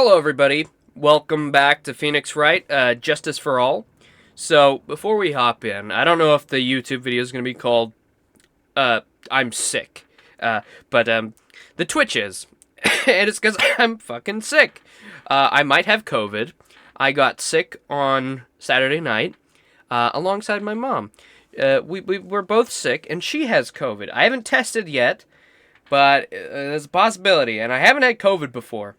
Hello, everybody. Welcome back to Phoenix Wright, Justice for All. So, before we hop in, I don't know if the YouTube video is going to be called, I'm sick. But the Twitch is. And it's because I'm fucking sick. I might have COVID. I got sick on Saturday night, alongside my mom. We're both sick, and she has COVID. I haven't tested yet, but there's a possibility, and I haven't had COVID before.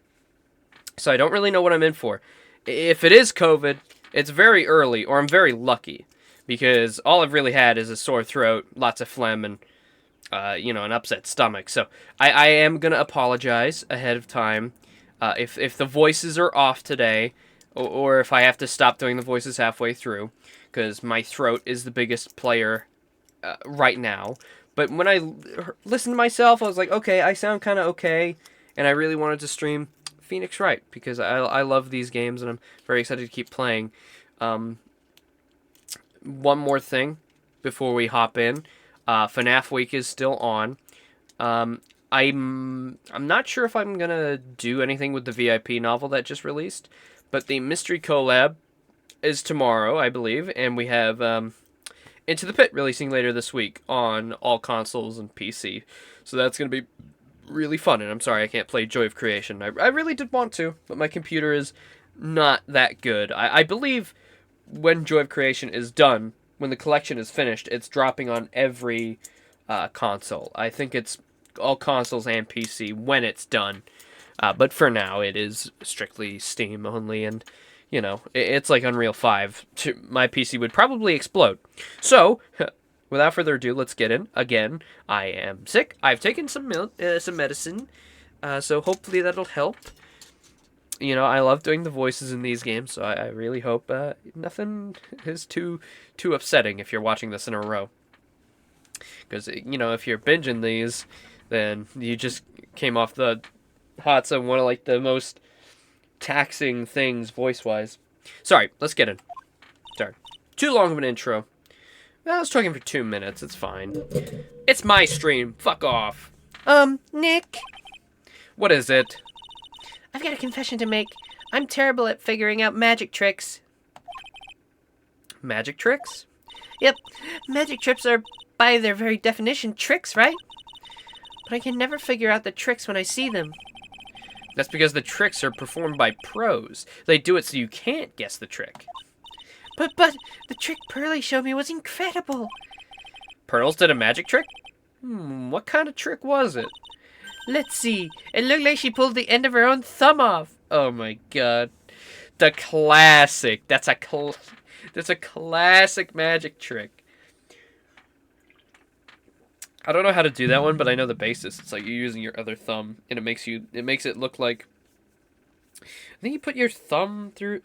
So I don't really know what I'm in for. If it is COVID, it's very early, or I'm very lucky. Because all I've really had is a sore throat, lots of phlegm, and, an upset stomach. So I am going to apologize ahead of time if the voices are off today, or if I have to stop doing the voices halfway through. Because my throat is the biggest player right now. But when I listened to myself, I was like, okay, I sound kind of okay. And I really wanted to stream Phoenix Wright, because I love these games and I'm very excited to keep playing. One more thing before we hop in. FNAF Week is still on. I'm not sure if I'm gonna do anything with the VIP novel that just released, but the mystery collab is tomorrow, I believe, and we have Into the Pit releasing later this week on all consoles and PC. So that's gonna be really fun, and I'm sorry I can't play Joy of Creation. I really did want to, but my computer is not that good. I believe when Joy of Creation is done, when the collection is finished, it's dropping on every console. I think it's all consoles and PC when it's done. But for now, it is strictly Steam only, and, it's like Unreal 5. My PC would probably explode. So, without further ado, let's get in. Again, I am sick. I've taken some medicine, so hopefully that'll help. I love doing the voices in these games, so I really hope nothing is too upsetting if you're watching this in a row. Because, if you're binging these, then you just came off the hots of one of, the most taxing things voice-wise. Sorry, let's get in. Sorry. Too long of an intro. I was talking for 2 minutes. It's fine. It's my stream. Fuck off. Nick, What is it? I've got a confession to make. I'm terrible at figuring out magic tricks. Magic tricks? Yep, magic tricks are, by their very definition, tricks, right? But I can never figure out the tricks when I see them. That's because the tricks are performed by pros. They do it so you can't guess the trick. But the trick Pearly showed me was incredible. Pearls did a magic trick? What kind of trick was it? Let's see. It looked like she pulled the end of her own thumb off. Oh my god. The classic. That's a classic magic trick. I don't know how to do that one, but I know the basis. It's like you're using your other thumb, and it makes it look like, I think you put your thumb through.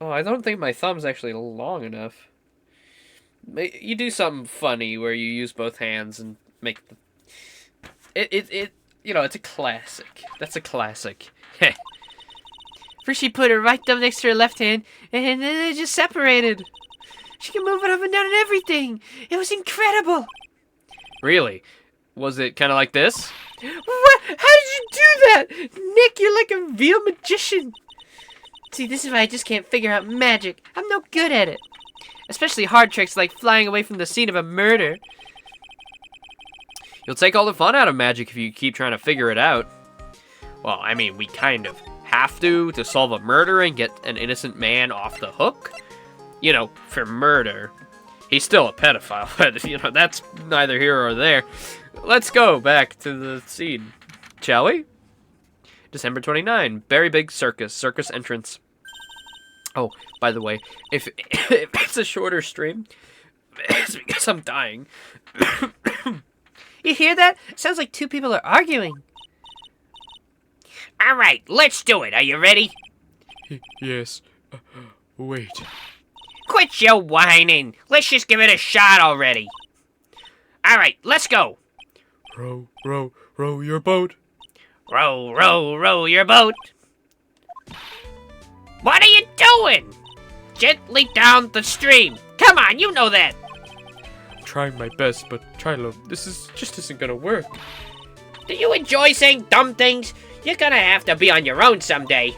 Oh, I don't think my thumb's actually long enough. You do something funny where you use both hands and make the... It's a classic. That's a classic. First she put her right thumb next to her left hand, and then they just separated. She can move it up and down and everything. It was incredible. Really? Was it kind of like this? What? How did you do that? Nick, you're like a real magician. See, this is why I just can't figure out magic. I'm no good at it. Especially hard tricks like flying away from the scene of a murder. You'll take all the fun out of magic if you keep trying to figure it out. Well, I mean, we kind of have to solve a murder and get an innocent man off the hook. For murder. He's still a pedophile, but, that's neither here or there. Let's go back to the scene, shall we? December 29, very big circus entrance. Oh, by the way, if it's a shorter stream, it's because I'm dying. You hear that? It sounds like two people are arguing. All right, let's do it. Are you ready? Yes. Wait. Quit your whining. Let's just give it a shot already. All right, let's go. Row, row, row your boat. Row, row, row your boat. What are you doing? Gently down the stream. Come on, you know that. I'm trying my best, but Trilo, this isn't gonna work. Do you enjoy saying dumb things? You're gonna have to be on your own someday.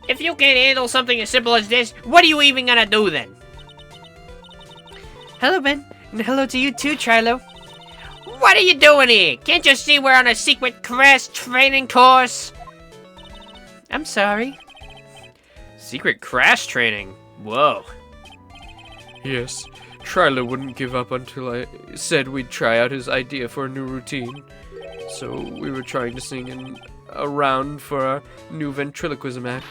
If you can't handle something as simple as this, what are you even gonna do then? Hello, Ben. And hello to you too, Trilo. What are you doing here? Can't you see we're on a secret crash training course? I'm sorry. Secret crash training. Whoa. Yes, Trilo wouldn't give up until I said we'd try out his idea for a new routine. So we were trying to sing in a round for our new ventriloquism act.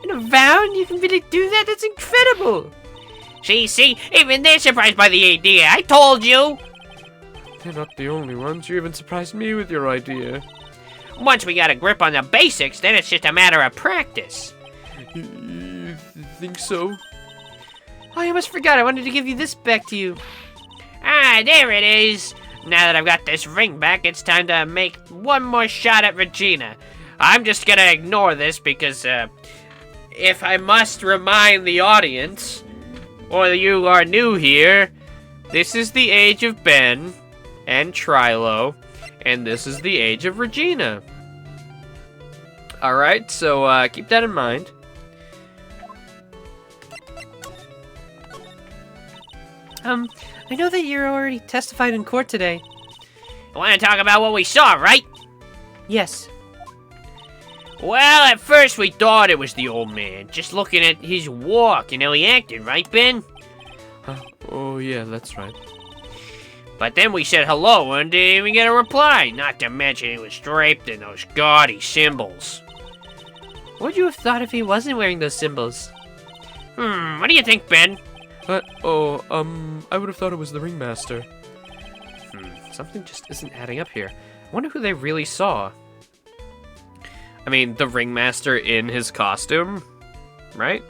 In a round? You can really do that? That's incredible! See, even they're surprised by the idea. I told you. They're not the only ones. You even surprised me with your idea. Once we got a grip on the basics, then it's just a matter of practice. You think so? Oh, I almost forgot. I wanted to give you this back to you. Ah, there it is. Now that I've got this ring back, it's time to make one more shot at Regina. I'm just gonna ignore this because, if I must remind the audience, or you are new here, this is the age of Ben and Trilo, and this is the age of Regina. Alright, so keep that in mind. I know that you're already testified in court today. Want to talk about what we saw, right? Yes. Well, at first we thought it was the old man, just looking at his walk and how he acted, right, Ben? Oh yeah, that's right. But then we said hello and didn't even get a reply, not to mention he was draped in those gaudy symbols. What would you have thought if he wasn't wearing those symbols? What do you think, Ben? I would have thought it was the ringmaster. Something just isn't adding up here. I wonder who they really saw. I mean, the ringmaster in his costume, right?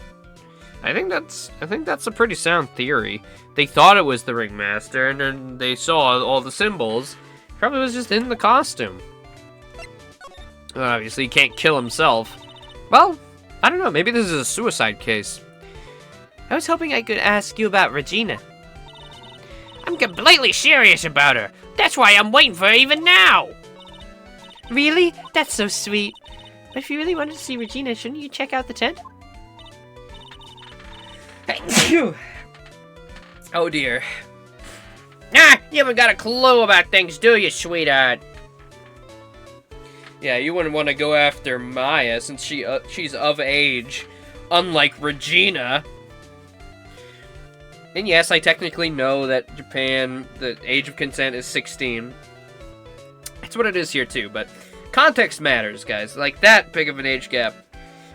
I think that's a pretty sound theory. They thought it was the ringmaster, and then they saw all the symbols. Probably was just in the costume. Obviously, he can't kill himself. Well, I don't know. Maybe this is a suicide case. I was hoping I could ask you about Regina. I'm completely serious about her. That's why I'm waiting for her even now. Really? That's so sweet. But if you really wanted to see Regina, shouldn't you check out the tent? Oh dear. Nah, you haven't got a clue about things, do you, sweetheart? Yeah, you wouldn't want to go after Maya since she's of age, unlike Regina. And yes, I technically know that Japan, the age of consent is 16. That's what it is here too, but context matters, guys. Like that big of an age gap,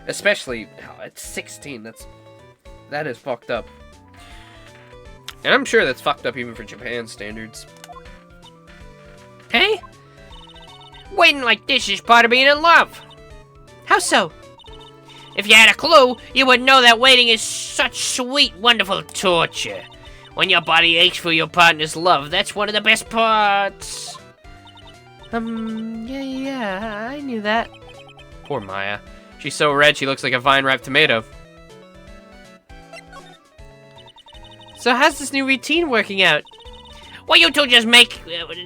especially it's 16. That is fucked up. And I'm sure that's fucked up even for Japan standards. Hey? Waiting like this is part of being in love. How so? If you had a clue, you would know that waiting is such sweet, wonderful torture. When your body aches for your partner's love, that's one of the best parts. Yeah, I knew that. Poor Maya. She's so red she looks like a vine-ripe tomato. So how's this new routine working out? Well, you two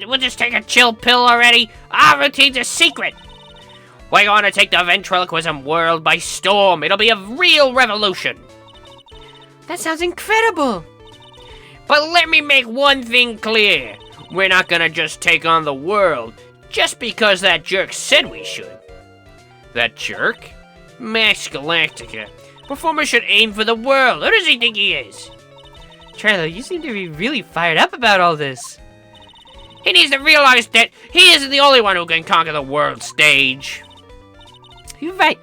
we'll just take a chill pill already. Our routine's a secret. We're gonna take the ventriloquism world by storm. It'll be a real revolution. That sounds incredible! But let me make one thing clear. We're not gonna just take on the world just because that jerk said we should. That jerk? Max Galactica. Performer should aim for the world. Who does he think he is? Trilo, you seem to be really fired up about all this. He needs to realize that he isn't the only one who can conquer the world stage. You're right.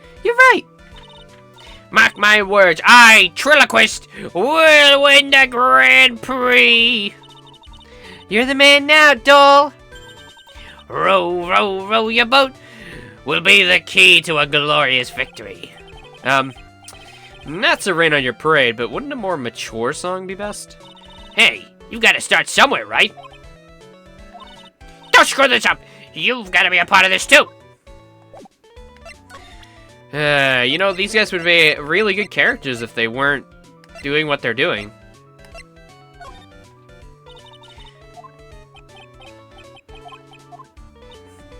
Mark my words, I, Triloquist, will win the Grand Prix. You're the man now, doll. Row, row, row your boat will be the key to a glorious victory. Not to rain on your parade, but wouldn't a more mature song be best? Hey, you've got to start somewhere, right? Don't screw this up. You've got to be a part of this too. You know, these guys would be really good characters if they weren't doing what they're doing.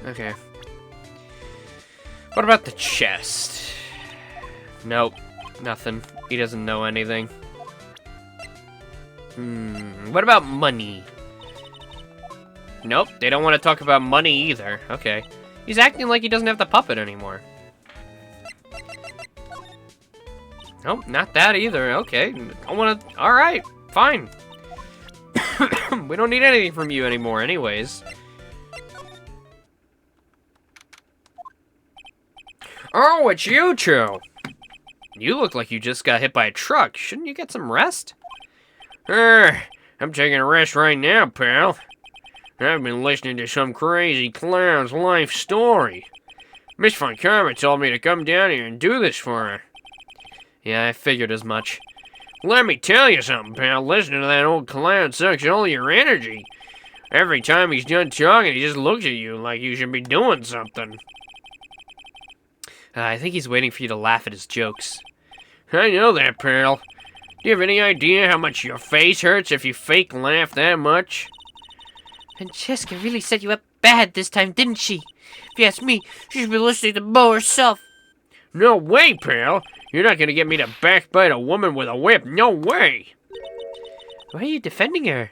Okay. What about the chest? Nope. Nothing. He doesn't know anything. What about money? Nope, they don't want to talk about money either. Okay. He's acting like he doesn't have the puppet anymore. Nope, not that either. Okay. I want to... Alright, fine. We don't need anything from you anymore anyways. Oh, it's you two. You look like you just got hit by a truck. Shouldn't you get some rest? I'm taking a rest right now, pal. I've been listening to some crazy clown's life story. Miss Von Karma told me to come down here and do this for her. Yeah, I figured as much. Let me tell you something, pal. Listening to that old clown sucks all your energy. Every time he's done talking, he just looks at you like you should be doing something. I think he's waiting for you to laugh at his jokes. I know that, pal. Do you have any idea how much your face hurts if you fake laugh that much? Francesca really set you up bad this time, didn't she? If you ask me, she should be listening to Bo herself. No way, pal. You're not gonna get me to backbite a woman with a whip. No way. Why are you defending her?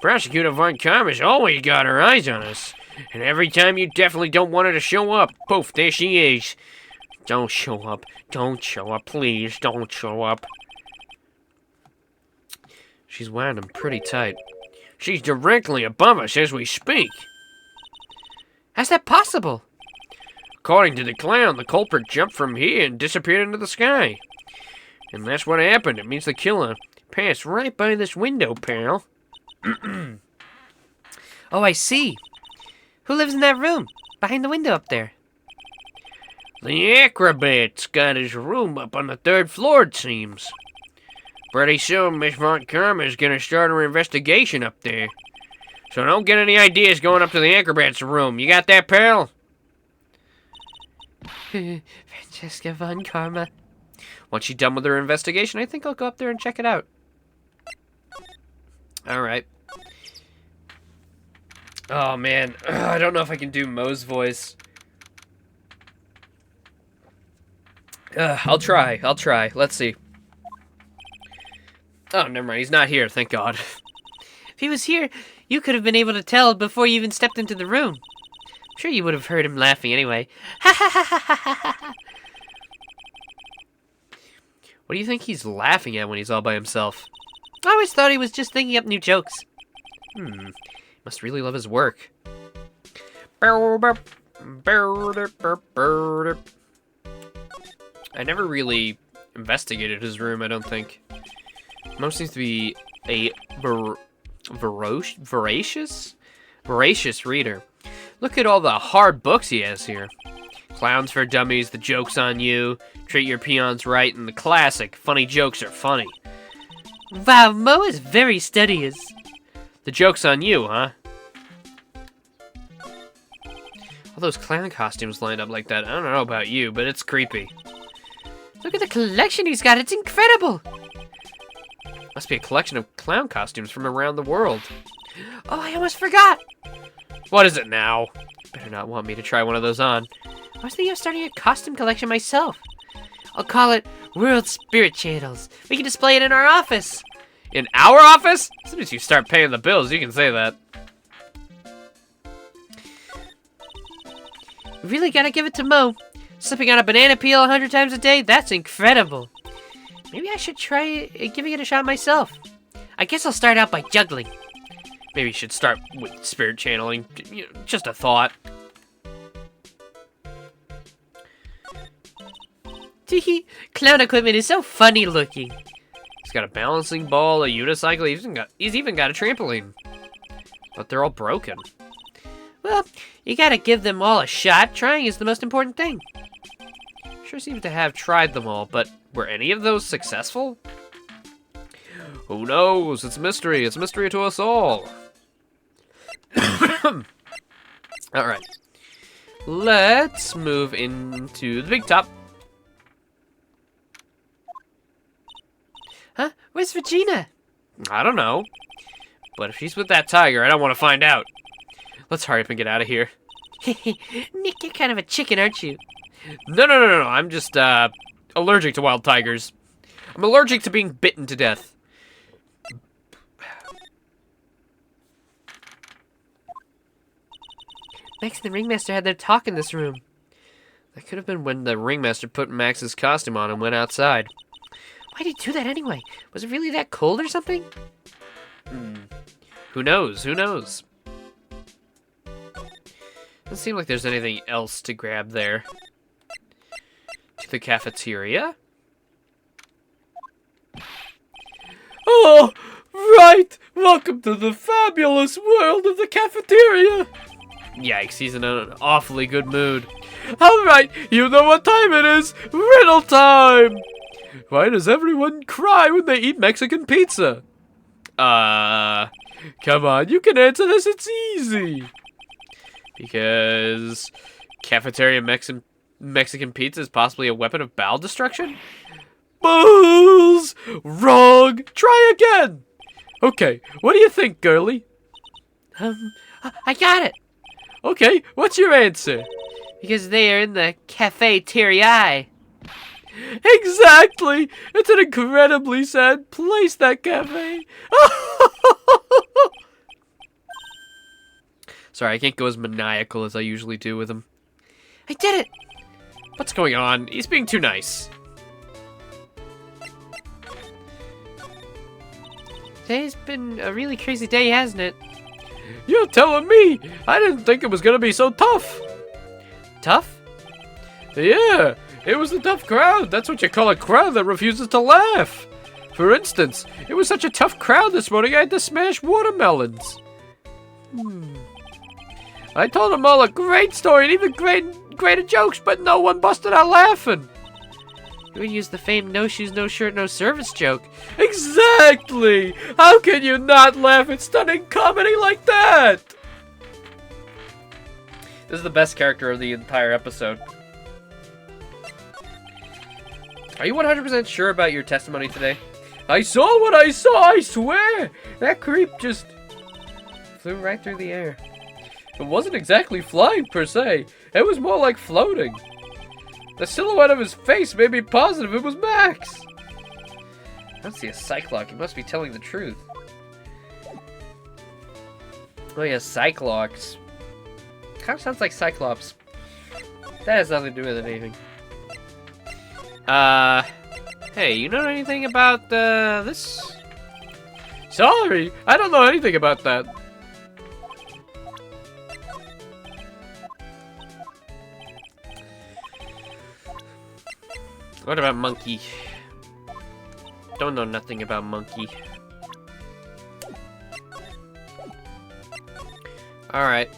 Prosecutor Von Karma's always got her eyes on us. And every time you definitely don't want her to show up, poof, there she is. Don't show up. Don't show up. Please, don't show up. She's wound him pretty tight. She's directly above us as we speak. How's that possible? According to the clown, the culprit jumped from here and disappeared into the sky. And that's what happened. It means the killer passed right by this window, pal. Oh, I see. Who lives in that room? Behind the window up there? The acrobat's got his room up on the 3rd floor, it seems. Pretty soon, Miss Von Karma's gonna start her investigation up there. So don't get any ideas going up to the acrobat's room. You got that, pal? Francesca Von Karma. Once she's done with her investigation, I think I'll go up there and check it out. Alright. Oh, man. I don't know if I can do Mo's voice. I'll try. Let's see. Oh, never mind. He's not here, thank God. If he was here, you could have been able to tell before you even stepped into the room. I'm sure you would have heard him laughing anyway. Ha ha ha ha ha ha. What do you think he's laughing at when he's all by himself? I always thought he was just thinking up new jokes. Must really love his work. I never really investigated his room, I don't think. Mo seems to be a voracious reader. Look at all the hard books he has here. Clowns for Dummies, The Joke's on You, Treat Your Peons Right, and the classic, Funny Jokes Are Funny. Wow, Mo is very studious. The Joke's on You, huh? All those clown costumes lined up like that, I don't know about you, but it's creepy. Look at the collection he's got, it's incredible. Must be a collection of clown costumes from around the world. Oh, I almost forgot. What is it now? Better not want me to try one of those on. I was thinking of starting a costume collection myself. I'll call it World Spirit Channels. We can display it in our office. In our office? As soon as you start paying the bills, you can say that. We really gotta give it to Mo. Slipping on a banana peel 100 times a day, that's incredible. Maybe I should try giving it a shot myself. I guess I'll start out by juggling. Maybe you should start with spirit channeling. You know, just a thought. Teehee, clown equipment is so funny looking. He's got a balancing ball, a unicycle, he's even got a trampoline. But they're all broken. Well, you gotta give them all a shot. Trying is the most important thing. Sure seems to have tried them all, but were any of those successful? Who knows? It's a mystery. It's a mystery to us all. Alright. Let's move into the big top. Huh? Where's Regina? I don't know. But if she's with that tiger, I don't want to find out. Let's hurry up and get out of here. Nick, you're kind of a chicken, aren't you? No. I'm just, allergic to wild tigers. I'm allergic to being bitten to death. Max and the Ringmaster had their talk in this room. That could have been when the ringmaster put Max's costume on and went outside. Why'd he do that anyway? Was it really that cold or something? Who knows? Who knows? Doesn't seem like there's anything else to grab there. To the cafeteria? Oh, right! Welcome to the fabulous world of the cafeteria! Yikes, he's in an awfully good mood. Alright, you know what time it is! Riddle time! Why does everyone cry when they eat Mexican pizza? Come on, you can answer this, it's easy! Because cafeteria Mexican pizza is possibly a weapon of bowel destruction? Buzz! Wrong! Try again! Okay, what do you think, girlie? I got it! Okay, what's your answer? Because they are in the cafeteria. Exactly! It's an incredibly sad place, that cafe. Sorry, I can't go as maniacal as I usually do with him. I did it! What's going on? He's being too nice. Today's been a really crazy day, hasn't it? You're telling me! I didn't think it was gonna be so tough. Tough? Yeah, it was a tough crowd. That's what you call a crowd that refuses to laugh. For instance, it was such a tough crowd this morning I had to smash watermelons. I told them all a great story and even greater jokes, but no one busted out laughing. You would use the famed no shoes, no shirt, no service joke. Exactly! How can you not laugh at stunning comedy like that? This is the best character of the entire episode. Are you 100% sure about your testimony today? I saw what I saw, I swear! That creep just Flew right through the air. It wasn't exactly flying, per se. It was more like floating. The silhouette of his face made me positive it was Max. I don't see a Cyclops. He must be telling the truth. Oh yeah, Cyclops. Kind of sounds like Cyclops. That has nothing to do with anything. Hey, you know anything about, this? Sorry, I don't know anything about that. What about Monkey? Don't know nothing about Monkey. Alright.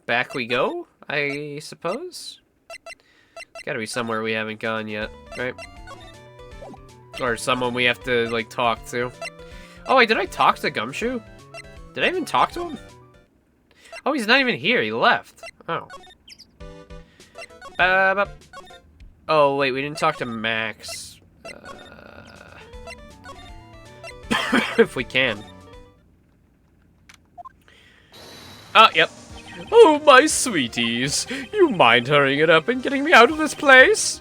Back we go, I suppose? Gotta be somewhere we haven't gone yet, right? Or someone we have to, like, talk to. Oh, wait, did I talk to Gumshoe? Did I even talk to him? Oh, he's not even here. He left. Oh. Oh, wait, we didn't talk to Max. If we can. Oh, yep. Oh, my sweeties. You mind hurrying it up and getting me out of this place?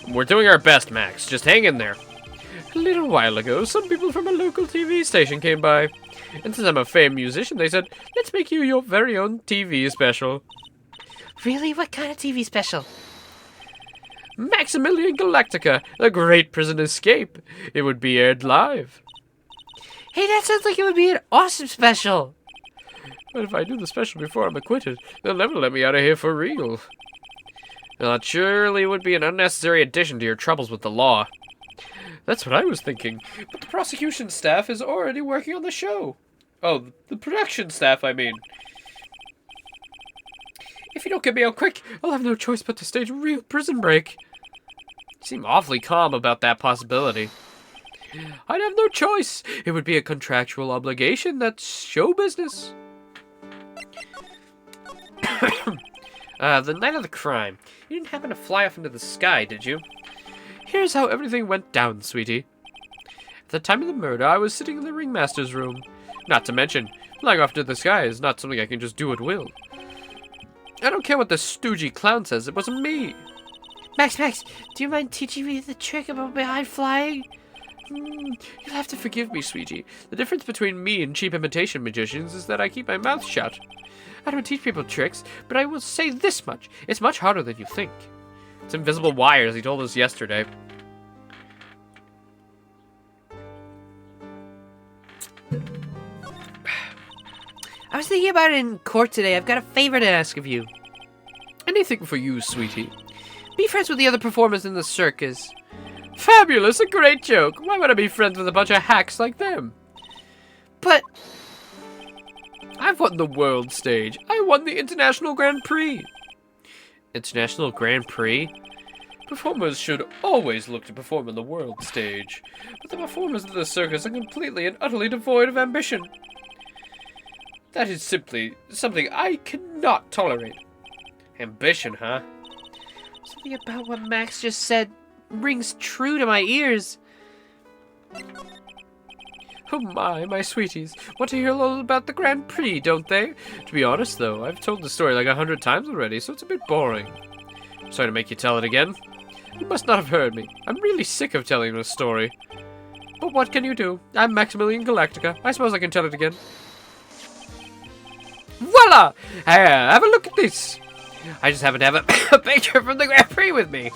We're doing our best, Max. Just hang in there. A little while ago, some people from a local TV station came by. And since I'm a famed musician, they said, let's make you your very own TV special. Really? What kind of TV special? Maximilian Galactica, The Great Prison Escape. It would be aired live. Hey, that sounds like it would be an awesome special. But if I do the special before I'm acquitted, they'll never let me out of here for real. Well, it surely would be an unnecessary addition to your troubles with the law. That's what I was thinking. But the prosecution staff is already working on the show. Oh, the production staff, I mean. If you don't get me out quick, I'll have no choice but to stage a real prison break. You seem awfully calm about that possibility. I'd have no choice. It would be a contractual obligation. That's show business. The night of the crime. You didn't happen to fly off into the sky, did you? Here's how everything went down, sweetie. At the time of the murder, I was sitting in the ringmaster's room. Not to mention, flying off into the sky is not something I can just do at will. I don't care what the stoogey clown says, it wasn't me. Max, do you mind teaching me the trick about behind flying? You'll have to forgive me, sweetie. The difference between me and cheap imitation magicians is that I keep my mouth shut. I don't teach people tricks, but I will say this much. It's much harder than you think. It's invisible wires, he told us yesterday. I was thinking about it in court today. I've got a favor to ask of you. Anything for you, sweetie. Be friends with the other performers in the circus. Fabulous, a great joke. Why would I be friends with a bunch of hacks like them? But I've won the world stage. I won the International Grand Prix. International Grand Prix? Performers should always look to perform on the world stage, but the performers of the circus are completely and utterly devoid of ambition. That is simply something I cannot tolerate. Ambition, huh? something about what Max just said rings true to my ears. Oh my sweeties, want to hear a little about the Grand Prix, don't they? To be honest, though, I've told the story like 100 times already, so it's a bit boring. Sorry to make you tell it again. You must not have heard me. I'm really sick of telling this story. But what can you do? I'm Maximilian Galactica. I suppose I can tell it again. Voila! Have a look at this. I just happen to have a picture from the Grand Prix with me.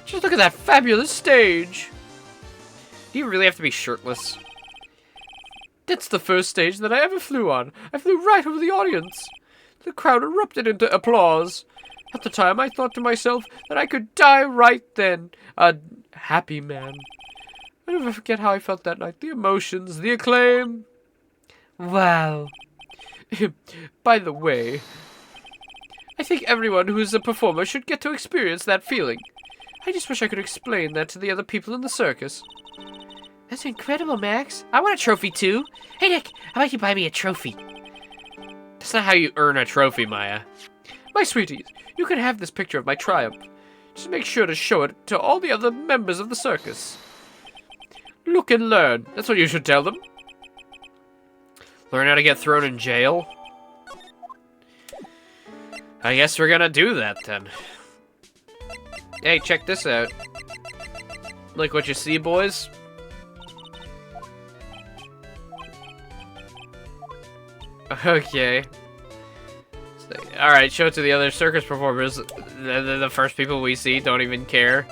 Just look at that fabulous stage. Do you really have to be shirtless? That's the first stage that I ever flew on. I flew right over the audience. The crowd erupted into applause. At the time, I thought to myself that I could die right then. A happy man. I never forget how I felt that night. The emotions, the acclaim. Wow. By the way, I think everyone who is a performer should get to experience that feeling. I just wish I could explain that to the other people in the circus. That's incredible, Max. I want a trophy, too. Hey, Nick, how about you buy me a trophy? That's not how you earn a trophy, Maya. My sweeties, you can have this picture of my triumph. Just make sure to show it to all the other members of the circus. Look and learn. That's what you should tell them. Learn how to get thrown in jail? I guess we're gonna do that, then. Hey, check this out. Like what you see, boys? Okay. Alright, show it to the other circus performers. The first people we see don't even care.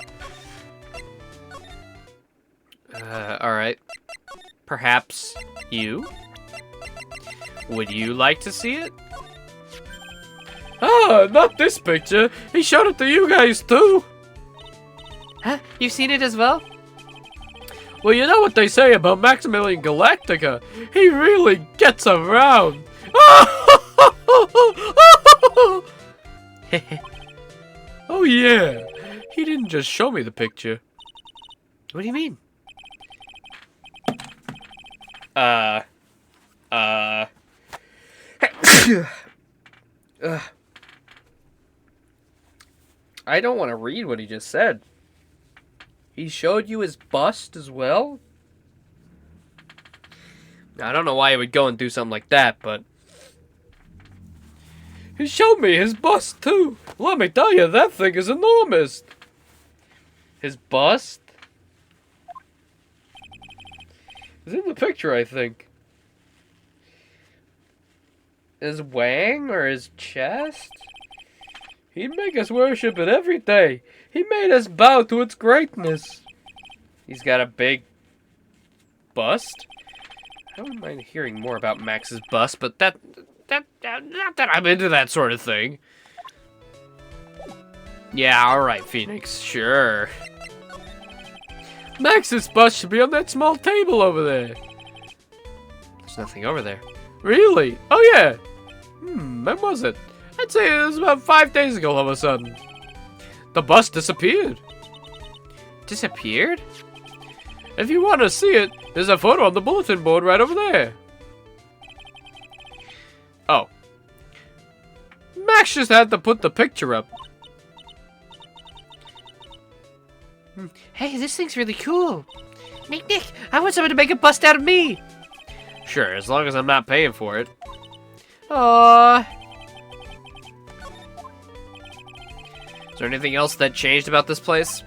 Alright. Perhaps you? Would you like to see it? Ah, not this picture. He showed it to you guys, too. Huh? You've seen it as well? Well, you know what they say about Maximilian Galactica. He really gets around. Oh, yeah. He didn't just show me the picture. What do you mean? I don't want to read what he just said. He showed you his bust as well? I don't know why he would go and do something like that, but... He showed me his bust, too. Let me tell you, that thing is enormous. His bust? It's in the picture, I think. His wang or his chest? He'd make us worship it every day. He made us bow to its greatness. He's got a big bust? I wouldn't mind hearing more about Max's bust, but not that I'm into that sort of thing. Yeah, alright, Phoenix, sure. Max's bust should be on that small table over there. There's nothing over there. Really? Oh, yeah. When was it? I'd say it was about 5 days ago all of a sudden. The bust disappeared. Disappeared? If you want to see it, there's a photo on the bulletin board right over there. Oh. Max just had to put the picture up. Hey, this thing's really cool. Nick, I want someone to make a bust out of me. Sure, as long as I'm not paying for it. Aww. Is there anything else that changed about this place?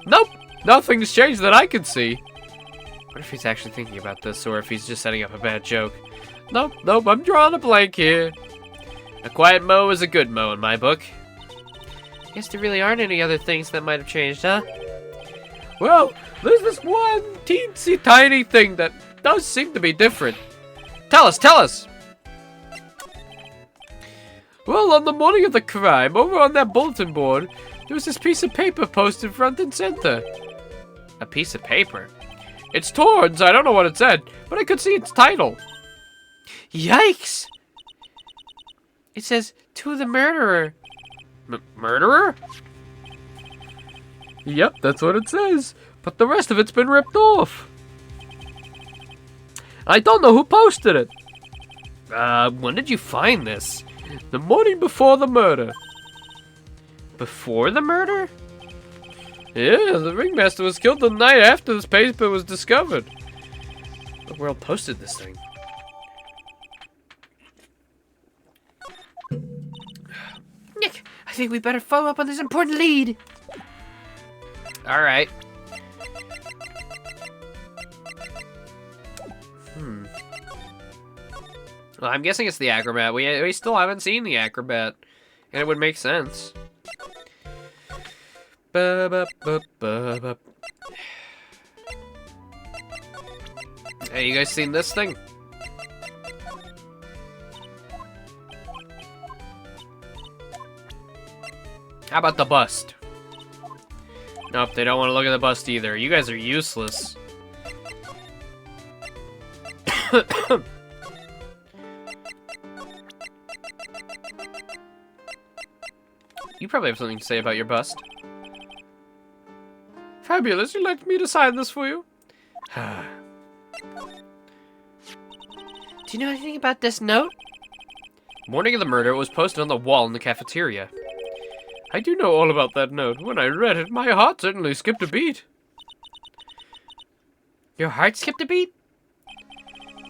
Nope, nothing's changed that I can see. What if he's actually thinking about this, or if he's just setting up a bad joke? Nope, I'm drawing a blank here. A quiet Mo is a good Mo in my book. I guess there really aren't any other things that might have changed, huh? Well, there's this one teensy tiny thing that does seem to be different. Tell us! Well, on the morning of the crime, over on that bulletin board, there was this piece of paper posted front and center. A piece of paper? It's torn, so I don't know what it said, but I could see its title. Yikes! It says, "To the murderer." Murderer? Yep, that's what it says, but the rest of it's been ripped off. I don't know who posted it. When did you find this? The morning before the murder. Before the murder? Yeah, the ringmaster was killed the night after this paper was discovered. The world posted this thing. Nick, I think we better follow up on this important lead. Alright. Well, I'm guessing it's the acrobat. We still haven't seen the acrobat. And it would make sense. Ba-ba-ba-ba-ba. Hey, you guys seen this thing? How about the bust? Nope, they don't want to look at the bust either. You guys are useless. You probably have something to say about your bust. Fabulous, you'd like me to sign this for you? Do you know anything about this note? Morning of the murder, it was posted on the wall in the cafeteria. I do know all about that note. When I read it, my heart certainly skipped a beat. Your heart skipped a beat?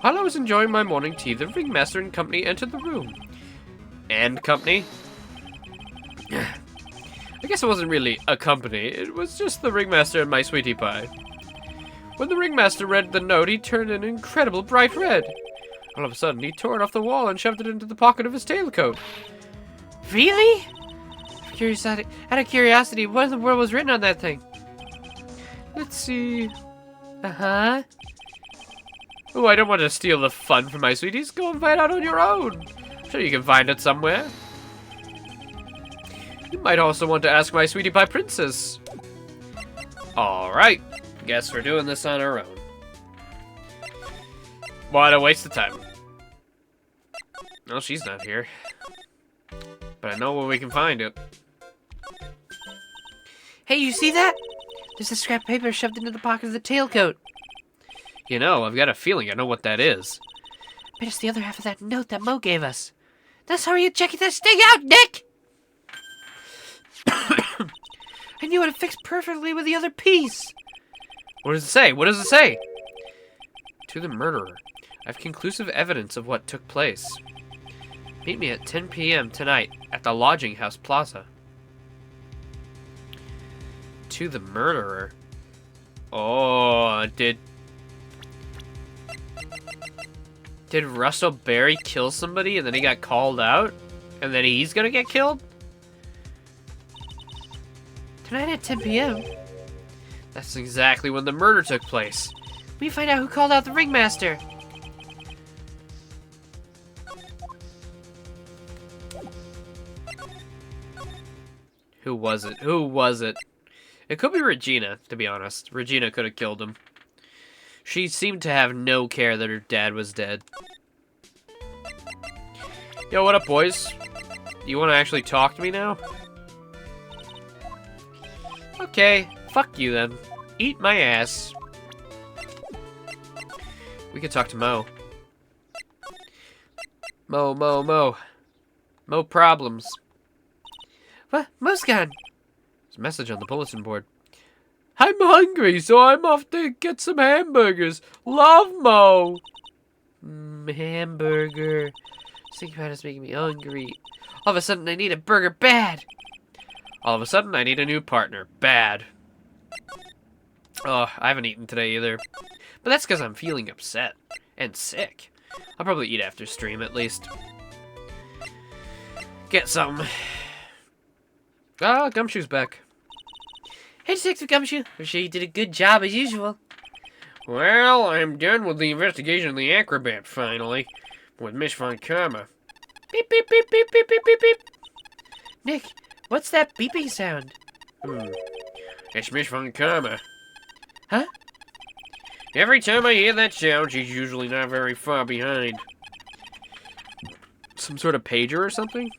While I was enjoying my morning tea, the ringmaster and company entered the room. And company? I guess it wasn't really a company. It was just the ringmaster and my sweetie pie. When the ringmaster read the note, he turned an incredible bright red. All of a sudden, he tore it off the wall and shoved it into the pocket of his tailcoat. Really? Out of curiosity, what in the world was written on that thing? Let's see. Uh-huh. Oh, I don't want to steal the fun from my sweeties. Go and find out on your own. I'm sure you can find it somewhere. You might also want to ask my sweetie pie princess. Alright. Guess we're doing this on our own. What a waste of time. Well, she's not here. But I know where we can find it. Hey, you see that? There's a scrap paper shoved into the pocket of the tailcoat. You know, I've got a feeling I know what that is. Bet it's the other half of that note that Mo gave us. That's how you're checking this thing out, Nick! I knew it fixed perfectly with the other piece. What does it say? What does it say? To the murderer. I have conclusive evidence of what took place. Meet me at 10 p.m. tonight at the Lodging House Plaza. To the murderer. Oh, did Russell Berry kill somebody and then he got called out? And then he's gonna get killed? Tonight at 10 p.m.? That's exactly when the murder took place. We find out who called out the ringmaster. Who was it? Who was it? It could be Regina, to be honest. Regina could have killed him. She seemed to have no care that her dad was dead. Yo, what up, boys? You want to actually talk to me now? Okay, fuck you then. Eat my ass. We could talk to Mo. Mo problems. What? Mo's gone. There's a message on the bulletin board. I'm hungry, so I'm off to get some hamburgers. Love, Mo. Hamburger. Thinking about it's making me hungry. All of a sudden, I need a burger bad. All of a sudden, I need a new partner. Bad. Oh, I haven't eaten today either. But that's because I'm feeling upset. And sick. I'll probably eat after stream, at least. Get some. Ah, Gumshoe's back. Hey, Detective Gumshoe. I'm sure you did a good job as usual. Well, I'm done with the investigation of the acrobat, finally. With Miss Von Karma. Beep, beep, beep, beep, beep, beep, beep, beep. Nick, what's that beeping sound? It's Miss Von Karma. Huh? Every time I hear that sound, she's usually not very far behind. Some sort of pager or something?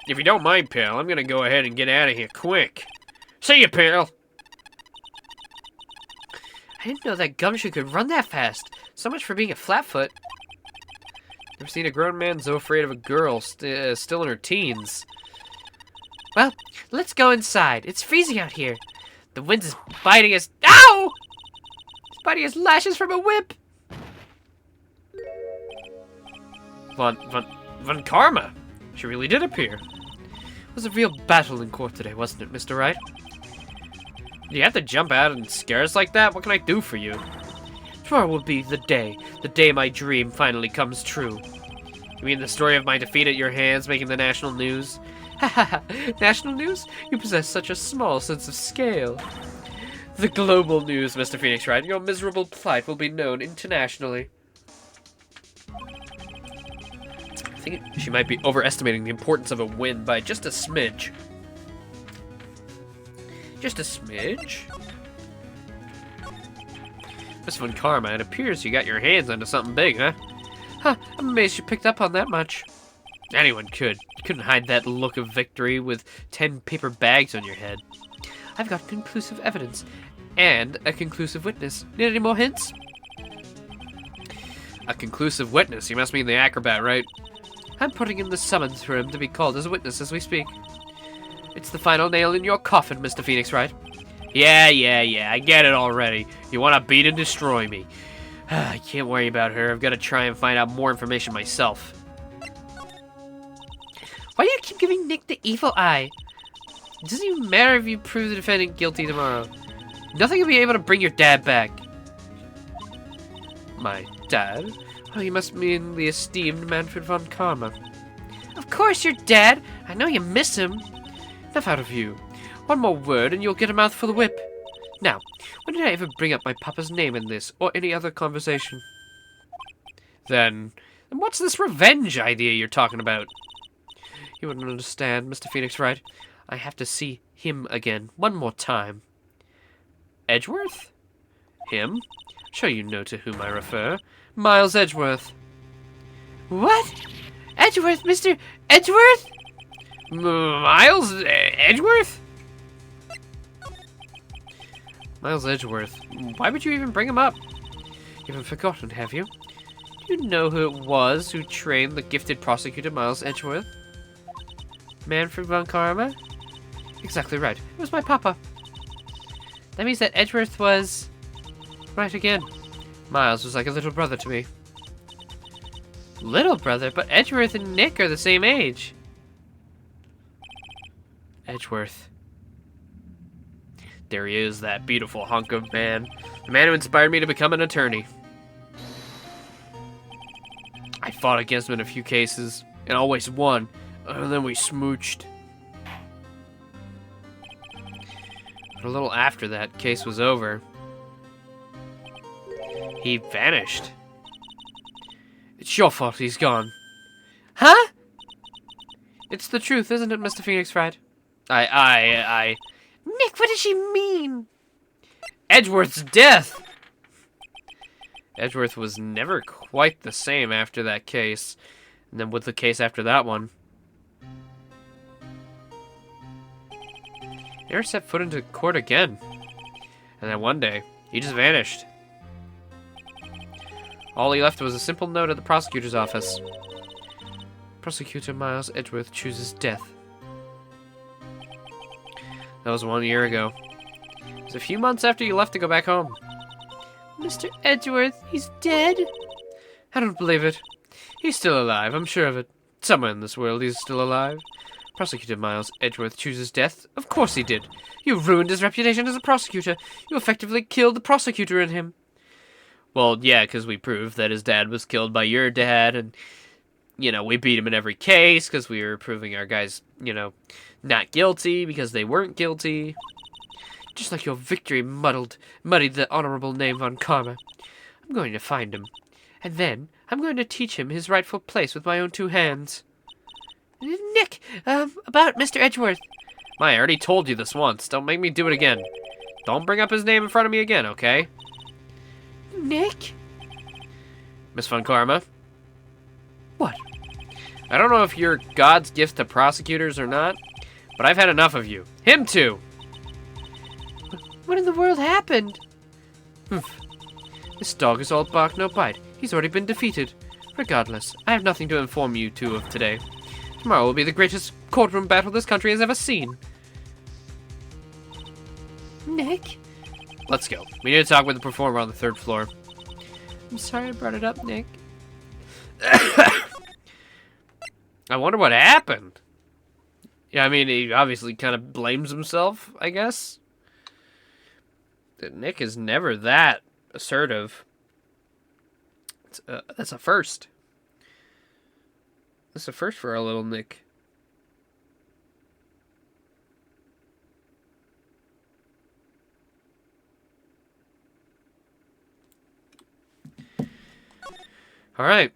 If you don't mind, pal, I'm gonna go ahead and get out of here quick. See ya, pal! I didn't know that Gumshoe could run that fast. So much for being a flatfoot. Never seen a grown man so afraid of a girl still in her teens. Well, let's go inside. It's freezing out here. The wind is biting us. Ow! It's biting us lashes from a whip. Von Karma! She really did appear. It was a real battle in court today, wasn't it, Mr. Wright? You have to jump out and scare us like that? What can I do for you? Tomorrow will be the day my dream finally comes true. You mean the story of my defeat at your hands making the national news? Ha ha ha! National news? You possess such a small sense of scale. The global news, Mr. Phoenix Wright. Your miserable plight will be known internationally. I think she might be overestimating the importance of a win by just a smidge. Just a smidge? Miss Von Karma, it appears you got your hands onto something big, huh? Huh, I'm amazed you picked up on that much. Anyone could. You couldn't hide that look of victory with 10 paper bags on your head. I've got conclusive evidence and a conclusive witness. Need any more hints? A conclusive witness? You must mean the acrobat, right? I'm putting in the summons for him to be called as a witness as we speak. It's the final nail in your coffin, Mr. Phoenix Wright. Yeah, I get it already. You want to beat and destroy me. I can't worry about her. I've got to try and find out more information myself. Why do you keep giving Nick the evil eye? It doesn't even matter if you prove the defendant guilty tomorrow. Nothing will be able to bring your dad back. My dad? Oh, you must mean the esteemed Manfred von Karma. Of course, your dad. I know you miss him. Enough out of you. One more word and you'll get a mouthful of whip. Now, when did I ever bring up my papa's name in this or any other conversation? Then what's this revenge idea you're talking about? You wouldn't understand, Mr. Phoenix Wright. I have to see him again, one more time. Edgeworth? Him? Sure you know to whom I refer. Miles Edgeworth. What? Edgeworth, Mr. Edgeworth? Miles Edgeworth? Miles Edgeworth. Why would you even bring him up? You haven't forgotten, have you? Do you know who it was who trained the gifted prosecutor Miles Edgeworth? Manfred von Karma? Exactly right. It was my papa. That means that Edgeworth was... right again. Miles was like a little brother to me. Little brother? But Edgeworth and Nick are the same age. Edgeworth. There he is, that beautiful hunk of man. The man who inspired me to become an attorney. I fought against him in a few cases, and always won. And then we smooched. But a little after that case was over, he vanished. It's your fault he's gone. Huh? It's the truth, isn't it, Mr. Phoenix Wright? Nick, what does she mean? Edgeworth's death! Edgeworth was never quite the same after that case. And then with the case after that one. He never set foot into court again. And then one day, he just vanished. All he left was a simple note at the prosecutor's office. Prosecutor Miles Edgeworth chooses death. That was 1 year ago. It was a few months after you left to go back home. Mr. Edgeworth, he's dead? I don't believe it. He's still alive, I'm sure of it. Somewhere in this world he's still alive. Prosecutor Miles Edgeworth chooses death? Of course he did. You ruined his reputation as a prosecutor. You effectively killed the prosecutor in him. Well, yeah, because we proved that his dad was killed by your dad, and, we beat him in every case because we were proving our guys, not guilty because they weren't guilty. Just like your victory muddied the honorable name Von Karma. I'm going to find him. And then I'm going to teach him his rightful place with my own 2 hands. Nick, about Mr. Edgeworth. I already told you this once. Don't make me do it again. Don't bring up his name in front of me again, okay? Nick? Miss Von Karma? What? I don't know if you're God's gift to prosecutors or not, but I've had enough of you. Him too! What in the world happened? This dog is all bark, no bite. He's already been defeated. Regardless, I have nothing to inform you two of today. Tomorrow will be the greatest courtroom battle this country has ever seen. Nick? Let's go. We need to talk with the performer on the 3rd floor. I'm sorry I brought it up, Nick. I wonder what happened. Yeah, I mean, he obviously kind of blames himself, I guess. Nick is never that assertive. That's a first. That's a first for our little Nick. All right.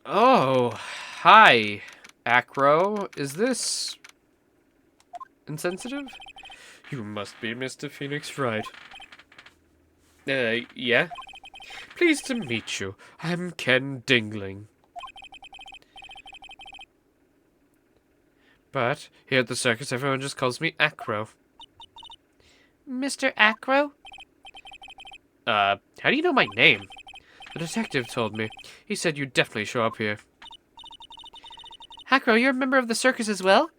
Oh, hi, Acro. Is this insensitive? You must be Mr. Phoenix Wright. Yeah? Pleased to meet you. I'm Ken Dingling. But here at the circus, everyone just calls me Acro. Mr. Acro? How do you know my name? The detective told me. He said you'd definitely show up here. Acro, you're a member of the circus as well?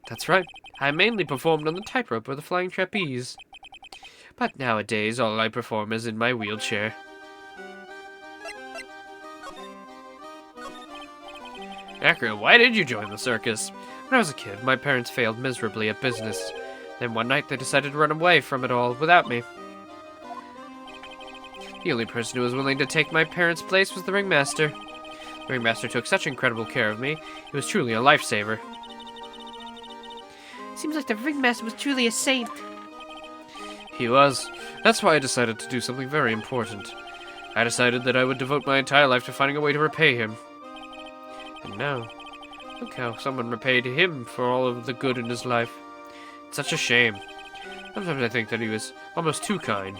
That's right. I mainly performed on the tightrope or the flying trapeze. But nowadays, all I perform is in my wheelchair. Acro, why did you join the circus? When I was a kid, my parents failed miserably at business. Then one night, they decided to run away from it all without me. The only person who was willing to take my parents' place was the ringmaster. The ringmaster took such incredible care of me. He was truly a lifesaver. Seems like the ringmaster was truly a saint. He was. That's why I decided to do something very important. I decided that I would devote my entire life to finding a way to repay him. And now, look how someone repaid him for all of the good in his life. It's such a shame. Sometimes I think that he was almost too kind.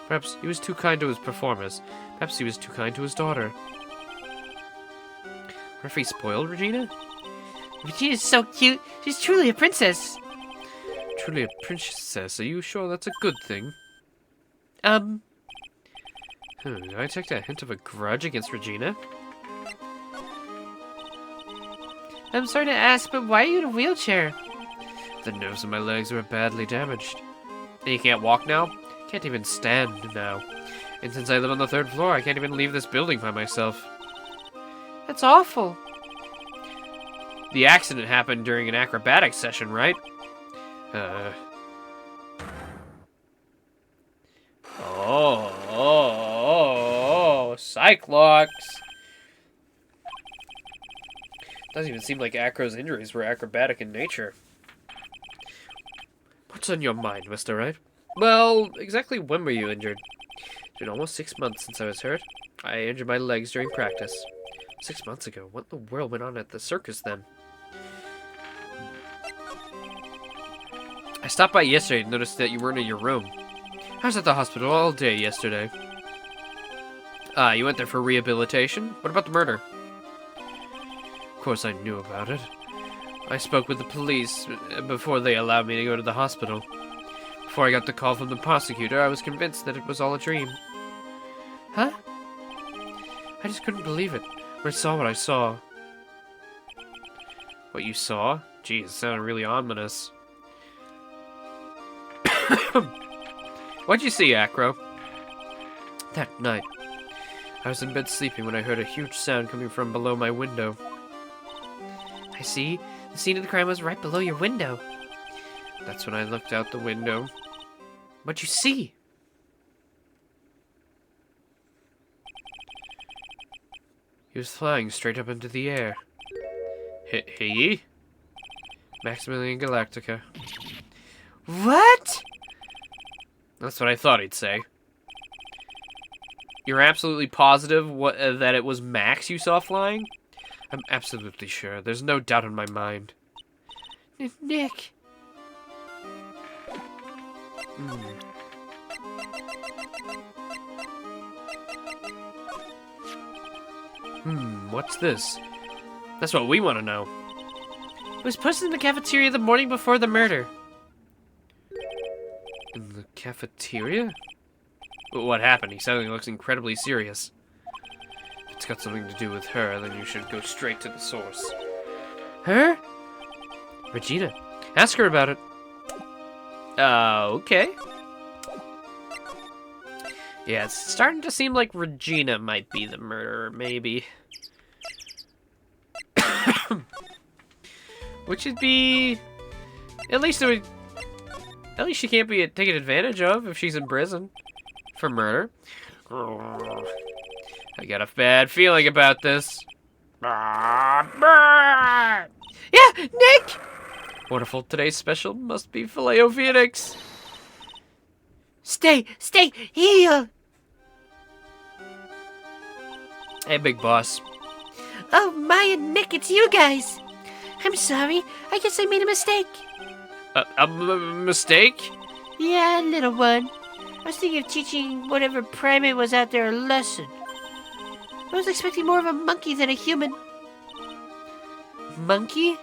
Perhaps he was too kind to his performers. Perhaps he was too kind to his daughter. What if he spoiled Regina? Regina's so cute. She's truly a princess. Truly a princess. Are you sure that's a good thing? Um, Do I take that hint of a grudge against Regina? I'm sorry to ask, but why are you in a wheelchair? The nerves in my legs were badly damaged. And you can't walk now? Can't even stand now. And since I live on the 3rd floor, I can't even leave this building by myself. That's awful. The accident happened during an acrobatics session, right? Oh, Cyclops. Doesn't even seem like Acro's injuries were acrobatic in nature. What's on your mind, Mr. Wright? Well, exactly when were you injured? It's been almost 6 months since I was hurt. I injured my legs during practice. 6 months ago? What in the world went on at the circus then? I stopped by yesterday and noticed that you weren't in your room. I was at the hospital all day yesterday. You went there for rehabilitation? What about the murder? Of course I knew about it. I spoke with the police before they allowed me to go to the hospital. Before I got the call from the prosecutor, I was convinced that it was all a dream. Huh? I just couldn't believe it when I saw what I saw. What you saw? Geez, it sounded really ominous. What'd you see, Acro? That night, I was in bed sleeping when I heard a huge sound coming from below my window. I see The scene of the crime was right below your window. That's when I looked out the window. What'd you see? He was flying straight up into the air. He? Maximilian Galactica. What? That's what I thought he'd say. You're absolutely positive that it was Max you saw flying? I'm absolutely sure. There's no doubt in my mind. Nick. What's this? That's what we want to know. It was posted in the cafeteria the morning before the murder. In the cafeteria? What happened? He suddenly looks incredibly serious. If it's got something to do with her, then you should go straight to the source. Her? Regina, ask her about it. Okay. Yeah, it's starting to seem like Regina might be the murderer, maybe. Which would be... At least she can't be taken advantage of if she's in prison for murder. I got a bad feeling about this. Yeah, Nick! Wonderful. Today's special must be Filet-O-Phoenix. Stay here! Hey, big boss. Oh, Maya, Nick, it's you guys! I'm sorry, I guess I made a mistake. A mistake? Yeah, little one. I was thinking of teaching whatever primate was out there a lesson. I was expecting more of a monkey than a human. Monkey?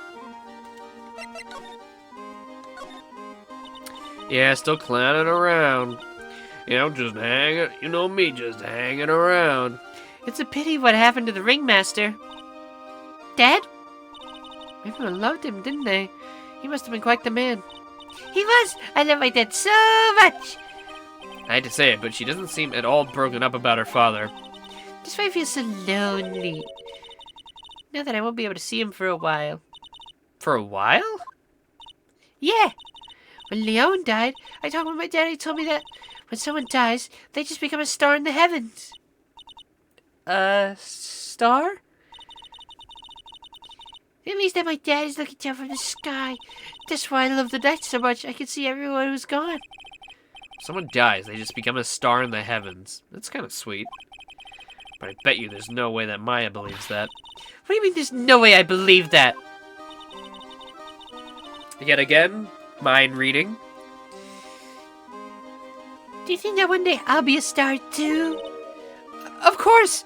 Yeah, still clowning around. You know, just hanging. You know me, just hanging around. It's a pity what happened to the ringmaster. Dad? Everyone loved him, didn't they? He must have been quite the man. He was! I love my dad so much! I hate to say it, but she doesn't seem at all broken up about her father. Just why I feel so lonely. Now that I won't be able to see him for a while. For a while? Yeah! When Leon died, I talked with my dad. He told me that when someone dies, they just become a star in the heavens. A star? It means that my dad is looking down from the sky. That's why I love the night so much. I can see everyone who's gone. Someone dies, they just become a star in the heavens. That's kind of sweet. But I bet you there's no way that Maya believes that. What do you mean there's no way I believe that? Yet again, mind reading. Do you think that one day I'll be a star too? Of course!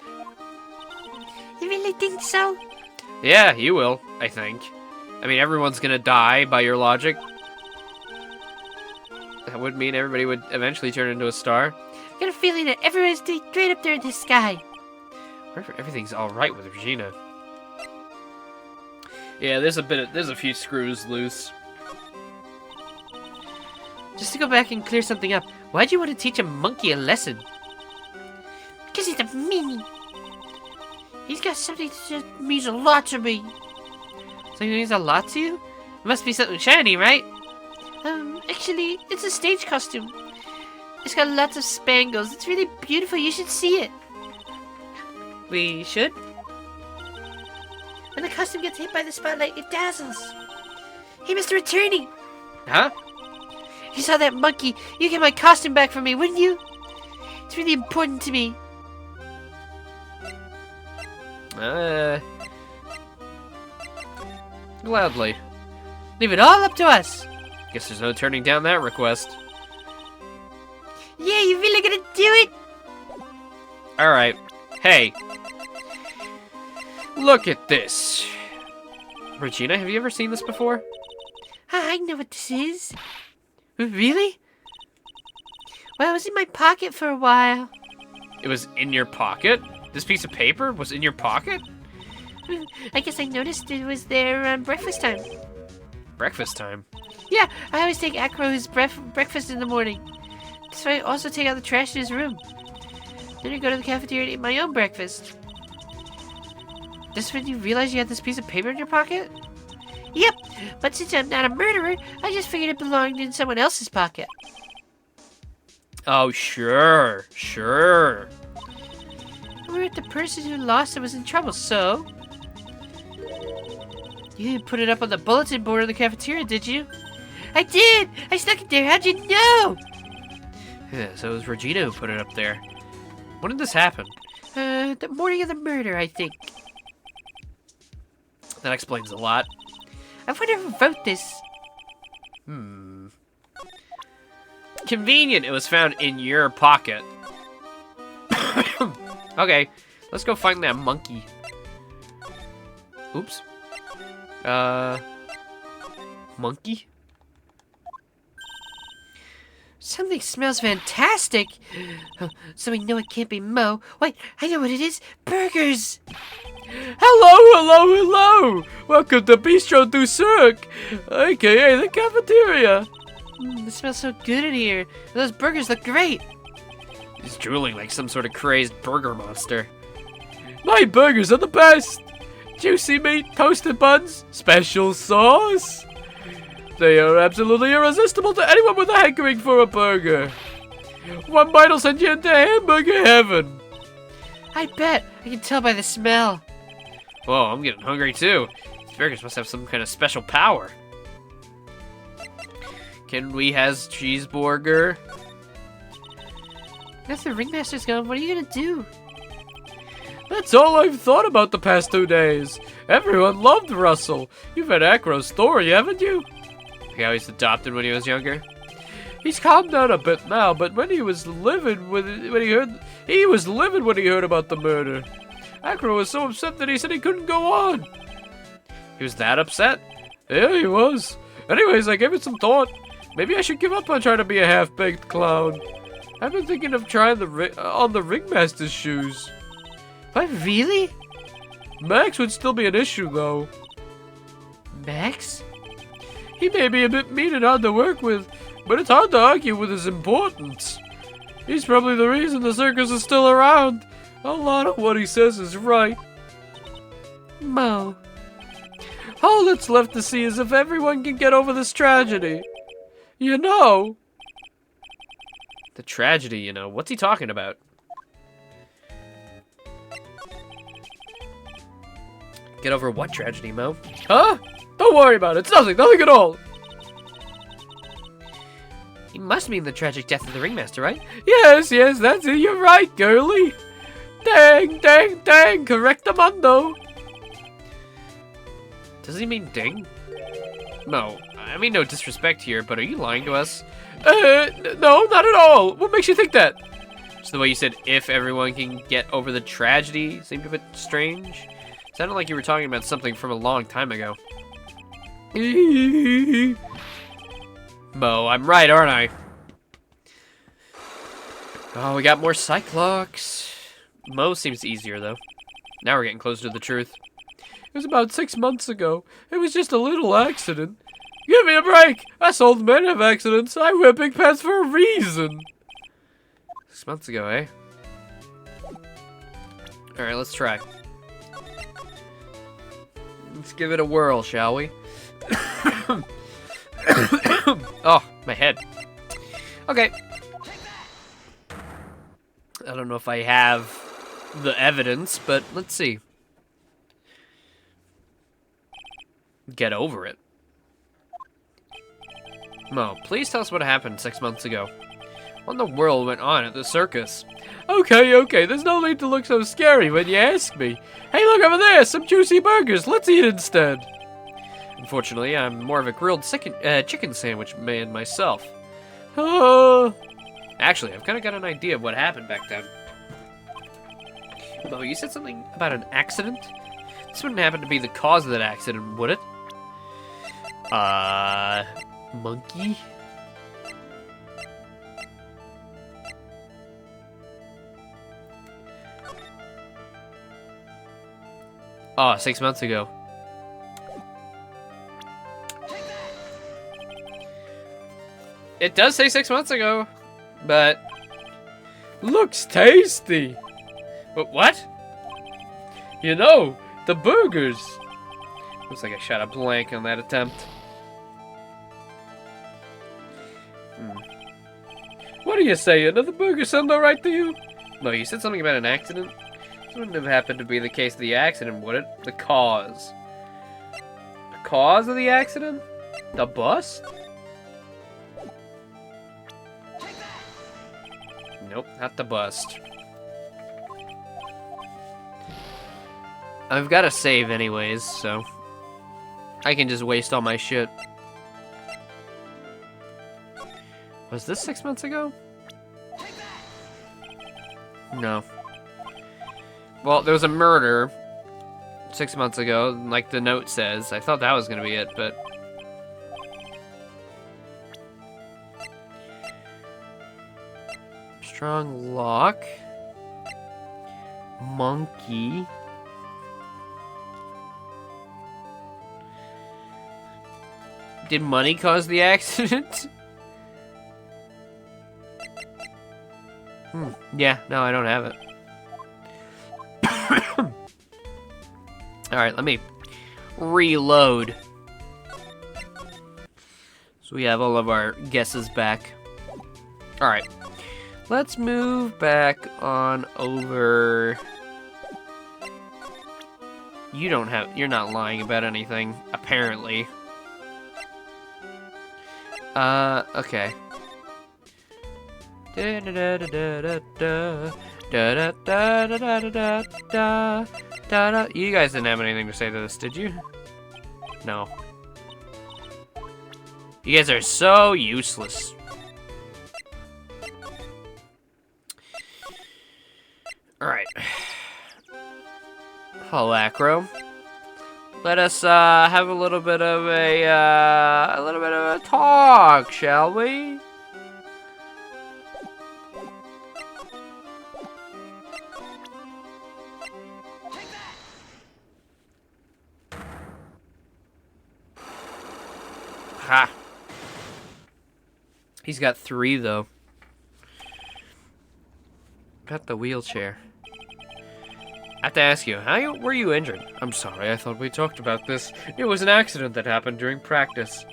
You really think so? Yeah, you will, I think. I mean, everyone's gonna die by your logic. That would mean everybody would eventually turn into a star. I got a feeling that everyone's straight up there in the sky. What if everything's alright with Regina? Yeah, there's a few screws loose. Just to go back and clear something up, why'd you want to teach a monkey a lesson? Because he's a meanie. He's got something that means a lot to me. Something means a lot to you? It must be something shiny, right? Actually, it's a stage costume. It's got lots of spangles. It's really beautiful. You should see it. We should? When the costume gets hit by the spotlight, it dazzles. Hey, Mr. Attorney. Huh? If you saw that monkey, you'd get my costume back for me, wouldn't you? It's really important to me. Gladly. Leave it all up to us. Guess there's no turning down that request. Yeah, you really gonna do it? Alright. Hey. Look at this. Regina, have you ever seen this before? I know what this is. Really? Well, it was in my pocket for a while. It was in your pocket? This piece of paper was in your pocket? I guess I noticed it was there breakfast time. Breakfast time? Yeah, I always take Acro his breakfast in the morning. That's why I also take out the trash in his room. Then I go to the cafeteria and eat my own breakfast. Just when you realize you had this piece of paper in your pocket? Yep, but since I'm not a murderer, I just figured it belonged in someone else's pocket. Oh, sure, sure. Or if the person who lost it was in trouble, so... You didn't put it up on the bulletin board in the cafeteria, did you? I did! I stuck it there, how'd you know? Yeah, so it was Regina who put it up there. When did this happen? The morning of the murder, I think. That explains a lot. I wonder who wrote this. Convenient, it was found in your pocket. Okay, let's go find that monkey. Oops. Monkey? Something smells fantastic. So we know it can't be Mo. Wait, I know what it is. Burgers! Hello! Welcome to Bistro du Cirque, aka the cafeteria. It smells so good in here. Those burgers look great. He's drooling like some sort of crazed burger monster. My burgers are the best. Juicy meat, toasted buns, special sauce. They are absolutely irresistible to anyone with a hankering for a burger. One bite will send you into hamburger heaven. I bet. I can tell by the smell. Whoa, I'm getting hungry too. These burgers must have some kind of special power. Can we has cheeseburger? Now the ringmaster's gone, what are you gonna do? That's all I've thought about the past 2 days. Everyone loved Russell. You've had Acro's story, haven't you? Like how he's adopted when he was younger. He's calmed down a bit now, but when he was livid when he heard about the murder. Acro was so upset that he said he couldn't go on. He was that upset? Yeah, he was. Anyways, I gave it some thought. Maybe I should give up on trying to be a half-baked clown. I've been thinking of trying on the ringmaster's shoes. What, really? Max would still be an issue, though. Max? He may be a bit mean and hard to work with, but it's hard to argue with his importance. He's probably the reason the circus is still around. A lot of what he says is right. Mo. All that's left to see is if everyone can get over this tragedy. You know. The tragedy, you know. What's he talking about? Get over what tragedy, Mo? Huh? Don't worry about it. It's nothing at all. He must mean the tragic death of the ringmaster, right? Yes, that's it. You're right, girlie. Dang, correctamundo. Does he mean ding? Mo, I mean no disrespect here, but are you lying to us? No, not at all. What makes you think that? Just the way you said, if everyone can get over the tragedy, seemed a bit strange. Sounded like you were talking about something from a long time ago. Mo, I'm right, aren't I? Oh, we got more Cyclops. Mo seems easier, though. Now we're getting closer to the truth. It was about 6 months ago. It was just a little accident. Give me a break! Us old men have accidents. I wear big pants for a reason. 6 months ago, eh? Alright, let's try. Let's give it a whirl, shall we? Oh, my head. Okay. I don't know if I have the evidence, but let's see. Get over it. Mo, please tell us what happened 6 months ago. What in the world went on at the circus? Okay, there's no need to look so scary when you ask me. Hey, look over there, some juicy burgers. Let's eat instead. Unfortunately, I'm more of a grilled chicken sandwich man myself. Actually, I've kind of got an idea of what happened back then. Mo, you said something about an accident? This wouldn't happen to be the cause of that accident, would it? Monkey? Oh, 6 months ago. It does say 6 months ago, but... Looks tasty. But what? You know, the burgers. Looks like I shot a blank on that attempt. What do you say? Another burger sound alright to you? No, you said something about an accident? This wouldn't have happened to be the case of the accident, would it? The cause. The cause of the accident? The bust? Nope, not the bust. I've got to save anyways, so I can just waste all my shit. Was this 6 months ago? No. Well, there was a murder 6 months ago, like the note says. I thought that was gonna be it, but... Strong lock. Monkey. Did money cause the accident? Yeah, no, I don't have it. Alright, let me reload. So we have all of our guesses back. Alright. Let's move back on over. You're not lying about anything, apparently. Okay. You guys didn't have anything to say to this, did you? No. You guys are so useless. Alright. Hello, Acro. Let us have a little bit of a talk, shall we? Ha. He's got 3 though. Got the wheelchair. I have to ask you, were you injured? I'm sorry, I thought we talked about this. It was an accident that happened during practice.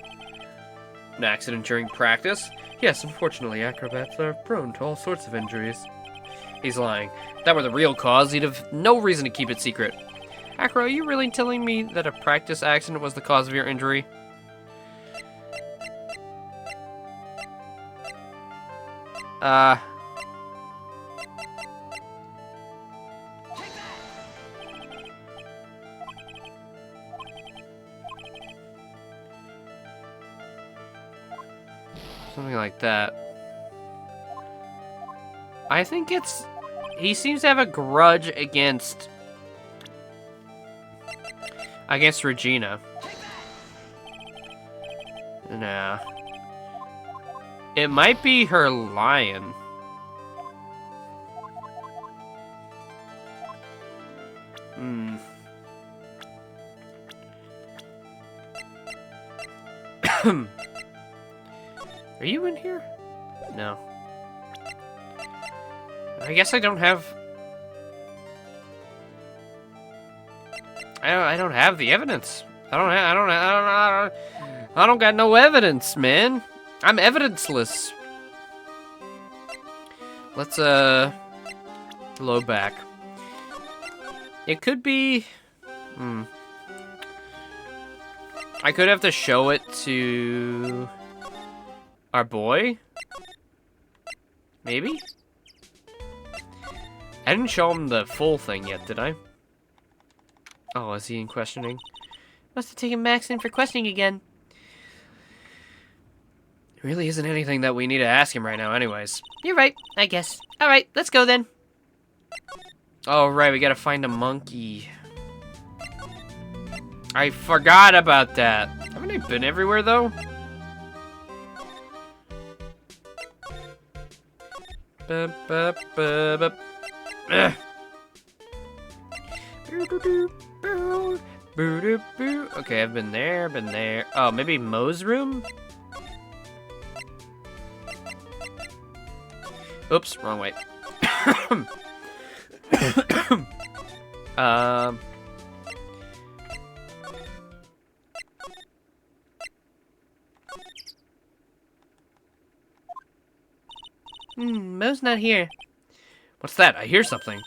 An accident during practice? Yes, unfortunately, acrobats are prone to all sorts of injuries. He's lying. If that were the real cause, he'd have no reason to keep it secret. Acro, are you really telling me that a practice accident was the cause of your injury? Something like that. I think it's... He seems to have a grudge against Regina. Nah. It might be her lion. Are you in here? No. I guess I don't have... I don't have the evidence. I don't got no evidence, man. I'm evidenceless. Let's load back. It could be I could have to show it to our boy. Maybe? I didn't show him the full thing yet, did I? Oh, is he in questioning? Must have taken Max in for questioning again. There really isn't anything that we need to ask him right now anyways. You're right, I guess. Alright, let's go then. Oh, right, we gotta find a monkey. I forgot about that. Haven't I been everywhere, though? Okay, I've been there. Oh, maybe Moe's room? Oops, wrong way. Mo's not here. What's that? I hear something.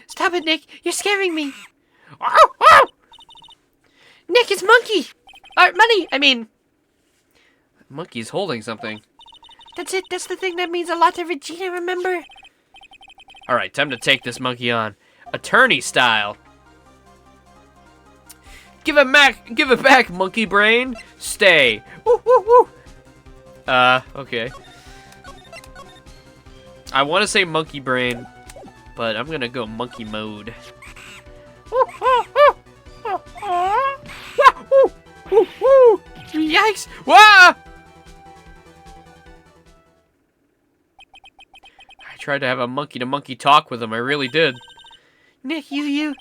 Stop it, Nick. You're scaring me. Ow! Ow! Nick, it's Monkey. Money. I mean, Monkey's holding something. that's it. That's the thing that means a lot to Regina, remember? All right, time to take this monkey on. Attorney style. Give it back, monkey brain. Stay. Woo, woo, woo. Okay. I want to say monkey brain, but I'm gonna go monkey mode. Yikes! Wah! I tried to have a monkey-to-monkey talk with him. I really did. Nick, you.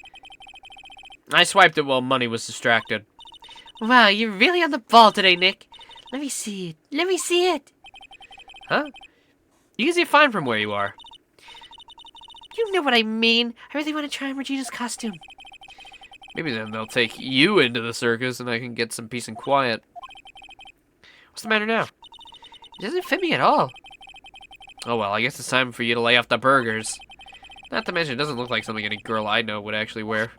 I swiped it while Money was distracted. Wow, you're really on the ball today, Nick. Let me see it. Let me see it. Huh? You can see it fine from where you are. You know what I mean. I really want to try on Regina's costume. Maybe then they'll take you into the circus and I can get some peace and quiet. What's the matter now? It doesn't fit me at all. Oh well, I guess it's time for you to lay off the burgers. Not to mention, it doesn't look like something any girl I know would actually wear.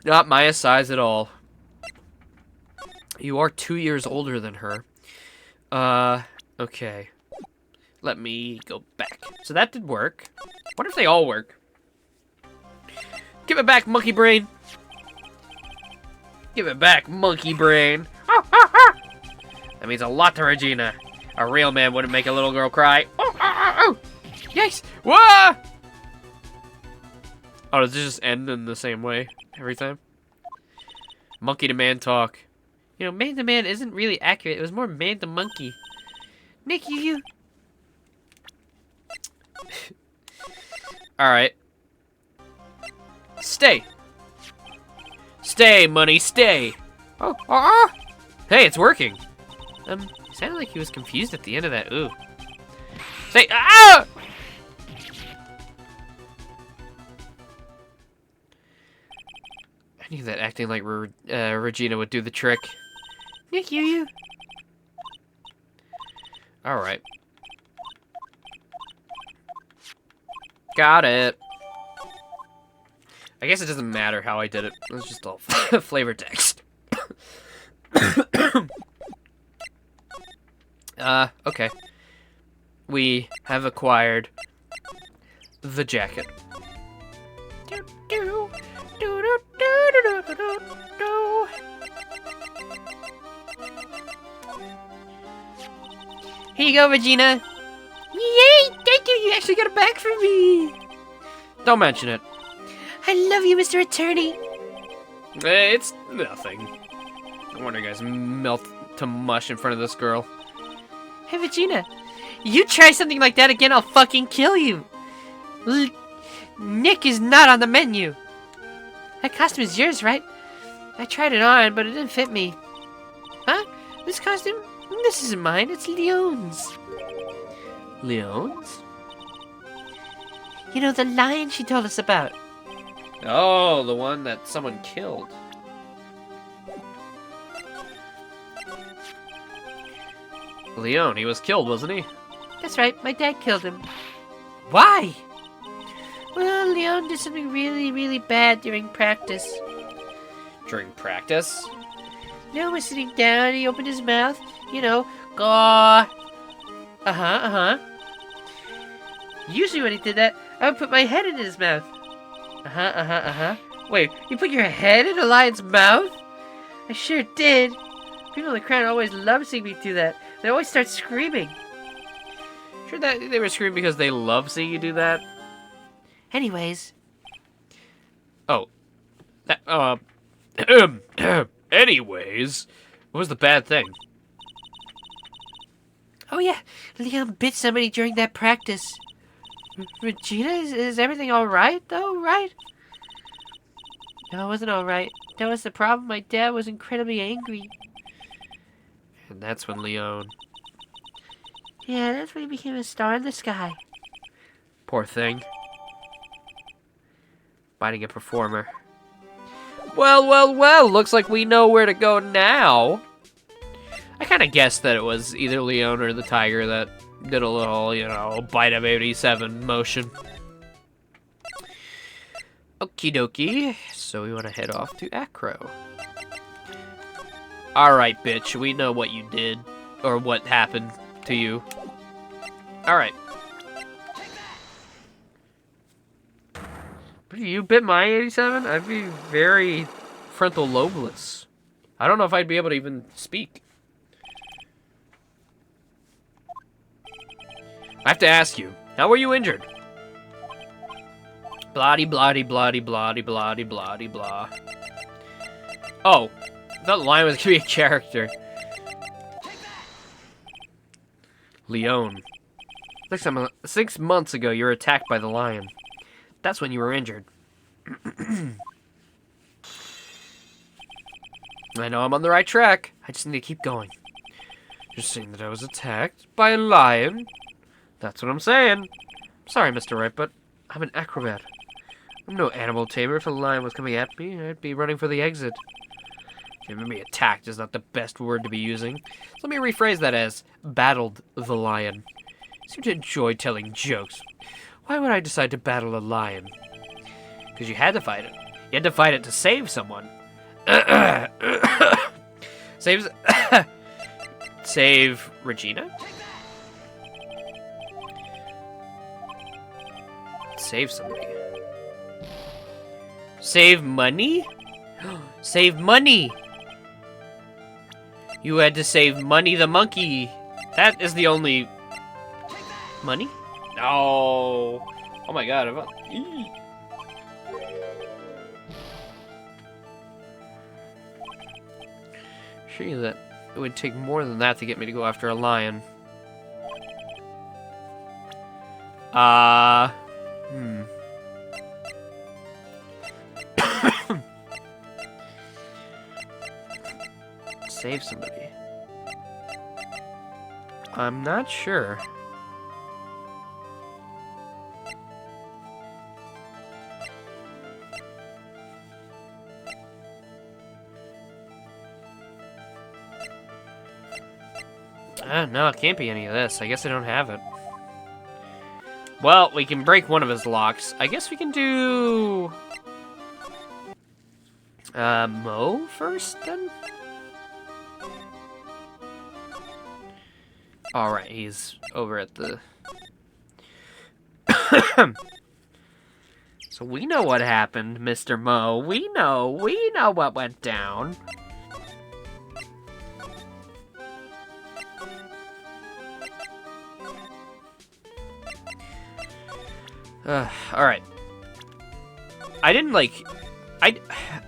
Not Maya's size at all. You are 2 years older than her. Okay. Let me go back. So that did work. What if they all work? Give it back, monkey brain. Give it back, monkey brain. That means a lot to Regina. A real man wouldn't make a little girl cry. Yikes! Whoa! Oh, does it just end in the same way every time? Monkey to man talk. You know, man to man isn't really accurate. It was more man to monkey. Nick, you. Alright. Stay. Stay, Money, stay. Oh. Hey, it's working. Sounded like he was confused at the end of that. Ooh. Stay. Ah! I knew that acting like Regina would do the trick. Nick, you. Alright. Got it. I guess it doesn't matter how I did it. It was just all flavor text. Okay. We have acquired the jacket. Here you go, Regina. Yay! Thank you. You actually got it back for me. Don't mention it. I love you, Mr. Attorney. It's nothing. No wonder you guys melt to mush in front of this girl. Hey, Regina. You try something like that again, I'll fucking kill you. Nick is not on the menu. That costume is yours, right? I tried it on, but it didn't fit me. Huh? This costume? This isn't mine. It's Leon's. Leon's? You know, the lion she told us about. Oh, the one that someone killed. Leon, he was killed, wasn't he? That's right. My dad killed him. Why? Well, Leon did something really, really bad during practice. During practice? Leon was sitting down and he opened his mouth. You know, gaw. Usually when he did that, I would put my head in his mouth. Wait, you put your head in a lion's mouth? I sure did. People in the crowd always love seeing me do that. They always start screaming. Sure that they were screaming because they love seeing you do that? Anyways. Oh. That, anyways, what was the bad thing? Oh yeah, Leon bit somebody during that practice. Regina, is everything alright though, right? No, it wasn't alright. That was the problem. My dad was incredibly angry. And that's when Leon... Yeah, that's when he became a star in the sky. Poor thing. Biting a performer. Well, looks like we know where to go now. I kind of guessed that it was either Leon or the tiger that did a little, you know, bite of 87 motion. Okie dokie. So we want to head off to Acro. Alright, bitch. We know what you did. Or what happened to you. Alright. If you bit my 87, I'd be very frontal lobeless. I don't know if I'd be able to even speak. I have to ask you, how were you injured? Bloody, bloody, bloody, bloody, bloody, bloody, blah. Oh, I thought the lion was gonna be a character. Leon. 6 months ago, you were attacked by the lion. That's when you were injured. I know I'm on the right track. I just need to keep going. You're saying that I was attacked by a lion? That's what I'm saying. Sorry, Mr. Wright, but I'm an acrobat. I'm no animal tamer. If a lion was coming at me, I'd be running for the exit. Maybe attacked is not the best word to be using. So let me rephrase that as battled the lion. You seem to enjoy telling jokes. Why would I decide to battle a lion? Because you had to fight it. You had to fight it to save someone. Save Regina? Save somebody. Save money? Save money! You had to save Money the monkey. That is the only... Money? No. Oh my god. Sure you that it would take more than that to get me to go after a lion. Save somebody. I'm not sure. No, it can't be any of this. I guess I don't have it. Well, we can break one of his locks. I guess we can do... Mo first, then? Alright, he's over at the... So we know what happened, Mr. Mo. We know what went down. Alright. I didn't, like... I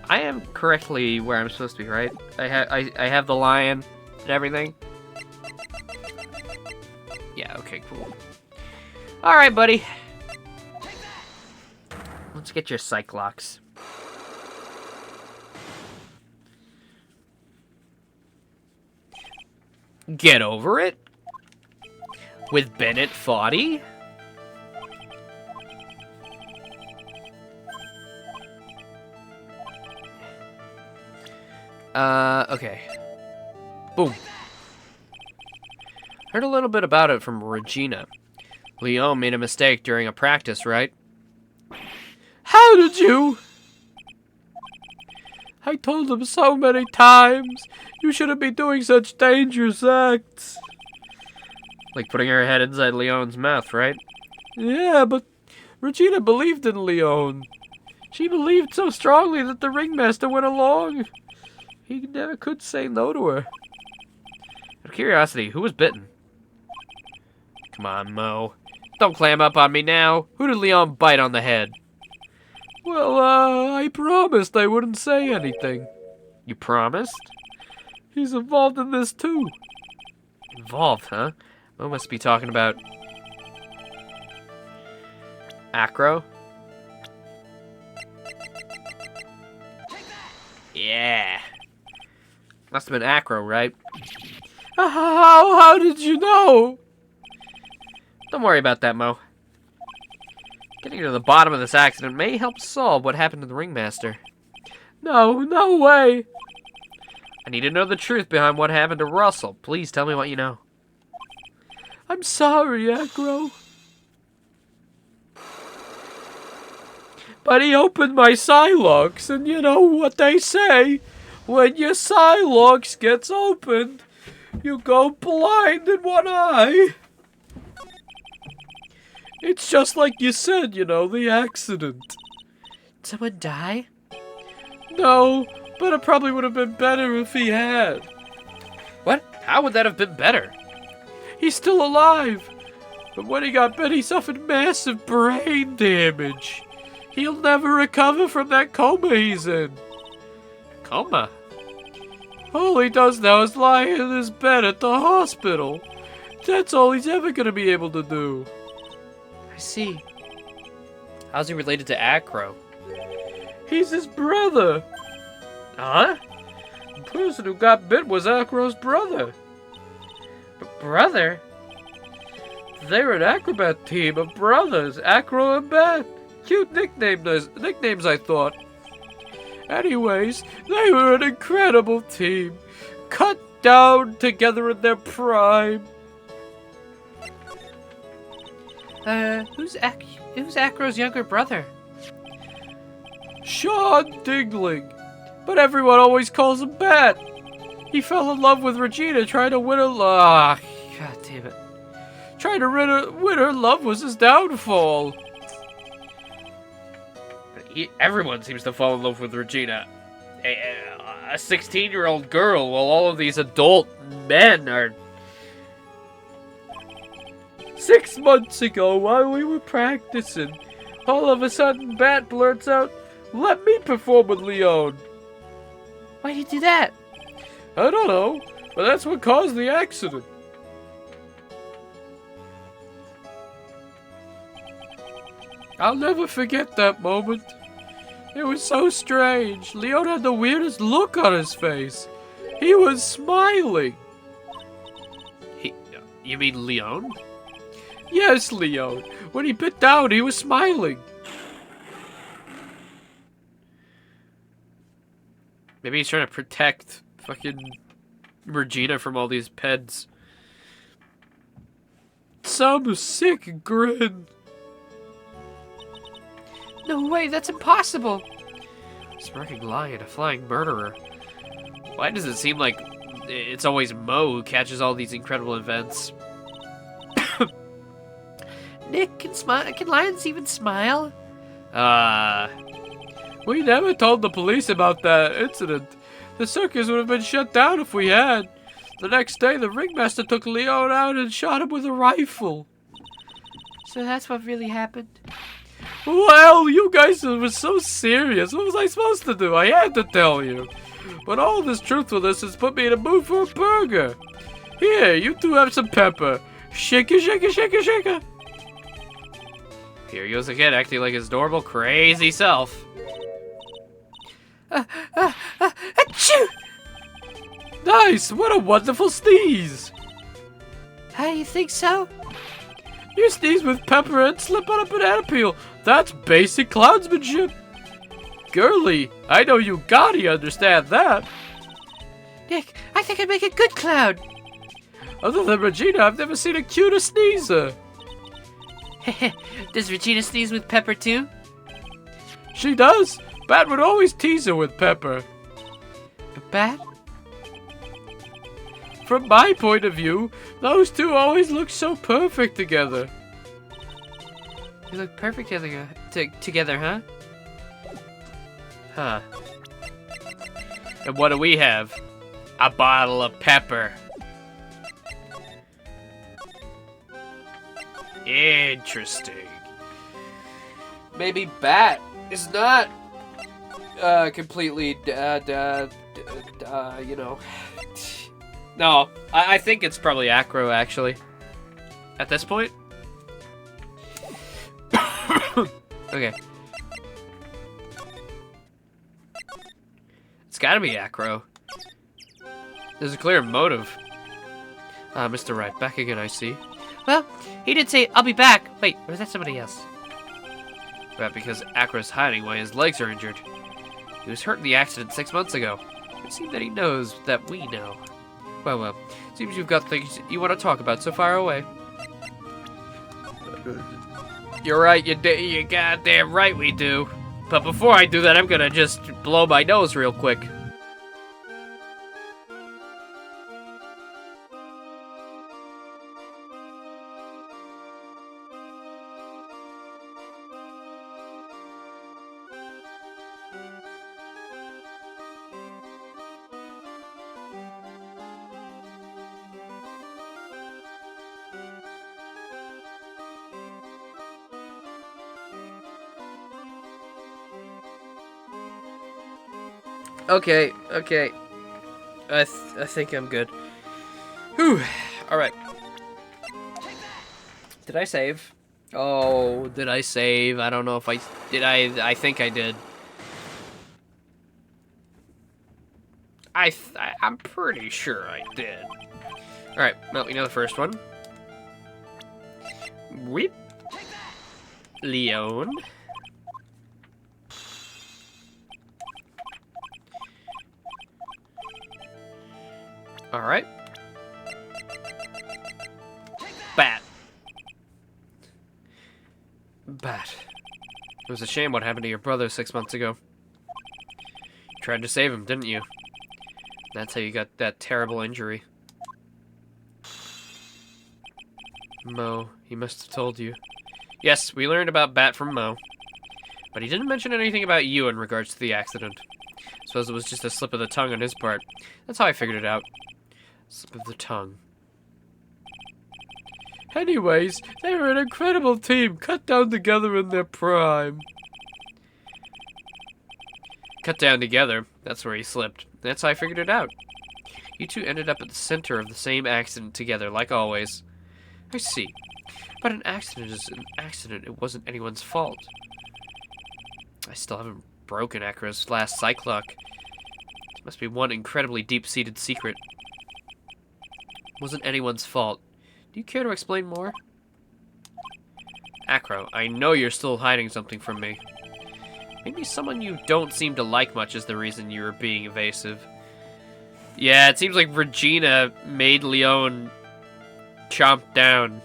am correctly where I'm supposed to be, right? I have the lion and everything. Yeah, okay, cool. Alright, buddy. Let's get your Cyclops. Get over it? With Bennett Foddy? Okay. Boom. Heard a little bit about it from Regina. Leon made a mistake during a practice, right? How did you? I told him so many times. You shouldn't be doing such dangerous acts. Like putting her head inside Leon's mouth, right? Yeah, but Regina believed in Leon. She believed so strongly that the ringmaster went along. He never could say no to her. Out of curiosity, who was bitten? Come on, Mo. Don't clam up on me now. Who did Leon bite on the head? Well, I promised I wouldn't say anything. You promised? He's involved in this, too. Involved, huh? Mo must be talking about... Acro? Yeah. Must have been Acro, right? How did you know? Don't worry about that, Mo. Getting to the bottom of this accident may help solve what happened to the ringmaster. No way. I need to know the truth behind what happened to Russell. Please tell me what you know. I'm sorry, Acro. But he opened my Psylocks, and you know what they say. When your Psylocks gets opened, you go blind in one eye. It's just like you said, you know, the accident. Did someone die? No, but it probably would have been better if he had. What? How would that have been better? He's still alive. But when he got bit, he suffered massive brain damage. He'll never recover from that coma he's in. Coma? All he does now is lie in his bed at the hospital. That's all he's ever gonna be able to do. I see. How's he related to Acro? He's his brother. Huh? The person who got bit was Acro's brother. Brother? They're an acrobat team of brothers, Acro and Bat. Cute nicknames, I thought. Anyways, they were an incredible team. Cut down together in their prime. Who's Acro's younger brother? Sean Dingling. But everyone always calls him Bat. He fell in love with Regina trying to win her love. God damn it. Trying to win her love was his downfall. Everyone seems to fall in love with Regina. A 16-year-old girl, while all of these adult men are... 6 months ago, while we were practicing, all of a sudden Bat blurts out, "Let me perform with Leon." Why'd you do that? I don't know, but that's what caused the accident. I'll never forget that moment. It was so strange. Leon had the weirdest look on his face. He was smiling. You mean Leon? Yes, Leon. When he bit down, he was smiling. Maybe he's trying to protect fucking Regina from all these peds. Some sick grin. No way, that's impossible. Smirking lion, a flying murderer. Why does it seem like it's always Mo who catches all these incredible events? Nick, can lions even smile? We never told the police about that incident. The circus would have been shut down if we had. The next day, the ringmaster took Leon out and shot him with a rifle. So that's what really happened? Well, you guys were so serious. What was I supposed to do? I had to tell you. But all this truthfulness has put me in a mood for a burger. Here, you two have some pepper. Shake it, shake it, shake it, shake it. Here he goes again, acting like his normal crazy self. Achoo! Nice! What a wonderful sneeze! How do you think so? You sneeze with pepper and slip on a banana peel. That's basic clownsmanship. Girly, I know you gotta understand that. Nick, I think I'd make a good clown. Other than Regina, I've never seen a cuter sneezer. Does Regina sneeze with pepper too? She does. Bat would always tease her with pepper. A bat? From my point of view, those two always look so perfect together. They look perfect together, huh? Huh. And what do we have? A bottle of pepper. Interesting. Maybe Bat is not completely, you know. No, I think it's probably Acro, actually. At this point. Okay. It's gotta be Acro. There's a clear motive. Mr. Wright, back again, I see. Well, he did say, "I'll be back." Wait, or was that somebody else? But because Acro's hiding while his legs are injured. He was hurt in the accident 6 months ago. It seems that he knows that we know. Well, seems you've got things you want to talk about, so fire away. You're right, you goddamn right we do. But before I do that, I'm gonna just blow my nose real quick. Okay. I think I'm good. Whew. Alright. Did I save? Oh, did I save? I don't know if I... Did I think I did. I'm pretty sure I did. Alright, well, we know the first one. Weep. Leon. Alright. Bat. It was a shame what happened to your brother 6 months ago. You tried to save him, didn't you? That's how you got that terrible injury. Mo, he must have told you. Yes, we learned about Bat from Mo. But he didn't mention anything about you in regards to the accident. Suppose it was just a slip of the tongue on his part. That's how I figured it out. Slip of the tongue. Anyways, they were an incredible team, cut down together in their prime. Cut down together? That's where he slipped. That's how I figured it out. You two ended up at the center of the same accident together, like always. I see. But an accident is an accident. It wasn't anyone's fault. I still haven't broken Acro's last psych lock. It must be one incredibly deep-seated secret. Wasn't anyone's fault. Do you care to explain more? Acro, I know you're still hiding something from me. Maybe someone you don't seem to like much is the reason you were being evasive. Yeah, it seems like Regina made Leon chomp down.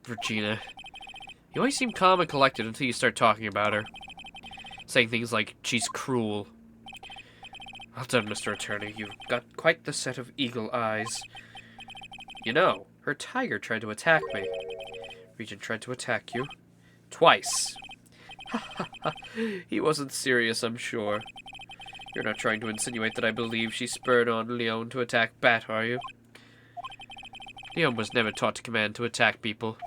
Regina. You always seem calm and collected until you start talking about her. Saying things like, she's cruel. Well done, Mr. Attorney. You've got quite the set of eagle eyes. You know, her tiger tried to attack me. Regent tried to attack you. Twice. He wasn't serious, I'm sure. You're not trying to insinuate that I believe she spurred on Leon to attack Bat, are you? Leon was never taught to command to attack people.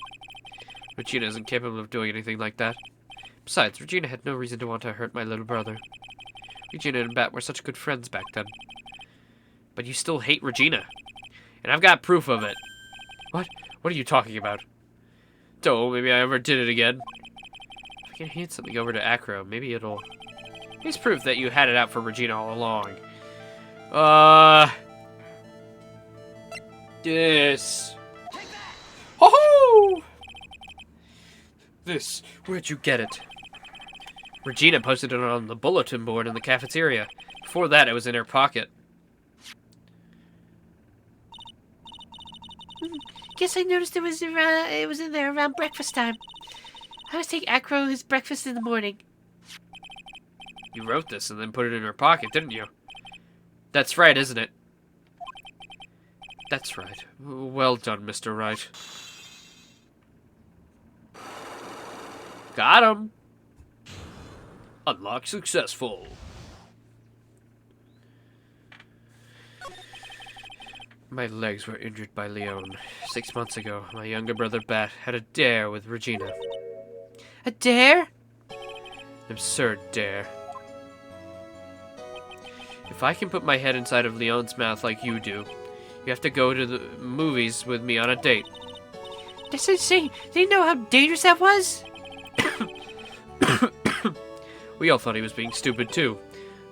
Regina isn't capable of doing anything like that. Besides, Regina had no reason to want to hurt my little brother. Regina and Bat were such good friends back then. But you still hate Regina. And I've got proof of it. What? What are you talking about? Oh, maybe I ever did it again. If I can hand something over to Acro, maybe it'll... Here's proof that you had it out for Regina all along. This. Ho-ho! This. Where'd you get it? Regina posted it on the bulletin board in the cafeteria. Before that, it was in her pocket. Guess I noticed it was in there around breakfast time. I always take Acro his breakfast in the morning. You wrote this and then put it in her pocket, didn't you? That's right, isn't it? That's right. Well done, Mr. Wright. Got him! Unlock successful. My legs were injured by Leon. 6 months ago, my younger brother Bat had a dare with Regina. A dare? An absurd dare. If I can put my head inside of Leon's mouth like you do, you have to go to the movies with me on a date. That's insane. Did you know how dangerous that was? We all thought he was being stupid too.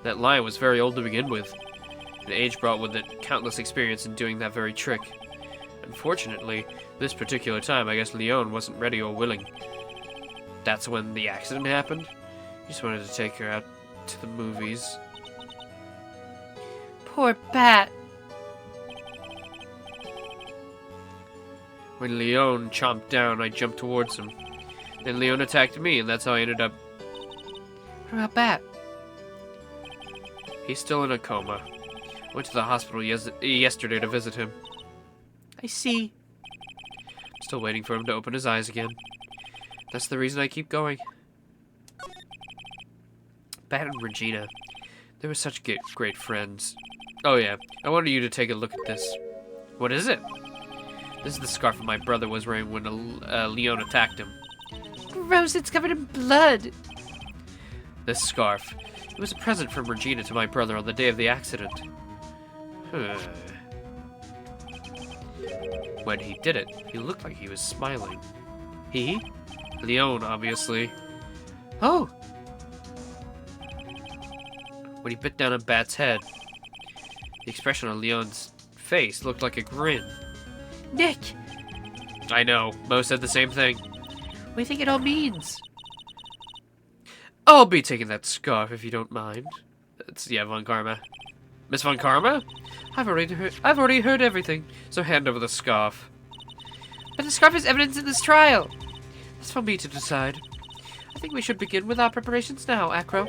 That lion was very old to begin with. And age brought with it countless experience in doing that very trick. Unfortunately, this particular time, I guess Leon wasn't ready or willing. That's when the accident happened? Just wanted to take her out to the movies. Poor Bat. When Leon chomped down, I jumped towards him. Then Leon attacked me, and that's how I ended up. What about Bat? He's still in a coma. Went to the hospital yesterday to visit him. I see. Still waiting for him to open his eyes again. That's the reason I keep going. Bat and Regina. They were such great friends. Oh yeah, I wanted you to take a look at this. What is it? This is the scarf my brother was wearing when Leon attacked him. Gross, it's covered in blood. This scarf. It was a present from Regina to my brother on the day of the accident. When he did it, he looked like he was smiling. He? Leon, obviously. Oh, When he bit down on Bat's head, the expression on Leon's face looked like a grin. Nick, I know, Mo said the same thing. what do you think it all means? I'll be taking that scarf if you don't mind. It's Von Karma. Miss Von Karma? I've already heard everything, so hand over the scarf. But the scarf is evidence in this trial. That's for me to decide. I think we should begin with our preparations now, Acro.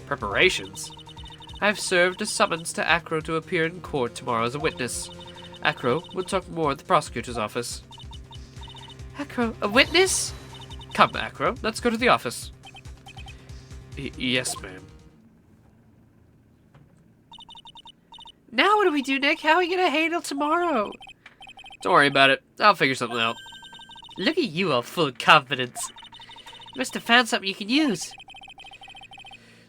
Preparations? I've served a summons to Acro to appear in court tomorrow as a witness. Acro will talk more at the prosecutor's office. Acro, a witness? Come, Acro, let's go to the office. Yes, ma'am. Now what do we do, Nick? How are we gonna handle tomorrow? Don't worry about it. I'll figure something out. Look at you, all full of confidence. You must have found something you can use.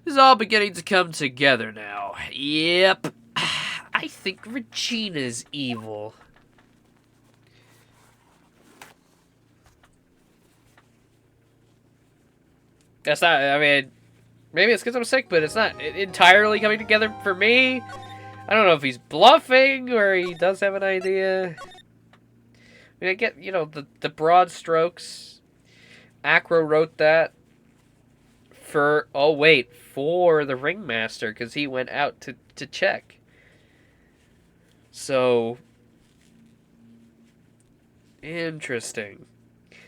This is all beginning to come together now. Yep. I think Regina's evil. That's not, I mean, maybe it's because I'm sick, but it's not entirely coming together for me. I don't know if he's bluffing or he does have an idea. I mean, I get, you know, the broad strokes. Acro wrote that for, oh wait, for the ringmaster, because he went out to check. So, interesting.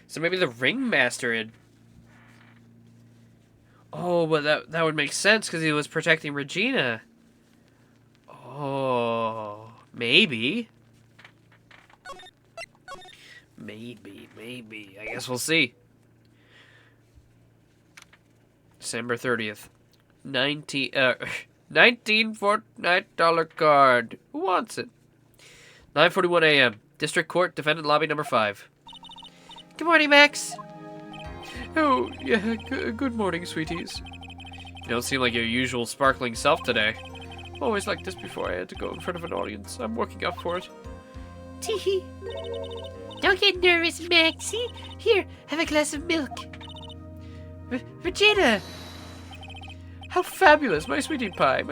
So maybe the ringmaster had... Oh, but that would make sense because he was protecting Regina. Oh, maybe. Maybe. I guess we'll see. December 30th. $19 Fortnite card. Who wants it? 9:41 a.m. District Court, Defendant Lobby number 5. Good morning, Max. Oh, yeah, good morning, sweeties. You don't seem like your usual sparkling self today. Always like this before I had to go in front of an audience. I'm working up for it. Teehee. Don't get nervous, Maxie. Here, have a glass of milk. Regina! How fabulous, my sweetie pie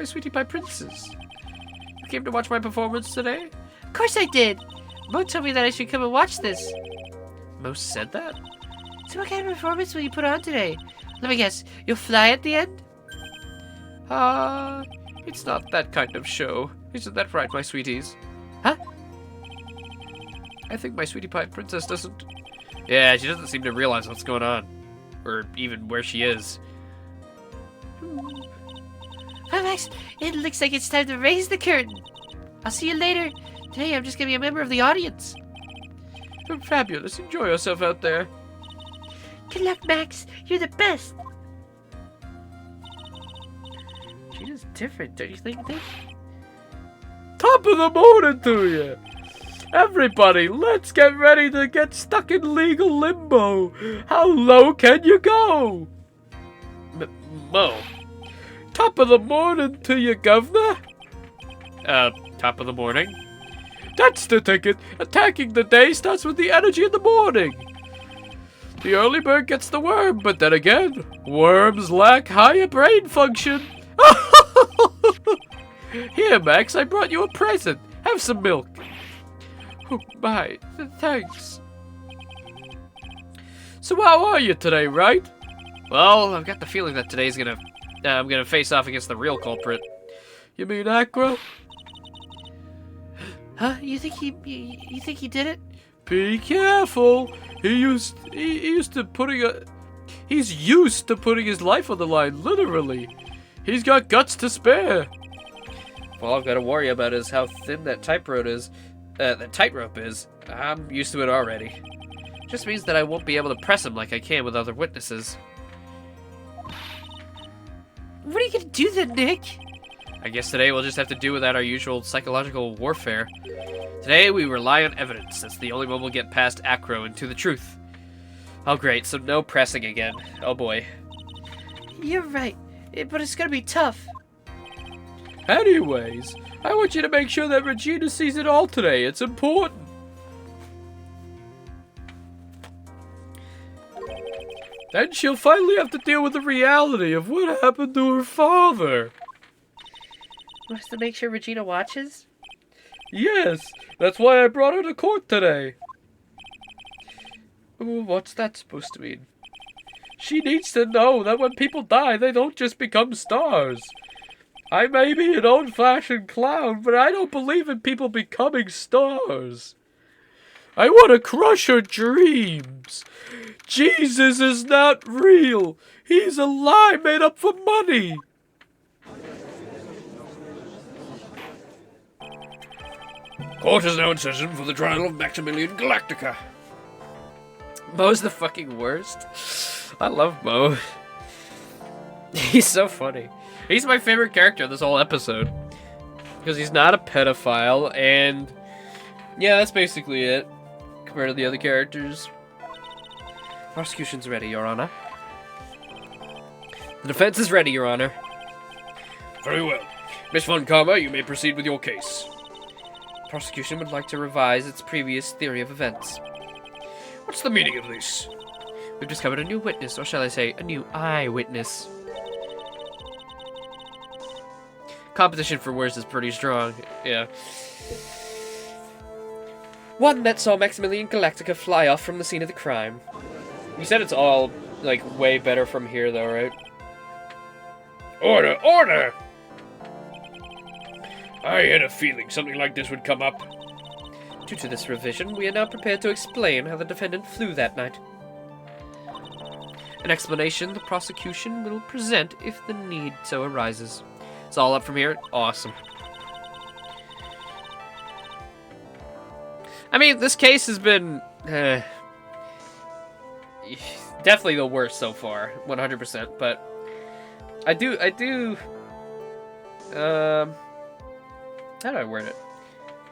princess. You came to watch my performance today? Of course I did. Mo told me that I should come and watch this. Most said that? So what kind of performance will you put on today? Let me guess, you'll fly at the end? It's not that kind of show. Isn't that right, my sweeties? Huh? I think my sweetie pie princess doesn't... Yeah, she doesn't seem to realize what's going on. Or even where she is. Well, Max, it looks like it's time to raise the curtain. I'll see you later. Today I'm just gonna be a member of the audience. Oh, fabulous. Enjoy yourself out there. Good luck, Max. You're the best. Gina's different, don't you think, Nick? Top of the morning to you! Everybody, let's get ready to get stuck in legal limbo. How low can you go? Mo. Top of the morning to you, governor. Top of the morning? That's the ticket. Attacking the day starts with the energy in the morning. The early bird gets the worm, but then again, worms lack higher brain function. Here, Max, I brought you a present. Have some milk. Oh, my, thanks. So how are you today, Wright? Well, I've got the feeling that today's gonna... I'm gonna face off against the real culprit. You mean Acro? Huh? You think he did it? Be careful. He's used to putting his life on the line, literally. He's got guts to spare. All I've got to worry about is how thin that tightrope is. I'm used to it already. Just means that I won't be able to press him like I can with other witnesses. What are you gonna do then, Nick? I guess today we'll just have to do without our usual psychological warfare. Today we rely on evidence. That's the only one we'll get past Acro and to the truth. Oh great, so no pressing again. Oh boy. You're right, but it's gonna be tough. Anyways, I want you to make sure that Regina sees it all today. It's important. Then she'll finally have to deal with the reality of what happened to her father. Wants to make sure Regina watches? Yes, that's why I brought her to court today. Ooh, what's that supposed to mean? She needs to know that when people die, they don't just become stars. I may be an old-fashioned clown, but I don't believe in people becoming stars. I want to crush her dreams. Jesus is not real. He's a lie made up for money. Court is now in session for the trial of Maximilian Galactica. Mo's the fucking worst. I love Mo. He's so funny. He's my favorite character of this whole episode. Because he's not a pedophile, and... yeah, that's basically it. Compared to the other characters. Prosecution's ready, Your Honor. The defense is ready, Your Honor. Very well. Miss Von Karma, you may proceed with your case. Prosecution would like to revise its previous theory of events. What's the meaning of this? We've discovered a new witness, or shall I say, a new eyewitness. Competition for words is pretty strong, yeah. One that saw Maximilian Galactica fly off from the scene of the crime. You said it's all, like, way better from here, though, right? Order! Order! I had a feeling something like this would come up. Due to this revision, we are now prepared to explain how the defendant flew that night. An explanation the prosecution will present if the need so arises. It's all up from here. Awesome. I mean, this case has been definitely the worst so far, 100%. But I do. How do I word it?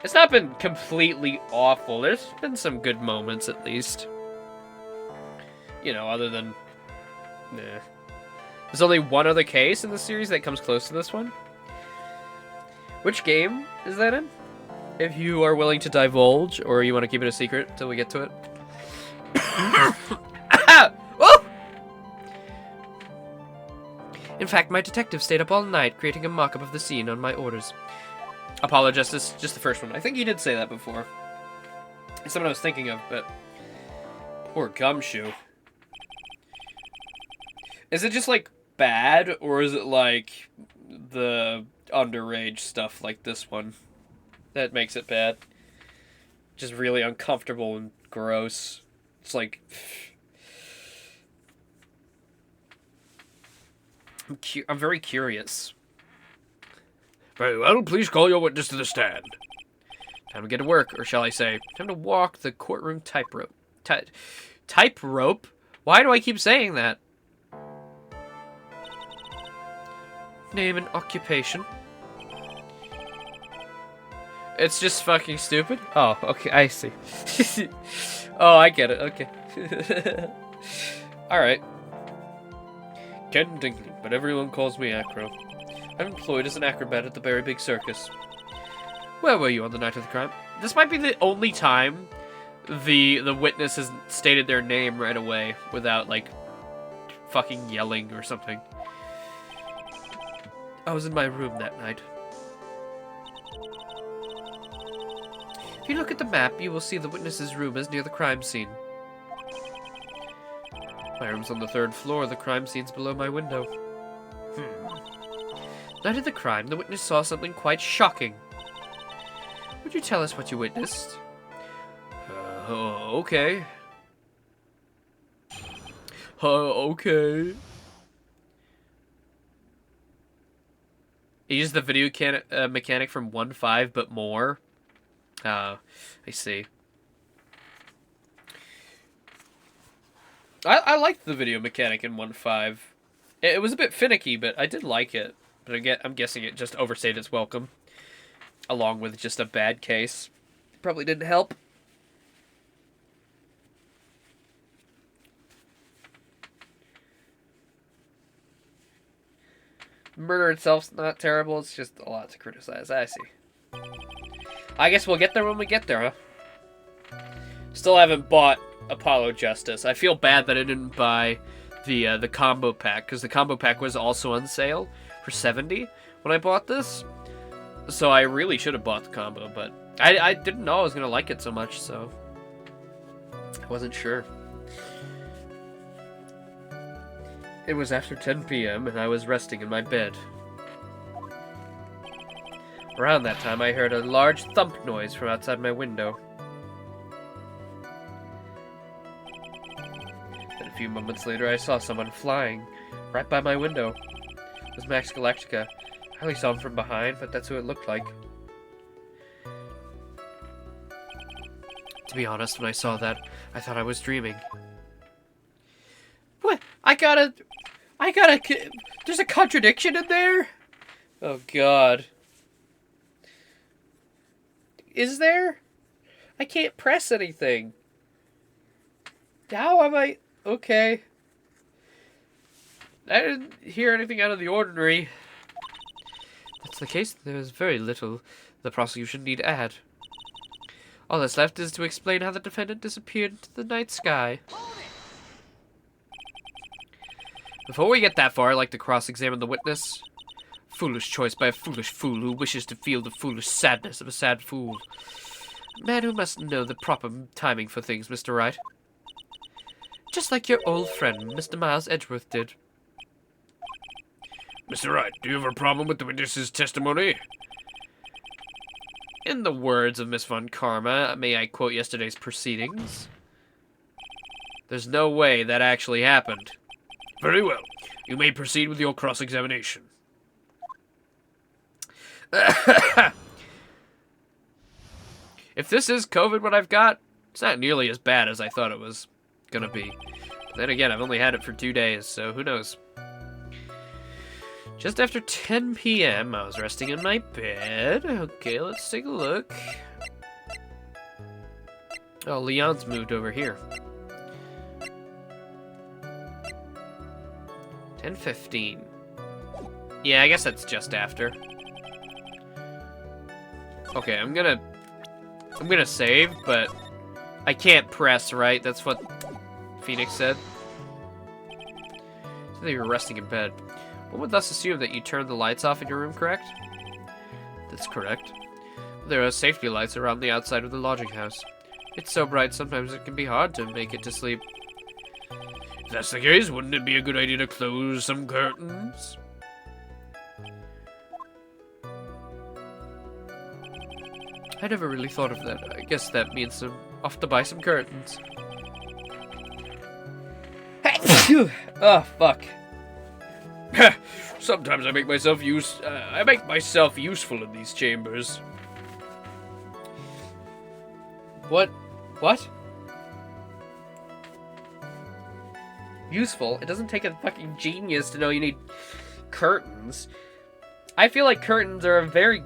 It's not been completely awful. There's been some good moments, at least. You know, other than... nah. There's only one other case in the series that comes close to this one. Which game is that in? If you are willing to divulge, or you want to keep it a secret until we get to it. Oh! In fact, my detective stayed up all night creating a mock-up of the scene on my orders. Apollo Justice, just the first one. I think you did say that before. It's something I was thinking of, but... poor Gumshoe. Is it just, like, bad, or is it, like, the underage stuff like this one that makes it bad? Just really uncomfortable and gross. It's like... I'm very curious. Very well, please call your witness to the stand. Time to get to work, or shall I say, time to walk the courtroom tightrope. Tightrope? Why do I keep saying that? Name and occupation. It's just fucking stupid? Oh, okay, I see. Oh, I get it, okay. Alright. Ken Dinkley, but everyone calls me Acro. I'm employed as an acrobat at the Very Big Circus. Where were you on the night of the crime? This might be the only time the witness has stated their name right away without, like, fucking yelling or something. I was in my room that night. If you look at the map, you will see the witness's room is near the crime scene. My room's on the 3rd floor. The crime scene's below my window. Night of the crime, the witness saw something quite shocking. Would you tell us what you witnessed? Okay. Okay. He used the video mechanic from 1.5, but more. I see. I liked the video mechanic in 1.5. It was a bit finicky, but I did like it. But again, I'm guessing it just overstayed its welcome. Along with just a bad case. Probably didn't help. Murder itself's not terrible, it's just a lot to criticize. I see. I guess we'll get there when we get there, huh? Still haven't bought Apollo Justice. I feel bad that I didn't buy the combo pack, because the combo pack was also on sale for $70 when I bought this. So I really should have bought the combo, but I didn't know I was going to like it so much, so I wasn't sure. It was after 10 p.m. and I was resting in my bed. Around that time, I heard a large thump noise from outside my window. Then a few moments later, I saw someone flying right by my window. It was Max Galactica. I only saw him from behind, but that's who it looked like. To be honest, when I saw that, I thought I was dreaming. What? There's a contradiction in there? Oh, God. Is there? I can't press anything. How am I... Okay. I didn't hear anything out of the ordinary. If that's the case, there is very little the prosecution need add. All that's left is to explain how the defendant disappeared into the night sky. Before we get that far, I'd like to cross-examine the witness. Foolish choice by a foolish fool who wishes to feel the foolish sadness of a sad fool. Man who must know the proper timing for things, Mr. Wright. Just like your old friend, Mr. Miles Edgeworth did. Mr. Wright, do you have a problem with the witness's testimony? In the words of Miss Von Karma, may I quote yesterday's proceedings? There's no way that actually happened. Very well. You may proceed with your cross-examination. If this is COVID what I've got, it's not nearly as bad as I thought it was gonna be. But then again, I've only had it for 2 days, so who knows. Just after 10 p.m., I was resting in my bed. Okay, let's take a look. Oh, Leon's moved over here. 10:15. Yeah, I guess that's just after. Okay, I'm gonna save, but I can't press, right? That's what Phoenix said. So that you were resting in bed. One would thus assume that you turned the lights off in your room, correct? That's correct. There are safety lights around the outside of the lodging house. It's so bright sometimes it can be hard to make it to sleep. If that's the case, wouldn't it be a good idea to close some curtains? I never really thought of that. I guess that means I'm off to buy some curtains. Oh, fuck. Sometimes I make myself useful in these chambers. What? What? Useful? It doesn't take a fucking genius to know you need curtains. I feel like curtains are a very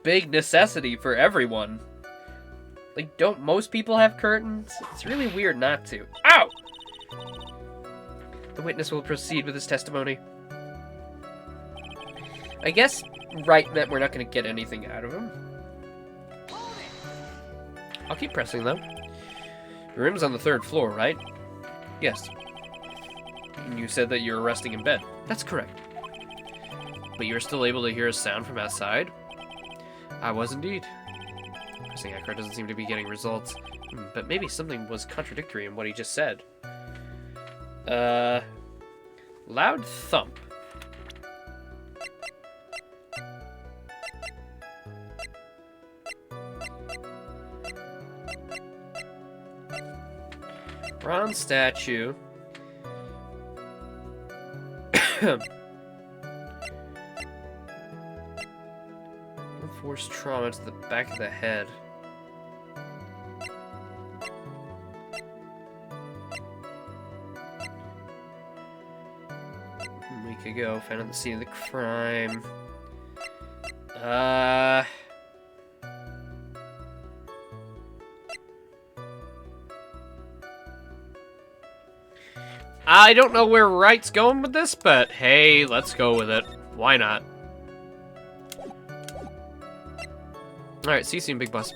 big necessity for everyone. Like, don't most people have curtains? It's really weird not to. Ow! The witness will proceed with his testimony. I guess Wright meant we're not going to get anything out of him. I'll keep pressing, though. Your room's on the 3rd floor, right? Yes. And you said that you were resting in bed. That's correct. But you were still able to hear a sound from outside? I was indeed. Pressing Echo doesn't seem to be getting results. But maybe something was contradictory in what he just said. Loud thump. Bronze statue. Force trauma to the back of the head. A week ago, found at the scene of the crime. I don't know where Wright's going with this, but hey, let's go with it. Why not? Alright, see you soon, Big Boss.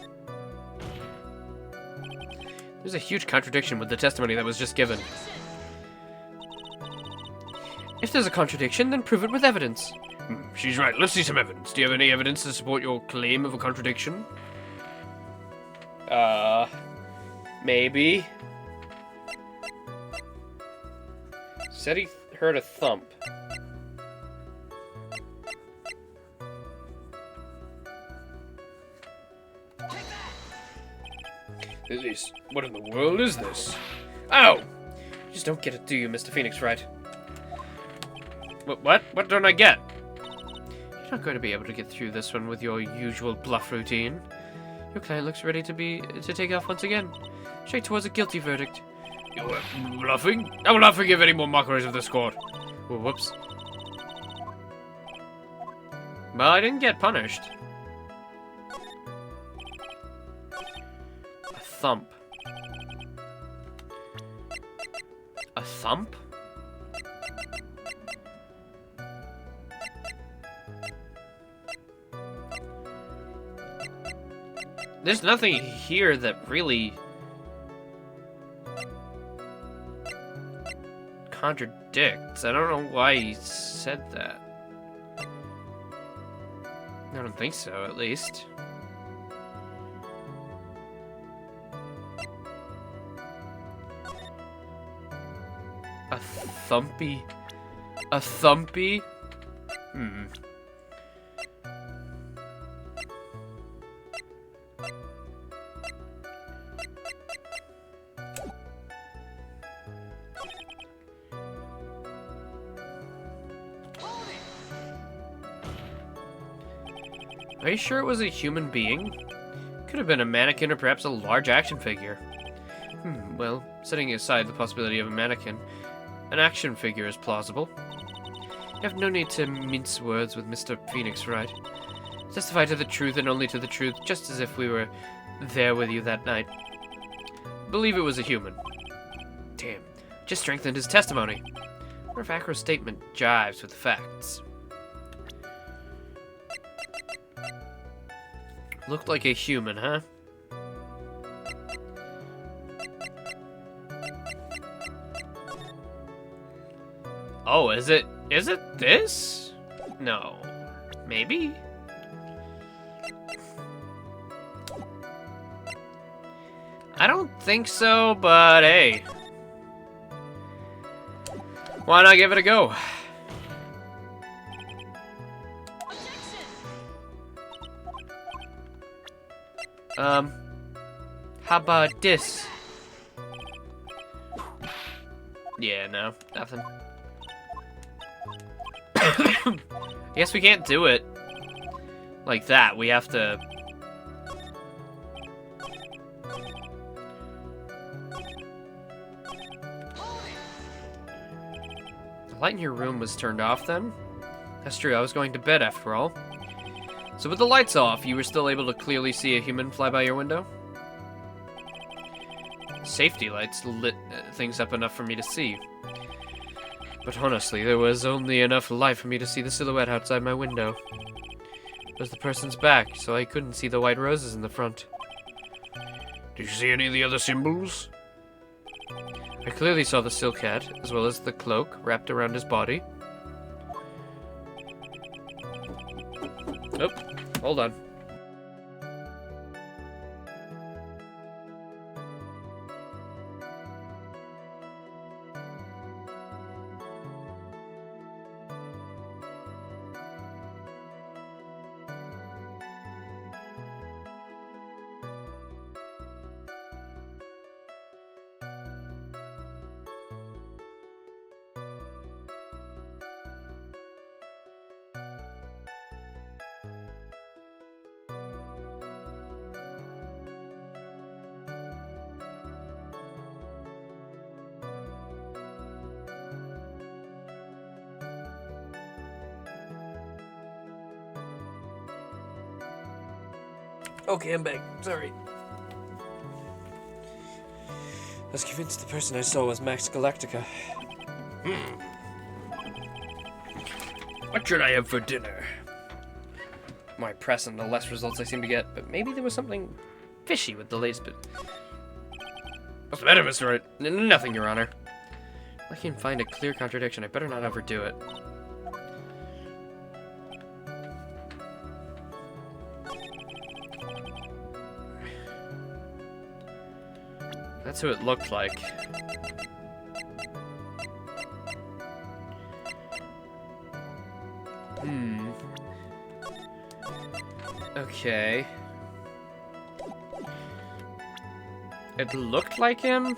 There's a huge contradiction with the testimony that was just given. If there's a contradiction, then prove it with evidence. She's right. Let's see some evidence. Do you have any evidence to support your claim of a contradiction? Maybe. Said he heard a thump. What in the world is this? Ow! You just don't get it, do you, Mr. Phoenix Wright? What? What don't I get? You're not going to be able to get through this one with your usual bluff routine. Your client looks ready to take off once again, straight towards a guilty verdict. You're bluffing? I will not forgive any more mockeries of this court. Oh, whoops. Well, I didn't get punished. A thump. A thump? There's nothing here that really contradicts. I don't know why he said that. I don't think so, at least. A thumpy? A thumpy? Are you sure it was a human being? Could have been a mannequin or perhaps a large action figure. Well, setting aside the possibility of a mannequin, an action figure is plausible. You have no need to mince words with Mr. Phoenix Wright. Testify to the truth and only to the truth, just as if we were there with you that night. Believe it was a human. Damn, just strengthened his testimony. What if Acro's statement jives with the facts? Looked like a human, huh? Oh, is it this? No. Maybe? I don't think so, but hey. Why not give it a go? How about this? Yeah, no, nothing. I guess we can't do it like that. We have to... The light in your room was turned off then? That's true, I was going to bed after all. So with the lights off, you were still able to clearly see a human fly by your window? Safety lights lit things up enough for me to see. But honestly, there was only enough light for me to see the silhouette outside my window. It was the person's back, so I couldn't see the white roses in the front. Did you see any of the other symbols? I clearly saw the silk hat, as well as the cloak wrapped around his body. Oh, hold on. Okay, I'm back. Sorry. I was convinced the person I saw was Max Galactica. What should I have for dinner? More I press and the less results I seem to get, but maybe there was something fishy with the latest bit. What's the matter, Mr. Wright? Nothing, Your Honor. I can find a clear contradiction. I better not overdo it. That's who it looked like. Okay. It looked like him?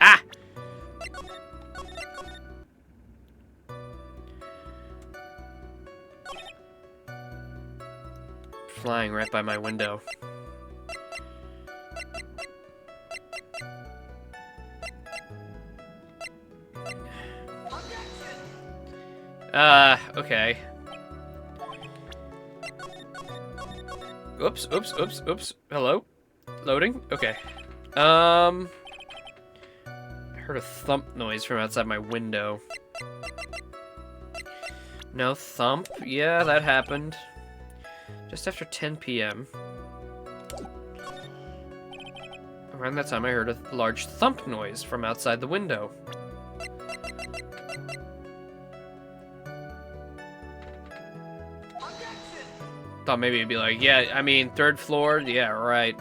Ah! Flying right by my window. Okay. Oops. Hello? Loading? Okay. I heard a thump noise from outside my window. No thump? Yeah, that happened. Just after 10 p.m. Around that time, I heard a large thump noise from outside the window. Thought maybe it'd be like, yeah, I mean, 3rd floor? Yeah, right.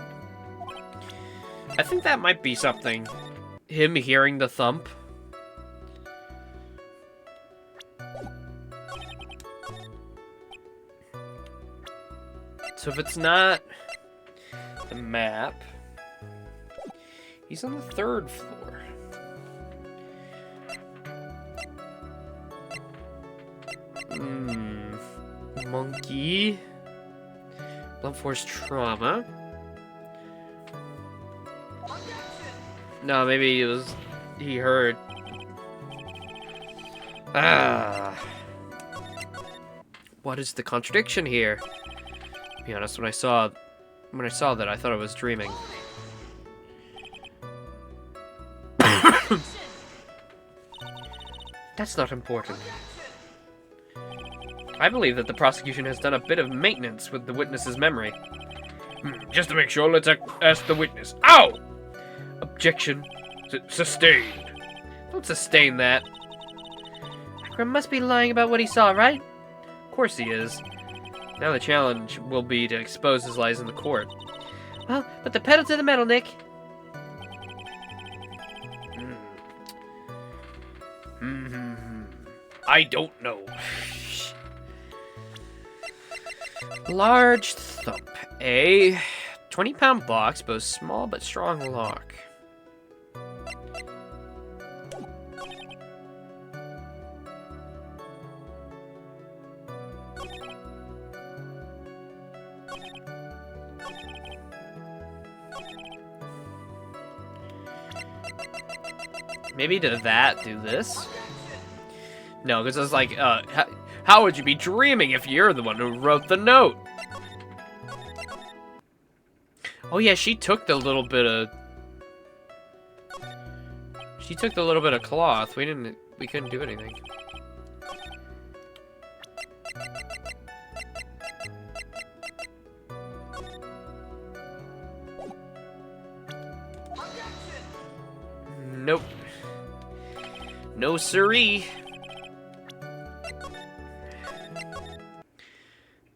I think that might be something. Him hearing the thump. So if it's not the map, he's on the 3rd floor. Monkey. Blunt force trauma. No, maybe it was... he heard. What is the contradiction here? To be honest, when I saw that, I thought I was dreaming. That's not important. I believe that the prosecution has done a bit of maintenance with the witness's memory. Just to make sure, let's ask the witness. Ow! Objection. Sustained. Don't sustain that. Akram must be lying about what he saw, right? Of course he is. Now the challenge will be to expose his lies in the court. Well, put the pedal to the metal, Nick. I don't know. Large thump. A 20-pound box, both small but strong lock. Maybe to that, do this? No, because it's like, how would you be dreaming if you're the one who wrote the note? Oh yeah, she took the little bit of... She took the little bit of cloth. We couldn't do anything. Nope. No siree.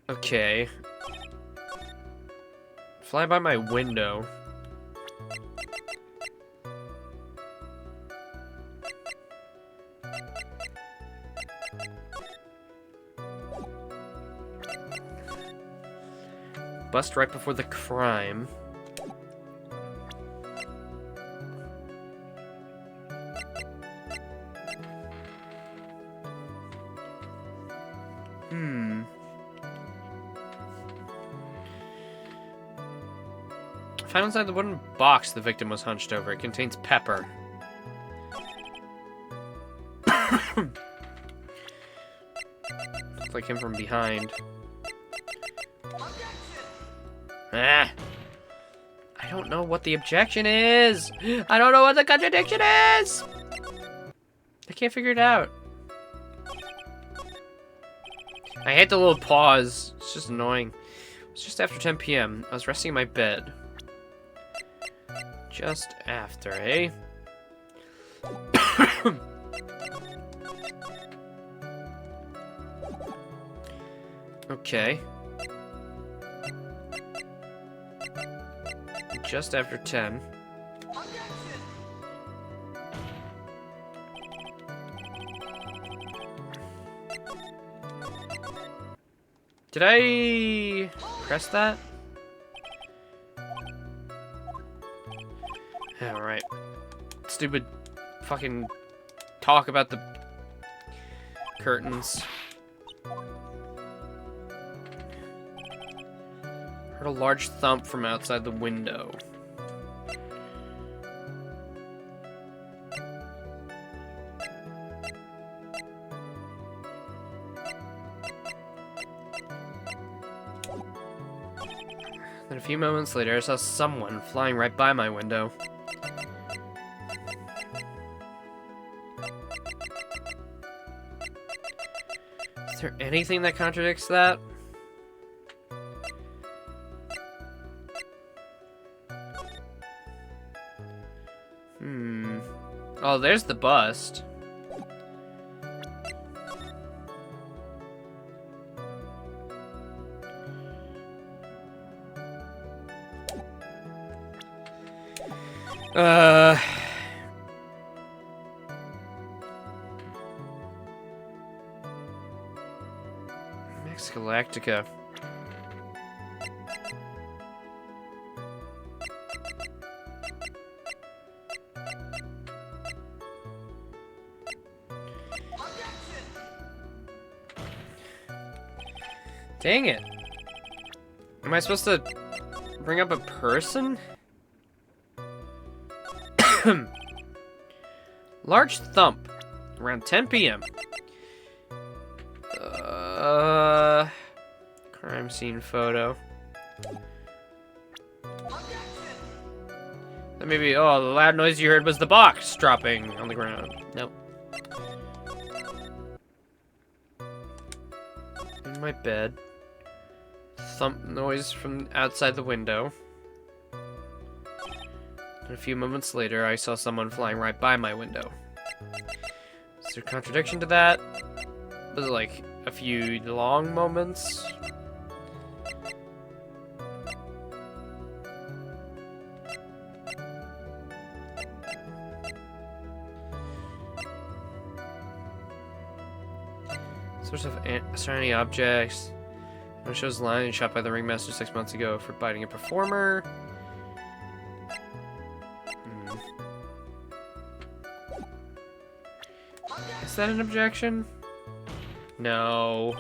Okay. Fly by my window. Bust right before the crime. Found inside the wooden box the victim was hunched over. It contains pepper. Looks like him from behind. Ah! I don't know what the objection is! I don't know what the contradiction is! I can't figure it out. I hate the little pause. It's just annoying. It's just after 10 p.m. I was resting in my bed. Just after, eh? Okay. Just after 10. Did I press that? Alright. Stupid fucking talk about the curtains. Heard a large thump from outside the window. Then a few moments later, I saw someone flying right by my window. Is there anything that contradicts that? Oh, there's the bust. Max Galactica. Dang it. Am I supposed to bring up a person? Large thump. Around 10 p.m. Crime scene photo. That maybe, oh, the loud noise you heard was the box dropping on the ground. Nope. In my bed. Thump noise from outside the window. And a few moments later, I saw someone flying right by my window. Is there a contradiction to that? Was it like a few long moments? Source of surrounding objects. It shows line shot by the ringmaster 6 months ago for biting a performer. Is that an objection? No.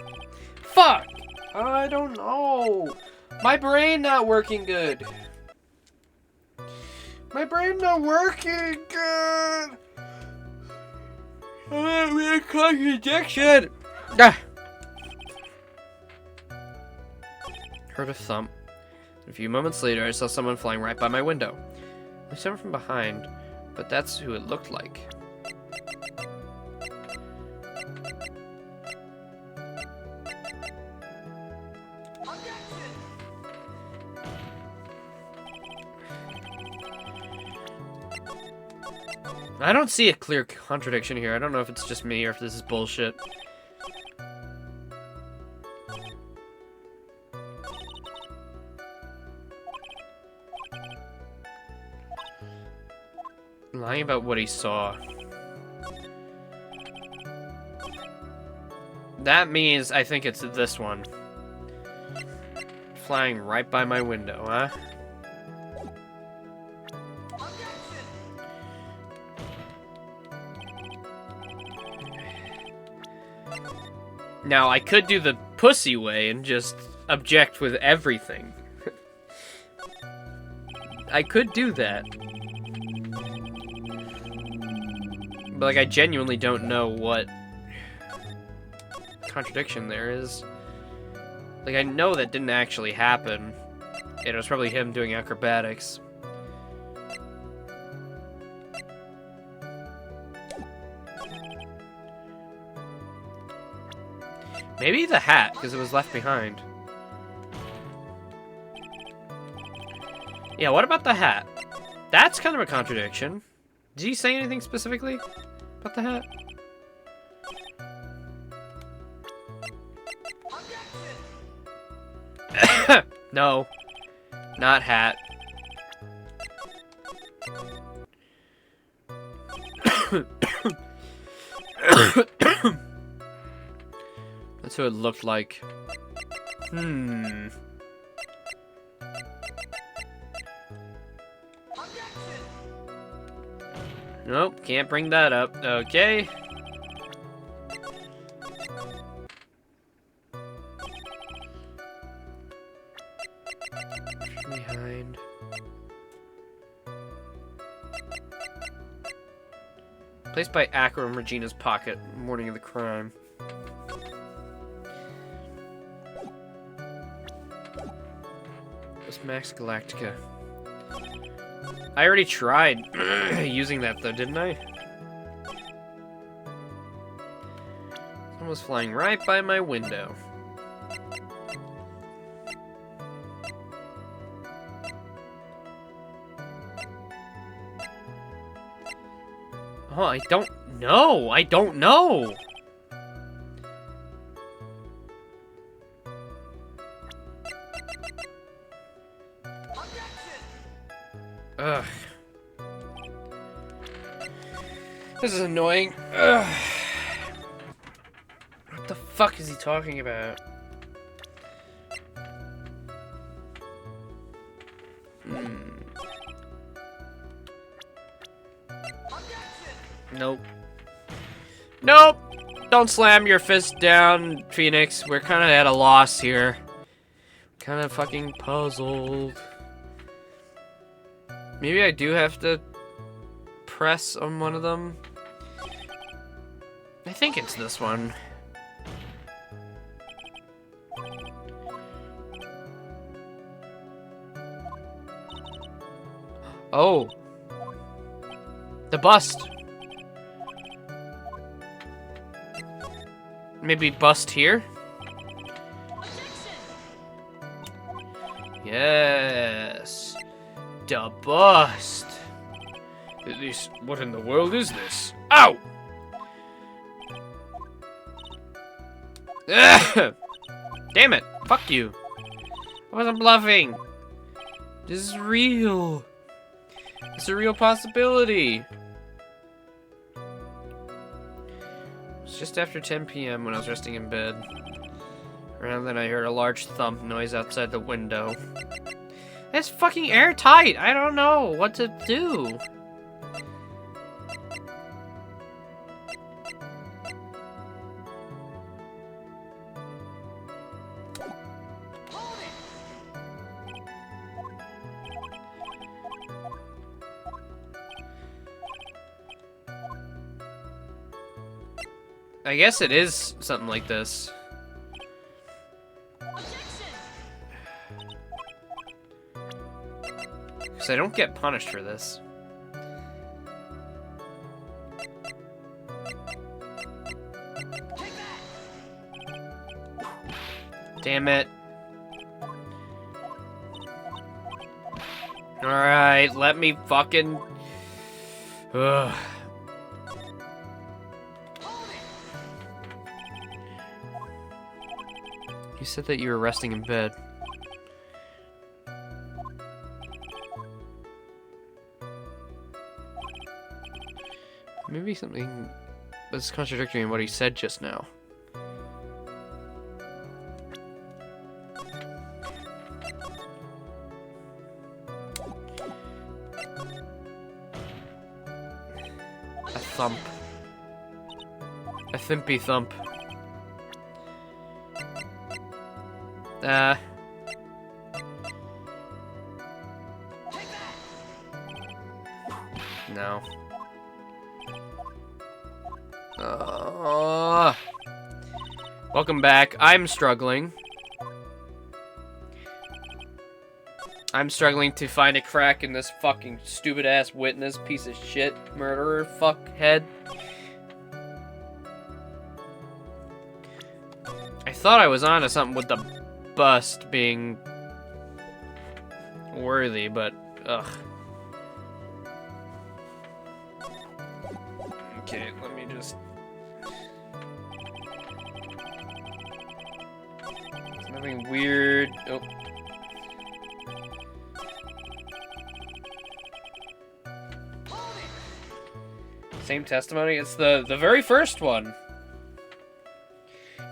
Fuck! I don't know. My brain not working good. My brain not working good. We a contradiction. Ah. Heard a thump. A few moments later, I saw someone flying right by my window. I saw him from behind, but that's who it looked like. I don't see a clear contradiction here. I don't know if it's just me or if this is bullshit. Lying about what he saw. That means I think it's this one. Flying right by my window, huh? Now, I could do the pussy way and just object with everything. I could do that. But, like, I genuinely don't know what contradiction there is. Like, I know that didn't actually happen. It was probably him doing acrobatics. Maybe the hat, because it was left behind. Yeah, what about the hat? That's kind of a contradiction. Did he say anything specifically about the hat? No. Not hat. That's what it looked like. Nope, can't bring that up. Okay. Behind. Placed by Acro in Regina's pocket, morning of the crime. It's Max Galactica. I already tried using that though, didn't I? Someone was flying right by my window. Oh, I don't know. I don't know. Ugh. This is annoying. Ugh. What the fuck is he talking about? Nope. Nope! Don't slam your fist down, Phoenix. We're kind of at a loss here. Kind of fucking puzzled. Maybe I do have to press on one of them. I think it's this one. Oh. The bust. Maybe bust here? Yes. The bust. At least, what in the world is this? Ow! Damn it. Fuck you. I wasn't bluffing. This is real. It's a real possibility. It's just after 10 p.m. when I was resting in bed. Around then I heard a large thump noise outside the window. It's fucking airtight! I don't know what to do. I guess it is something like this. Because I don't get punished for this. Damn it. Alright, let me fucking... Ugh. You said that you were resting in bed. Maybe something was contradictory in what he said just now. A thump. A thimpy thump. No. Welcome back. I'm struggling. I'm struggling to find a crack in this fucking stupid-ass witness, piece of shit, murderer, fuckhead. I thought I was onto something with the bust being worthy, but ugh. Okay, let me just... There's nothing weird. Oh. Same testimony? It's the very first one.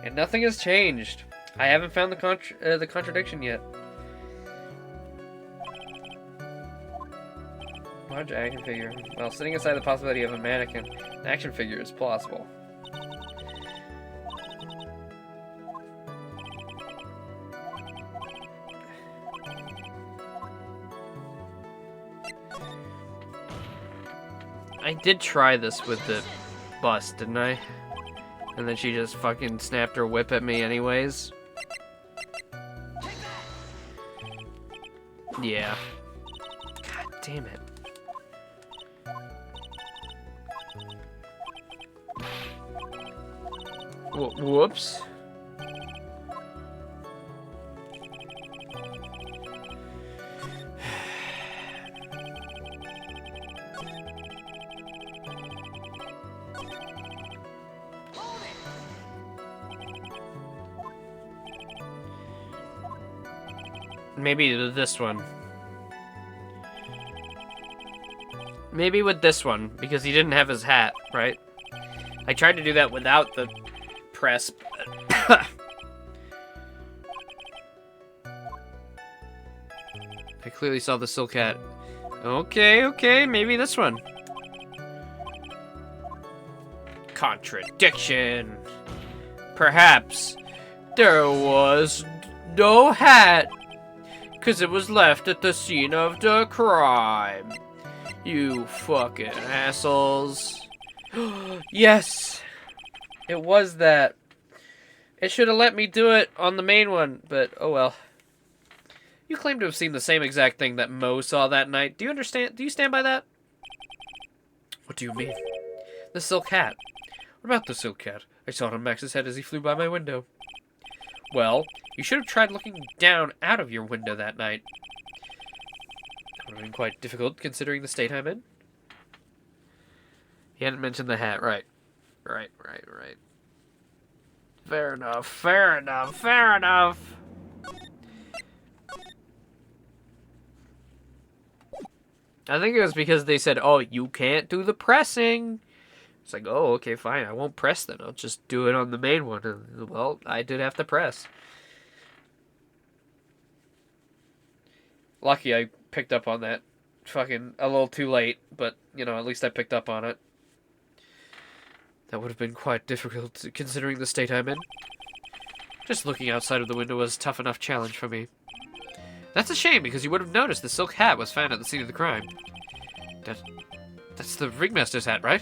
And nothing has changed. I haven't found the contradiction yet. Large action figure. Well, sitting aside the possibility of a mannequin, an action figure is plausible. I did try this with the bus, didn't I? And then she just fucking snapped her whip at me anyways. Yeah. God damn it. Whoops. Maybe this one. Maybe with this one, because he didn't have his hat, right? I tried to do that without the press. I clearly saw the silk hat. Okay, maybe this one. Contradiction. Perhaps there was no hat, because it was left at the scene of the crime. You fucking assholes. Yes! It was that. It should have let me do it on the main one, but oh well. You claim to have seen the same exact thing that Mo saw that night. Do you understand? Do you stand by that? What do you mean? The silk hat. What about the silk hat? I saw it on Max's head as he flew by my window. Well, you should have tried looking down out of your window that night. That would have been quite difficult, considering the state I'm in. He hadn't mentioned the hat, right. Right. Fair enough. I think it was because they said, oh, you can't do the pressing. It's like, oh, okay, fine. I won't press then. I'll just do it on the main one. And, well, I did have to press. Lucky I picked up on that. Fucking a little too late, but, you know, at least I picked up on it. That would have been quite difficult, considering the state I'm in. Just looking outside of the window was a tough enough challenge for me. That's a shame, because you would have noticed the silk hat was found at the scene of the crime. That's the ringmaster's hat, right?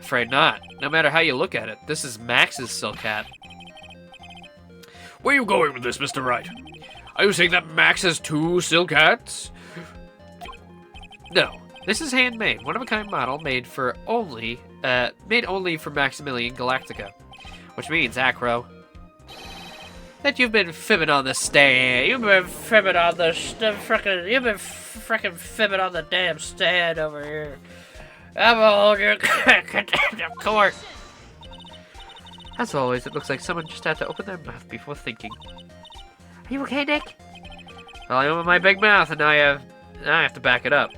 Afraid not. No matter how you look at it, this is Max's silk hat. Where are you going with this, Mr. Wright? Are you saying that Max has 2 silk hats? No. This is handmade, one-of-a-kind model made only for Maximilian Galactica. Which means, Acro, that you've been fibbing on the stand. You've been fibbing on the frickin' fibbing on the damn stand over here. I'm gonna hold your contempt of court. As always, it looks like someone just had to open their mouth before thinking. Are you okay, Nick? Well, I opened my big mouth, and now I have to back it up.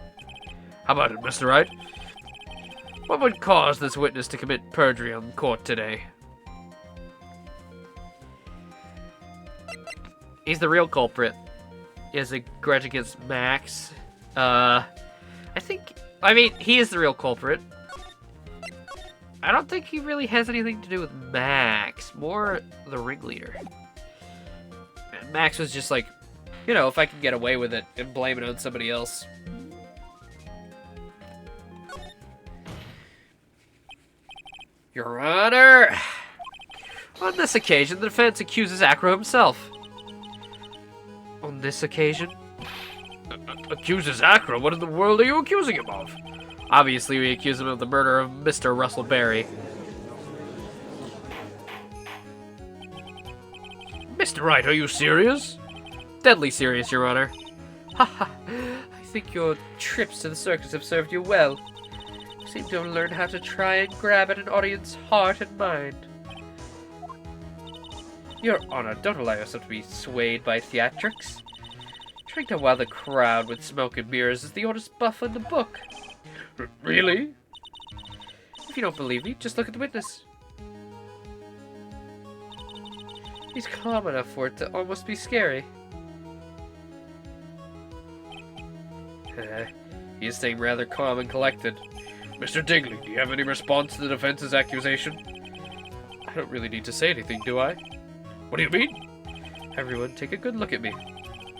How about it, Mr. Wright? What would cause this witness to commit perjury on court today? He's the real culprit. He has a grudge against Max. I mean, he is the real culprit. I don't think he really has anything to do with Max. More the ringleader. And Max was just like, you know, if I can get away with it and blame it on somebody else. Your Honor, On this occasion, the defense accuses Acro himself. On this occasion? Accuses Acro? What in the world are you accusing him of? Obviously, we accuse him of the murder of Mr. Russell Berry. Mr. Wright, are you serious? Deadly serious, Your Honor. Haha, I think your trips to the circus have served you well. You seem to have learned how to try and grab at an audience's heart and mind. Your Honor, don't allow yourself to be swayed by theatrics. Trying to wow the crowd with smoke and mirrors is the oldest buff in the book. Really? If you don't believe me, just look at the witness. He's calm enough for it to almost be scary. He is staying rather calm and collected. Mr. Dingley, do you have any response to the defense's accusation? I don't really need to say anything, do I? What do you mean? Everyone, take a good look at me.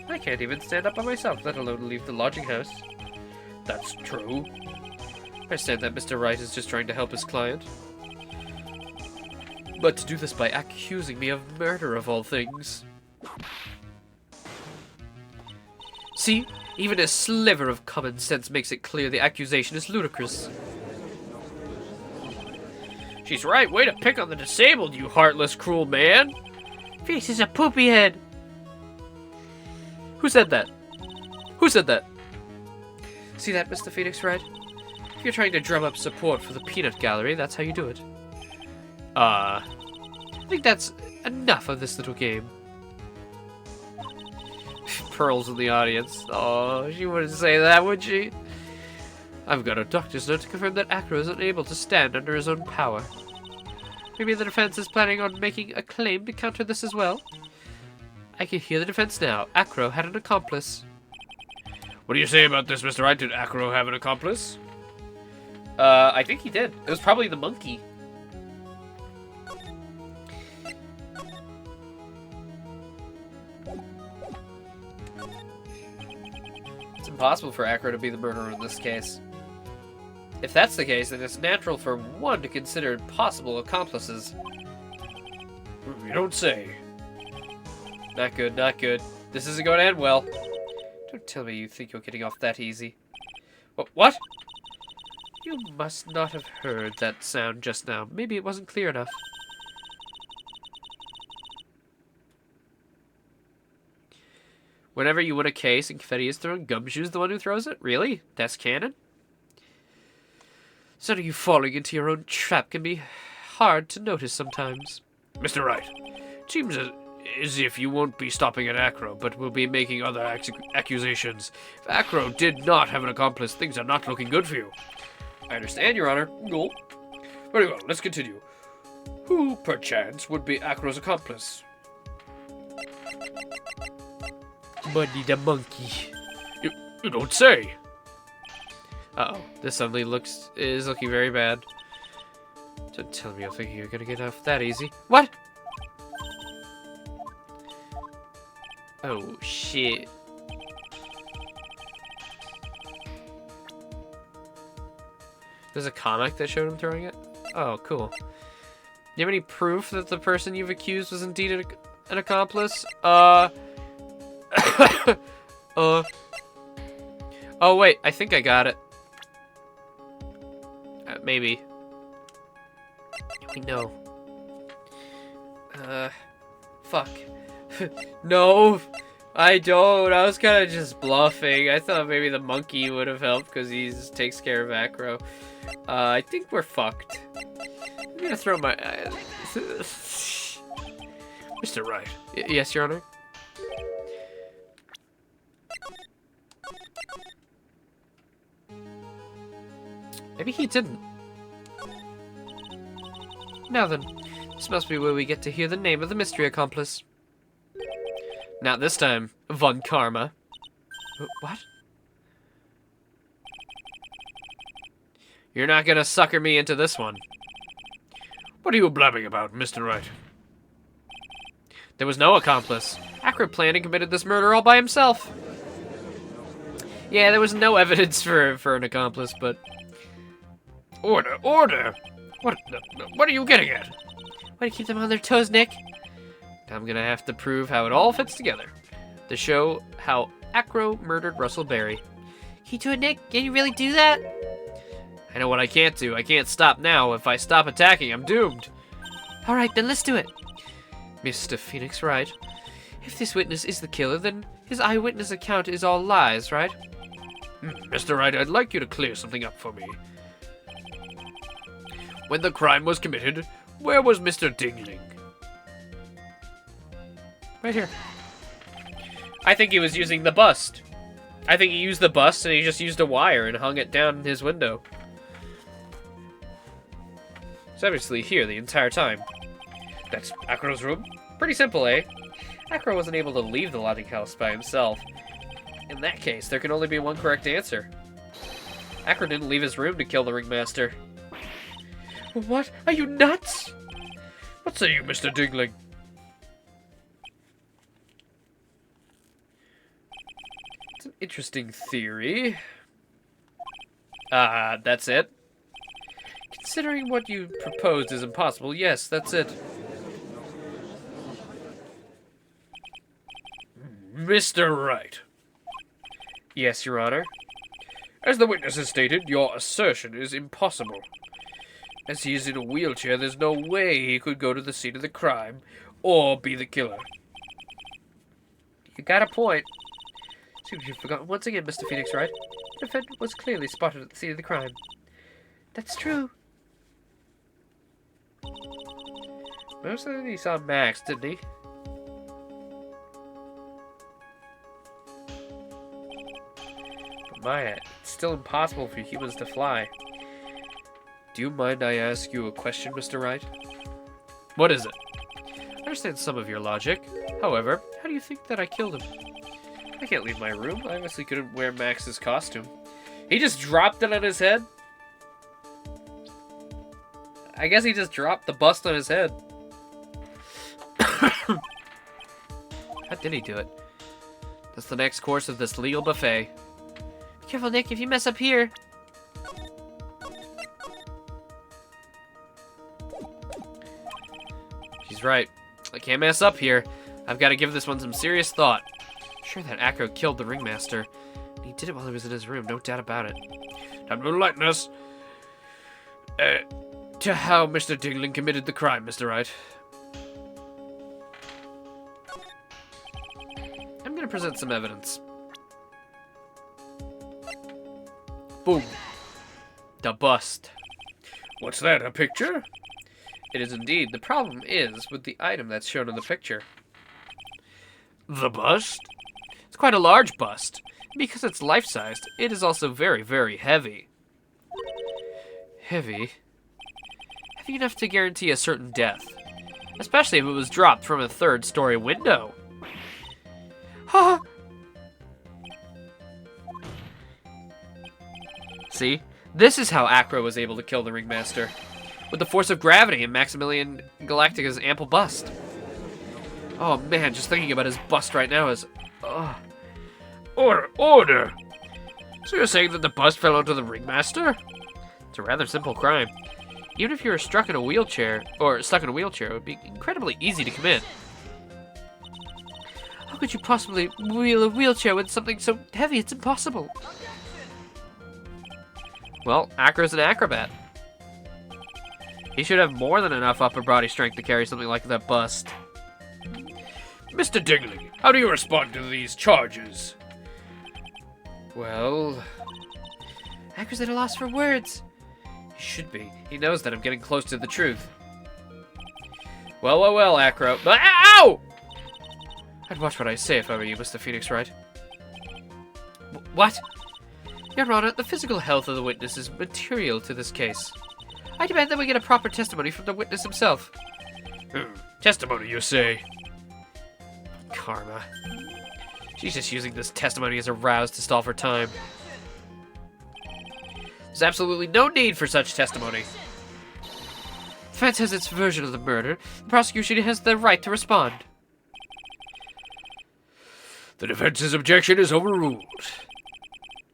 I can't even stand up by myself, let alone leave the lodging house. That's true. I understand that Mr. Wright is just trying to help his client. But to do this by accusing me of murder of all things. See? Even a sliver of common sense makes it clear the accusation is ludicrous. She's right. Way to pick on the disabled, you heartless, cruel man. Phoenix is a poopy head. Who said that? Who said that? See that, Mr. Phoenix Wright? If you're trying to drum up support for the peanut gallery, that's how you do it. I think that's enough of this little game. Pearl's in the audience. Oh, she wouldn't say that, would she? I've got a doctor's note to confirm that Acro is unable to stand under his own power. Maybe the defense is planning on making a claim to counter this as well? I can hear the defense now. Acro had an accomplice. What do you say about this, Mr. Wright? Did Acro have an accomplice? I think he did. It was probably the monkey. It's impossible for Acro to be the murderer in this case. If that's the case, then it's natural for one to consider possible accomplices. You don't say. Not good, not good. This isn't going to end well. Don't tell me you think you're getting off that easy. What? You must not have heard that sound just now. Maybe it wasn't clear enough. Whenever you win a case and confetti is thrown, Gumshoe's the one who throws it? Really? That's canon? So you falling into your own trap can be hard to notice sometimes. Mr. Wright, it seems as if you won't be stopping at Acro, but will be making other accusations. If Acro did not have an accomplice, things are not looking good for you. I understand, Your Honor. No. Very well, let's continue. Who, perchance, would be Acro's accomplice? Buddy the monkey. You don't say. Uh-oh, this suddenly is looking very bad. Don't tell me you're thinking you're gonna get off that easy. What? Oh, shit. There's a comic that showed him throwing it? Oh, cool. Do you have any proof that the person you've accused was indeed an accomplice? Oh, wait, I think I got it. Maybe. No. Fuck. No, I don't. I was kind of just bluffing. I thought maybe the monkey would have helped because he takes care of Acro. I think we're fucked. I'm gonna throw my... Mr. Wright. Yes, Your Honor? Maybe he didn't. Now then, this must be where we get to hear the name of the mystery accomplice. Not this time, Von Karma. What? You're not gonna sucker me into this one. What are you blabbing about, Mr. Wright? There was no accomplice. Acro planned and committed this murder all by himself. Yeah, there was no evidence for an accomplice, but... Order! Order! What are you getting at? Way to keep them on their toes, Nick. I'm gonna have to prove how it all fits together to show how Acro murdered Russell Berry. Can you do it, Nick? Can you really do that? I know what I can't do. I can't stop now. If I stop attacking, I'm doomed. All right, then let's do it. Mr. Phoenix Wright, if this witness is the killer, then his eyewitness account is all lies, right? Mr. Wright, I'd like you to clear something up for me. When the crime was committed, where was Mr. Dingling? Right here. I think he was using the bust. I think he used the bust and he just used a wire and hung it down in his window. He's obviously here the entire time. That's Acro's room? Pretty simple, eh? Acro wasn't able to leave the lodging house by himself. In that case, there can only be one correct answer. Acro didn't leave his room to kill the ringmaster. What? Are you nuts? What say you, Mr. Dingling? It's an interesting theory. That's it? Considering what you proposed is impossible, yes, that's it. Mr. Wright. Yes, Your Honor. As the witness has stated, your assertion is impossible. As he is in a wheelchair, there's no way he could go to the scene of the crime or be the killer. You got a point. Seems you've forgotten once again, Mr. Phoenix Wright. The defendant was clearly spotted at the scene of the crime. That's true. Most of he saw Max, didn't he? But Maya, it's still impossible for humans to fly. Do you mind I ask you a question, Mr. Wright? What is it? I understand some of your logic. However, how do you think that I killed him? I can't leave my room. I obviously couldn't wear Max's costume. He just dropped it on his head? I guess he just dropped the bust on his head. How did he do it? That's the next course of this legal buffet. Be careful, Nick, if you mess up here. She's right. I can't mess up here. I've got to give this one some serious thought. I'm sure that Acro killed the ringmaster. And he did it while he was in his room, no doubt about it. Time to enlighten us. To how Mr. Dingling committed the crime, Mr. Wright. I'm going to present some evidence. Boom. The bust. What's that, a picture? It is indeed. The problem is with the item that's shown in the picture. The bust? It's quite a large bust. Because it's life-sized, it is also very, very heavy. Heavy? Heavy enough to guarantee a certain death. Especially if it was dropped from a third-story window. Ha! See? This is how Acro was able to kill the ringmaster. With the force of gravity and Maximilian Galactica's ample bust. Oh man, just thinking about his bust right now is... Order! So you're saying that the bust fell onto the ringmaster? It's a rather simple crime. Even if you were stuck in a wheelchair, it would be incredibly easy to commit. How could you possibly wheel a wheelchair with something so heavy? It's impossible. Well, Acro's an acrobat. He should have more than enough upper body strength to carry something like that bust. Mr. Dingling, how do you respond to these charges? Well... Acro's at a loss for words. He should be. He knows that I'm getting close to the truth. Well, Acro. Ow! I'd watch what I say if I were you, Mr. Phoenix Wright. What? Your Honor, the physical health of the witness is material to this case. I demand that we get a proper testimony from the witness himself. Testimony, you say? Karma. She's just using this testimony as a rouse to stall for time. There's absolutely no need for such testimony. The defense has its version of the murder. The prosecution has the right to respond. The defense's objection is overruled.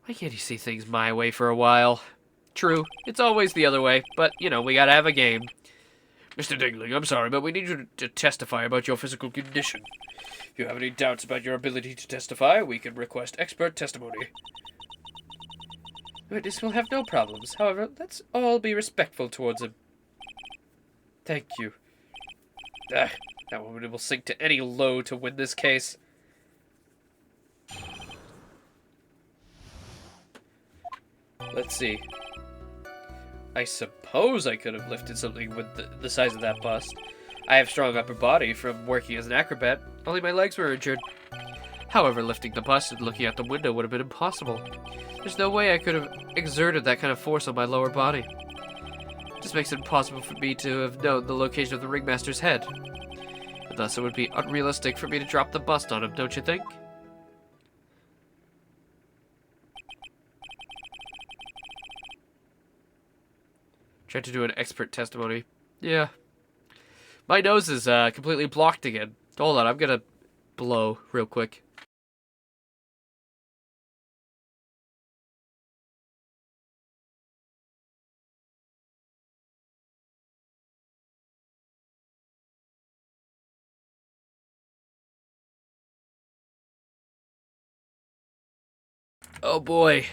Why can't you see things my way for a while? True, it's always the other way, but, you know, we gotta have a game. Mr. Dingling, I'm sorry, but we need you to testify about your physical condition. If you have any doubts about your ability to testify, we can request expert testimony. Witness will have no problems. However, let's all be respectful towards him. Thank you. That woman will sink to any low to win this case. Let's see. I suppose I could have lifted something with the size of that bust. I have strong upper body from working as an acrobat. Only my legs were injured. However, lifting the bust and looking out the window would have been impossible. There's no way I could have exerted that kind of force on my lower body. This makes it impossible for me to have known the location of the ringmaster's head. And thus it would be unrealistic for me to drop the bust on him, don't you think? Tried to do an expert testimony. Yeah. My nose is completely blocked again. Hold on, I'm gonna blow real quick. Oh boy.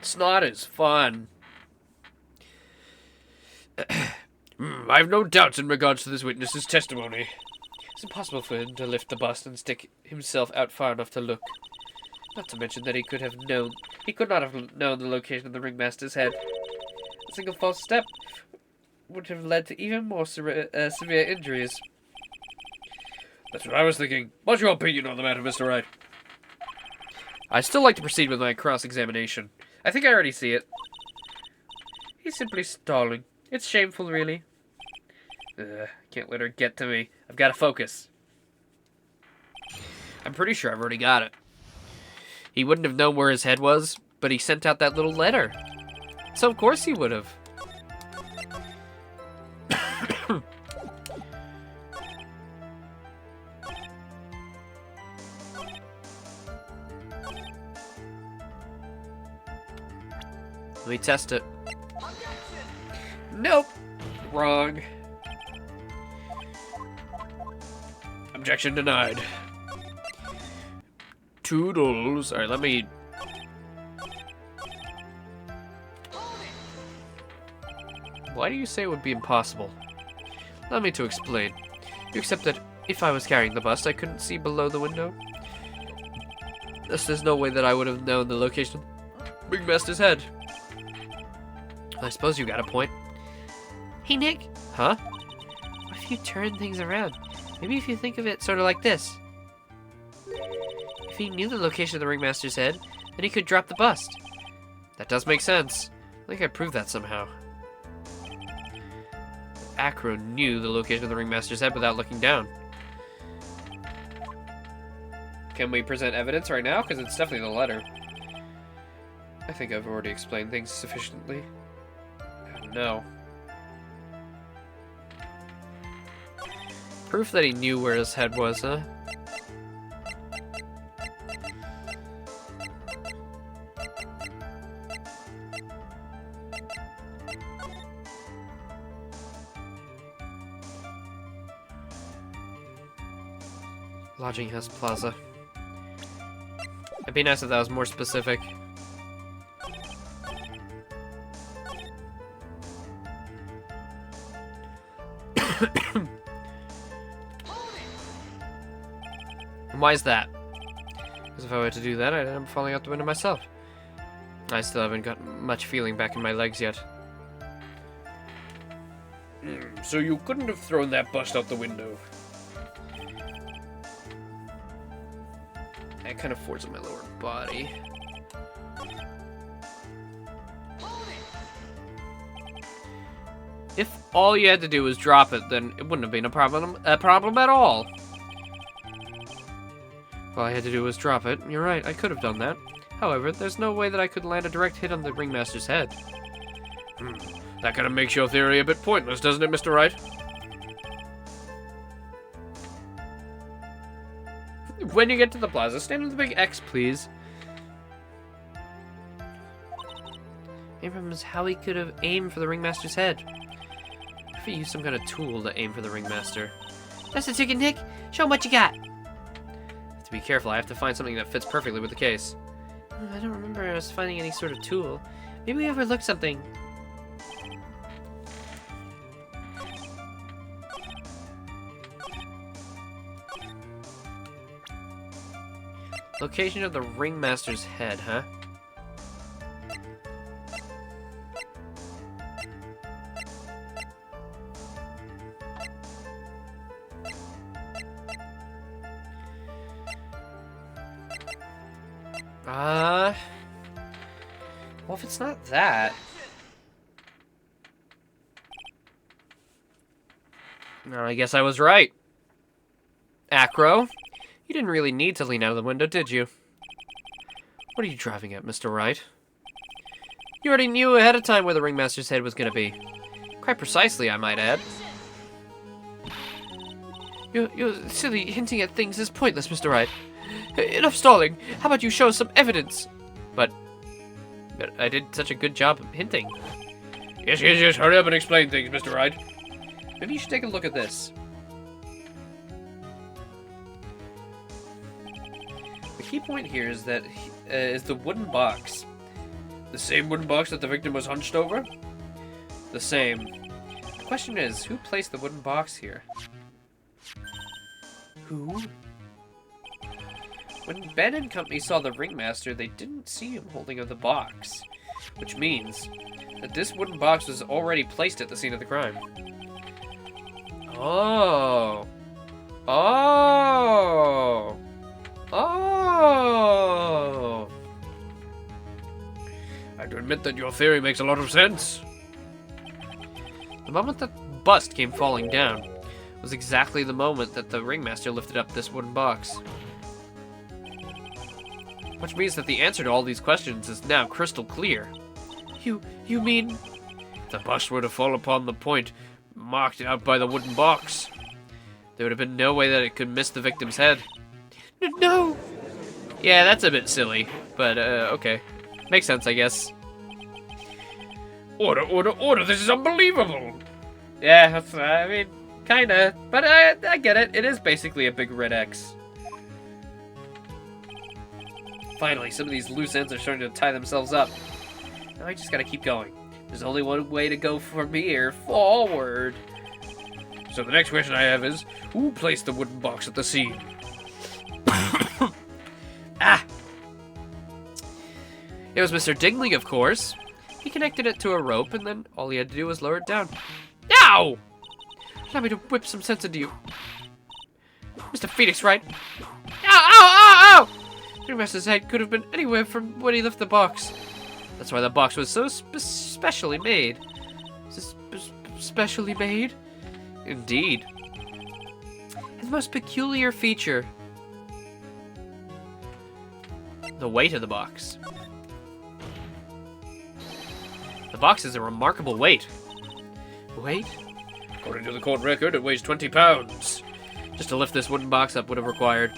Snot is fun. I have no doubts in regards to this witness's testimony. It's impossible for him to lift the bust and stick himself out far enough to look. Not to mention that he could not have known the location of the ringmaster's head. A single false step would have led to even more severe injuries. That's what I was thinking. What's your opinion on the matter, Mr. Wright? I'd still like to proceed with my cross-examination. I think I already see it. He's simply stalling. It's shameful, really. Can't let her get to me. I've got to focus. I'm pretty sure I've already got it. He wouldn't have known where his head was, but he sent out that little letter. So of course he would have. Let me test it. Nope. Wrong. Objection denied. Toodles. Alright, let me... Why do you say it would be impossible? Allow me to explain. You accept that if I was carrying the bust, I couldn't see below the window? Thus, there's no way that I would have known the location of Ringmaster's head. I suppose you got a point. Hey, Nick. Huh? What if you turn things around? Maybe if you think of it sort of like this. If he knew the location of the ringmaster's head, then he could drop the bust. That does make sense. I think I proved that somehow. Acro knew the location of the ringmaster's head without looking down. Can we present evidence right now? Because it's definitely the letter. I think I've already explained things sufficiently. I don't know. Proof that he knew where his head was, huh? Lodging House Plaza. It'd be nice if that was more specific. And why is that? Because if I were to do that, I'd end up falling out the window myself. I still haven't got much feeling back in my legs yet. So you couldn't have thrown that bust out the window? It kind of forces my lower body. If all you had to do was drop it, then it wouldn't have been a problem at all. If all I had to do was drop it, you're right, I could have done that. However, there's no way that I could land a direct hit on the ringmaster's head. That kind of makes your theory a bit pointless, doesn't it, Mr. Wright? When you get to the plaza, stand on the big X, please. Main problem is how he could have aimed for the ringmaster's head. if he used some kind of tool to aim for the ringmaster? That's the ticket, Nick. Show him what you got. I have to be careful. I have to find something that fits perfectly with the case. I don't remember us finding any sort of tool. Maybe we overlooked something. Location of the ringmaster's head, huh? Well, if it's not that... No, I guess I was right. Acro, you didn't really need to lean out of the window, did you? What are you driving at, Mr. Wright? You already knew ahead of time where the ringmaster's head was going to be. Quite precisely, I might add. Your silly hinting at things is pointless, Mr. Wright. Enough stalling. How about you show us some evidence? But I did such a good job of hinting. Yes, hurry up and explain things, Mr. Wright. Maybe you should take a look at this. The key point here is that is the wooden box. The same wooden box that the victim was hunched over? The same. The question is, who placed the wooden box here? Who? When Ben and company saw the ringmaster, they didn't see him holding the box, which means that this wooden box was already placed at the scene of the crime. Oh. Oh. Oh. I have to admit that your theory makes a lot of sense. The moment that bust came falling down was exactly the moment that the ringmaster lifted up this wooden box. Which means that the answer to all these questions is now crystal clear. You mean... If the bust were to fall upon the point marked out by the wooden box, There would have been no way that it could miss the victim's head. No! Yeah, that's a bit silly, but okay. Makes sense, I guess. Order, this is unbelievable! Yeah, I mean, kinda, but I get it. It is basically a big red X. Finally, some of these loose ends are starting to tie themselves up. Now I just gotta keep going. There's only one way to go from here, forward. So the next question I have is, who placed the wooden box at the scene? It was Mr. Dingley, of course. He connected it to a rope, and then all he had to do was lower it down. Ow! Allow me to whip some sense into you. Mr. Phoenix, right? Ow! The ringmaster's head could have been anywhere from when he left the box. That's why the box was so specially made. Specially made? Indeed. And the most peculiar feature, the weight of the box. The box is a remarkable weight. Wait. According to the court record, it weighs 20 pounds. Just to lift this wooden box up would have required...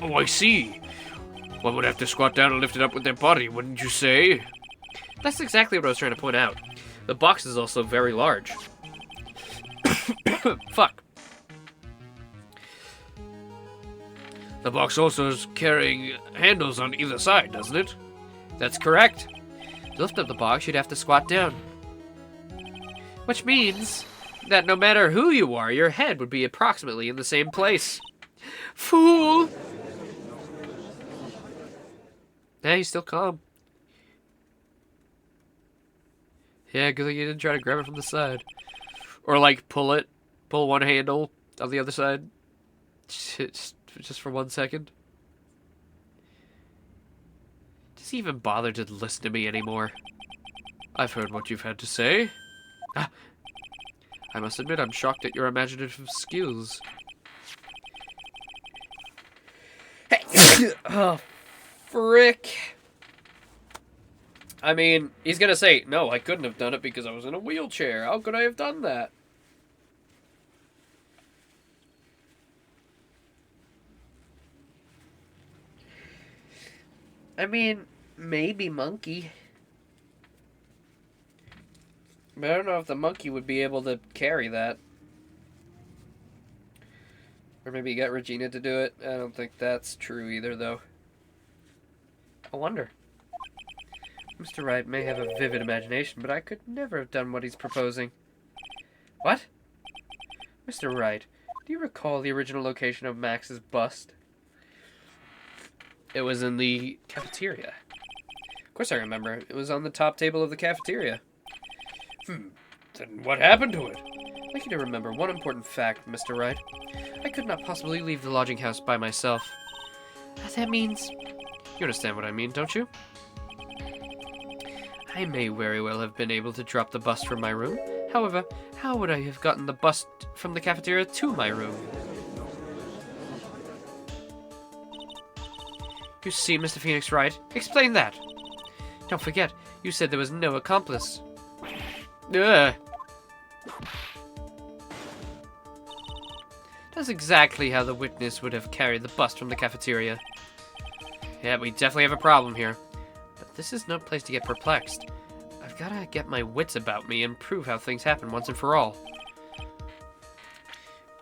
Oh, I see. One would have to squat down and lift it up with their body, wouldn't you say? That's exactly what I was trying to point out. The box is also very large. Fuck. The box also is carrying handles on either side, doesn't it? That's correct. To lift up the box, you'd have to squat down. Which means that no matter who you are, your head would be approximately in the same place. Fool! Yeah, he's still calm. Yeah, good thing you didn't try to grab it from the side. Or, like, pull one handle on the other side. Just for 1 second. Does he even bother to listen to me anymore? I've heard what you've had to say. I must admit, I'm shocked at your imaginative skills. Oh, frick. I mean, he's gonna say, no, I couldn't have done it because I was in a wheelchair. How could I have done that? I mean, maybe monkey. But I don't know if the monkey would be able to carry that. Or maybe get Regina to do it. I don't think that's true either, though. I wonder. Mr. Wright may have a vivid imagination, but I could never have done what he's proposing. What? Mr. Wright, do you recall the original location of Max's bust? It was in the cafeteria. Of course I remember. It was on the top table of the cafeteria. Then what happened to it? I'd like you to remember one important fact, Mr. Wright. I could not possibly leave the lodging house by myself. That means... You understand what I mean, don't you? I may very well have been able to drop the bust from my room. However, how would I have gotten the bust from the cafeteria to my room? You see, Mr. Phoenix Wright, explain that. Don't forget, you said there was no accomplice. Ugh. That's exactly how the witness would have carried the bust from the cafeteria. Yeah, we definitely have a problem here. But this is no place to get perplexed. I've got to get my wits about me and prove how things happen once and for all.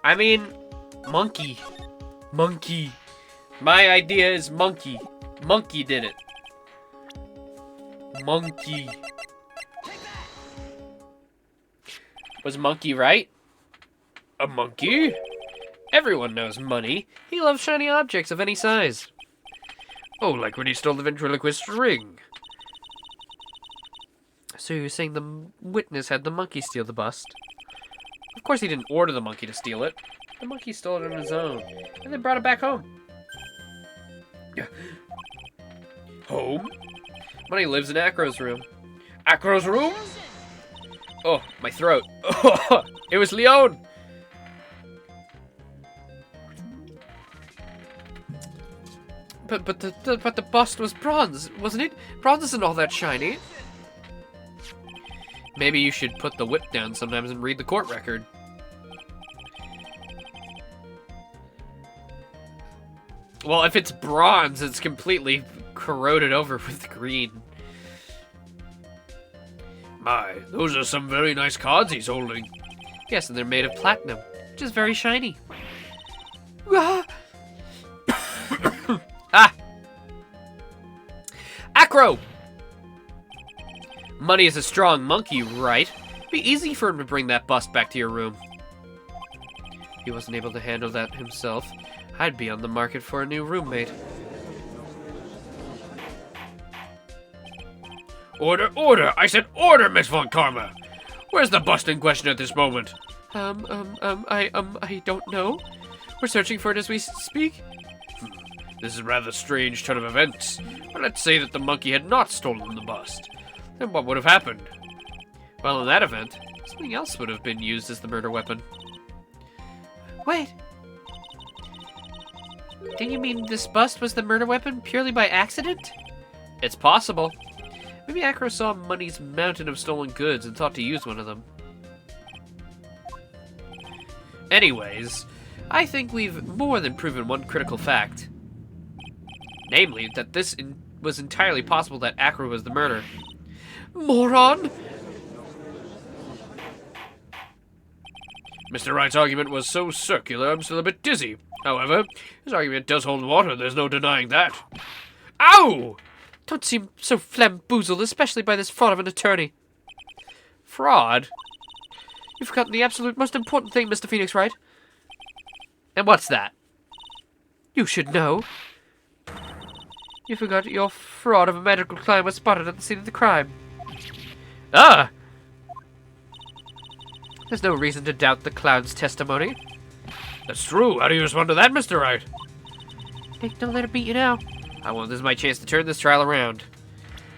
I mean, monkey. Monkey. My idea is monkey. Monkey did it. Monkey. Was Monkey right? A monkey? Everyone knows money. He loves shiny objects of any size. Oh, like when he stole the ventriloquist's ring. So you're saying the witness had the monkey steal the bust? Of course he didn't order the monkey to steal it. The monkey stole it on his own, and then brought it back home. Home? Money lives in Acro's room. Acro's room? Oh, my throat. Oh, it was Leon! But the bust was bronze, wasn't it? Bronze isn't all that shiny. Maybe you should put the whip down sometimes and read the court record. Well, if it's bronze, it's completely corroded over with green. My, those are some very nice cards he's holding. Yes, and they're made of platinum, which is very shiny. Ah! Acro! Money is a strong monkey, right? Be easy for him to bring that bust back to your room. He wasn't able to handle that himself. I'd be on the market for a new roommate. Order, order! I said order, Miss Von Karma! Where's the bust in question at this moment? I don't know. We're searching for it as we speak. This is a rather strange turn of events. But let's say that the monkey had not stolen the bust. Then what would have happened? Well, in that event, something else would have been used as the murder weapon. Wait. Do you mean this bust was the murder weapon purely by accident? It's possible. Maybe Acro saw Money's mountain of stolen goods and thought to use one of them. Anyways, I think we've more than proven one critical fact. Namely, that this was entirely possible that Acro was the murderer. Moron! Mr. Wright's argument was so circular, I'm still a bit dizzy. However, his argument does hold water, there's no denying that. Ow! Don't seem so flamboozled, especially by this fraud of an attorney. Fraud? You've forgotten the absolute most important thing, Mr. Phoenix Wright. And what's that? You should know. You forgot your fraud of a magical clown was spotted at the scene of the crime. Ah! There's no reason to doubt the clown's testimony. That's true. How do you respond to that, Mr. Wright? Hey, don't let it beat you now. Well, this is my chance to turn this trial around.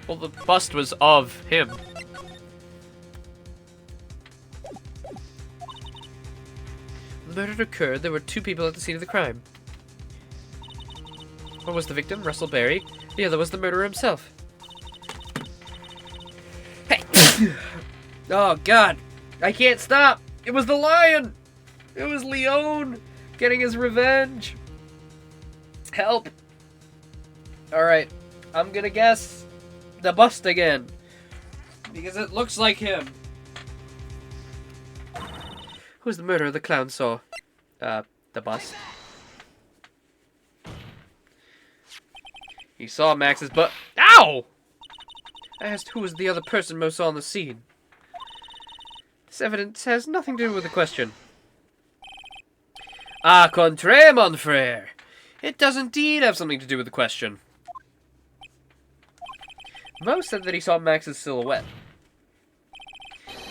Well, the bust was of him. The murder occurred. There were two people at the scene of the crime. One was the victim, Russell Berry. The other was the murderer himself. Hey! Oh, God. I can't stop. It was the lion. It was Leon getting his revenge. Help. Alright. I'm gonna guess the bust again. Because it looks like him. Who was the murderer the clown saw? The bust. He saw Max's butt. Ow! I asked who was the other person Mo saw on the scene. This evidence has nothing to do with the question. Au contraire, mon frère. It does indeed have something to do with the question. Mo said that he saw Max's silhouette.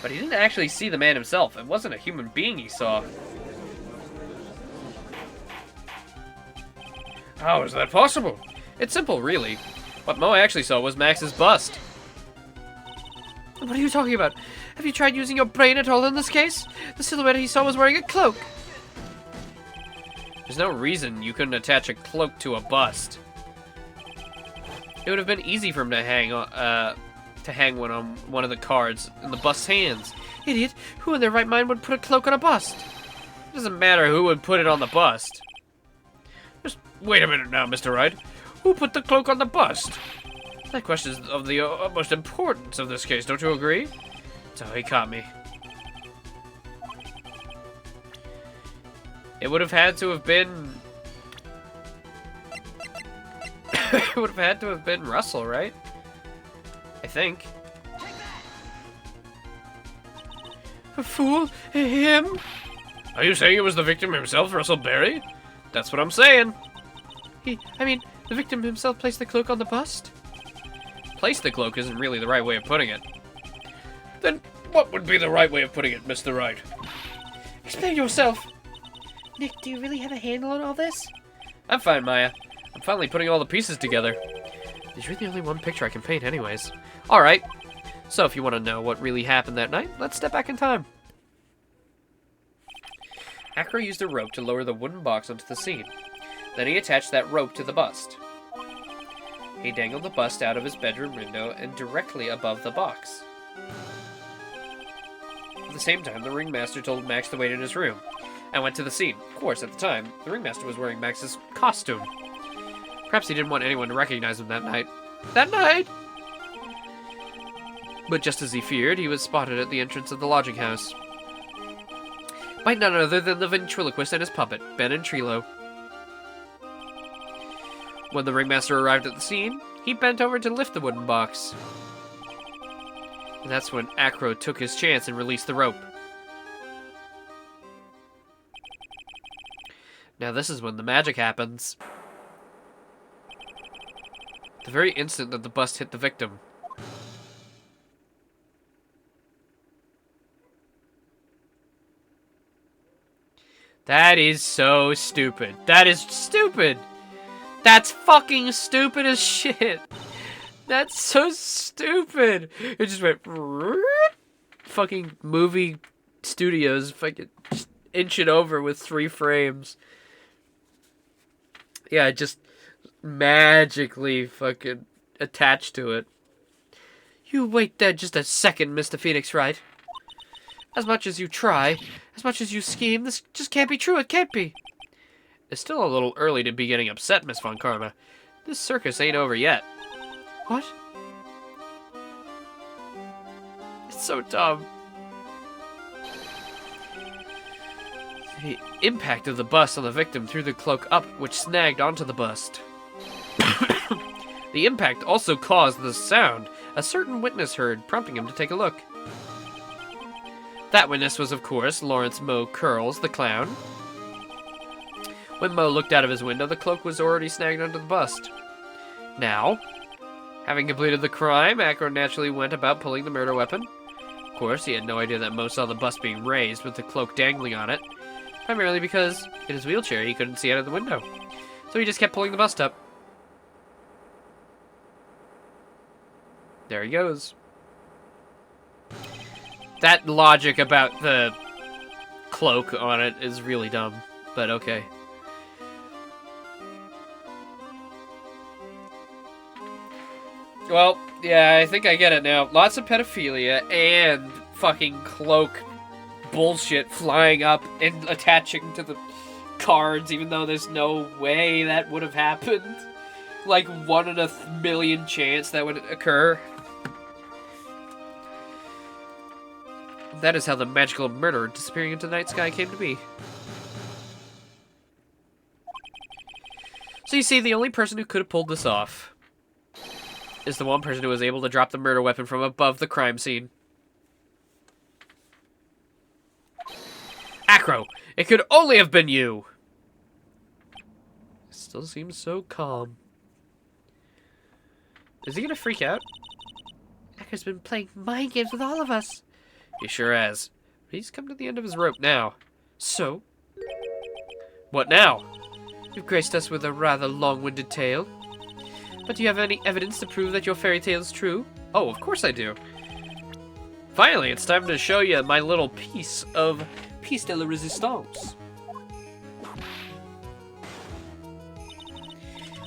But he didn't actually see the man himself. It wasn't a human being he saw. How is that possible? It's simple, really. What Mo actually saw was Max's bust. What are you talking about? Have you tried using your brain at all in this case? The silhouette he saw was wearing a cloak. There's no reason you couldn't attach a cloak to a bust. It would have been easy for him to hang one on one of the cards in the bust's hands. Idiot! Who in their right mind would put a cloak on a bust? It doesn't matter who would put it on the bust. Just wait a minute now, Mr. Wright. Who put the cloak on the bust? That question is of the utmost importance of this case, don't you agree? So he caught me. It would have had to have been... it would have had to have been Russell, right? I think. A fool? Him? Are you saying it was the victim himself, Russell Berry? That's what I'm saying. The victim himself placed the cloak on the bust? Placed the cloak isn't really the right way of putting it. Then what would be the right way of putting it, Mr. Wright? Explain yourself. Nick, do you really have a handle on all this? I'm fine, Maya. I'm finally putting all the pieces together. There's really only one picture I can paint anyways. Alright. So if you want to know what really happened that night, let's step back in time. Acro used a rope to lower the wooden box onto the scene. Then he attached that rope to the bust. He dangled the bust out of his bedroom window and directly above the box. At the same time, the ringmaster told Max to wait in his room and went to the scene. Of course, at the time, the ringmaster was wearing Max's costume. Perhaps he didn't want anyone to recognize him that night. But just as he feared, he was spotted at the entrance of the lodging house by none other than the ventriloquist and his puppet, Ben and Trilo. When the ringmaster arrived at the scene, he bent over to lift the wooden box. And that's when Acro took his chance and released the rope. Now this is when the magic happens. The very instant that the bust hit the victim. That is so stupid. That is stupid! That's fucking stupid as shit! That's so stupid! It just went... Fucking movie studios fucking just inch it over with 3 frames. Yeah, just magically fucking attached to it. You wait there just a second, Mr. Phoenix Wright. As much as you try, as much as you scheme, this just can't be true. It can't be. It's still a little early to be getting upset, Miss Von Karma. This circus ain't over yet. What? It's so dumb. The impact of the bust on the victim threw the cloak up, which snagged onto the bust. The impact also caused the sound a certain witness heard, prompting him to take a look. That witness was, of course, Lawrence Mo Curls, the clown. When Mo looked out of his window, the cloak was already snagged onto the bust. Now, having completed the crime, Acro naturally went about pulling the murder weapon. Of course, he had no idea that Mo saw the bust being raised with the cloak dangling on it, primarily because, in his wheelchair, he couldn't see out of the window. So he just kept pulling the bust up. There he goes. That logic about the cloak on it is really dumb, but okay. Well, yeah, I think I get it now. Lots of pedophilia and fucking cloak bullshit flying up and attaching to the cards, even though there's no way that would have happened. Like 1 in a million chance that would occur. That is how the magical murderer disappearing into the night sky came to be. So you see, the only person who could have pulled this off is the one person who was able to drop the murder weapon from above the crime scene. Acro, it could only have been you! Still seems so calm. Is he gonna freak out? Acro's been playing mind games with all of us. He sure has. He's come to the end of his rope now. So? What now? You've graced us with a rather long-winded tale. But do you have any evidence to prove that your fairy tale is true? Oh, of course I do. Finally, it's time to show you my little piece of piece de la resistance.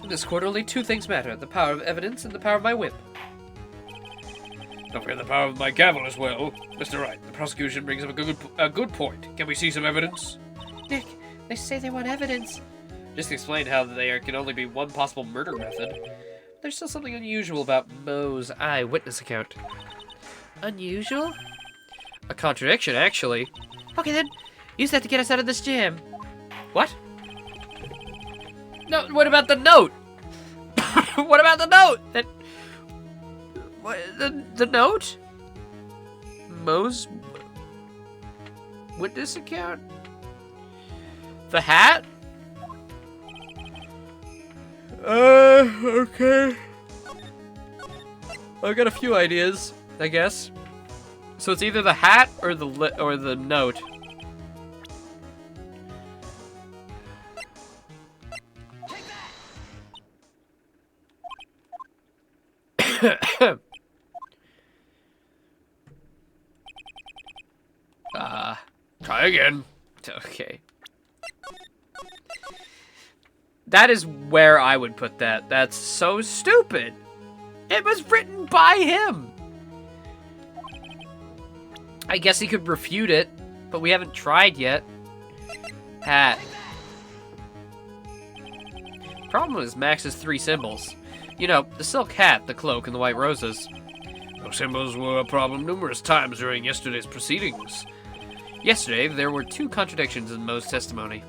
In this court, only two things matter: the power of evidence and the power of my whip. Don't forget the power of my gavel as well. Mr. Wright, the prosecution brings up a good point. Can we see some evidence? Nick, they say they want evidence. Just explained how there can only be one possible murder method. There's still something unusual about Mo's eyewitness account. Unusual? A contradiction, actually. Okay then, use that to get us out of this jam. What? No, what about the note? What about the note? The note? Mo's witness account? The hat? Okay. I got a few ideas, I guess. So it's either the hat or the note. Try again. Okay. That is where I would put that. That's so stupid. It was written by him. I guess he could refute it, but we haven't tried yet. Hat. Problem is Max's three symbols. You know, the silk hat, the cloak, and the white roses. Those symbols were a problem numerous times during yesterday's proceedings. Yesterday, there were two contradictions in Mo's testimony.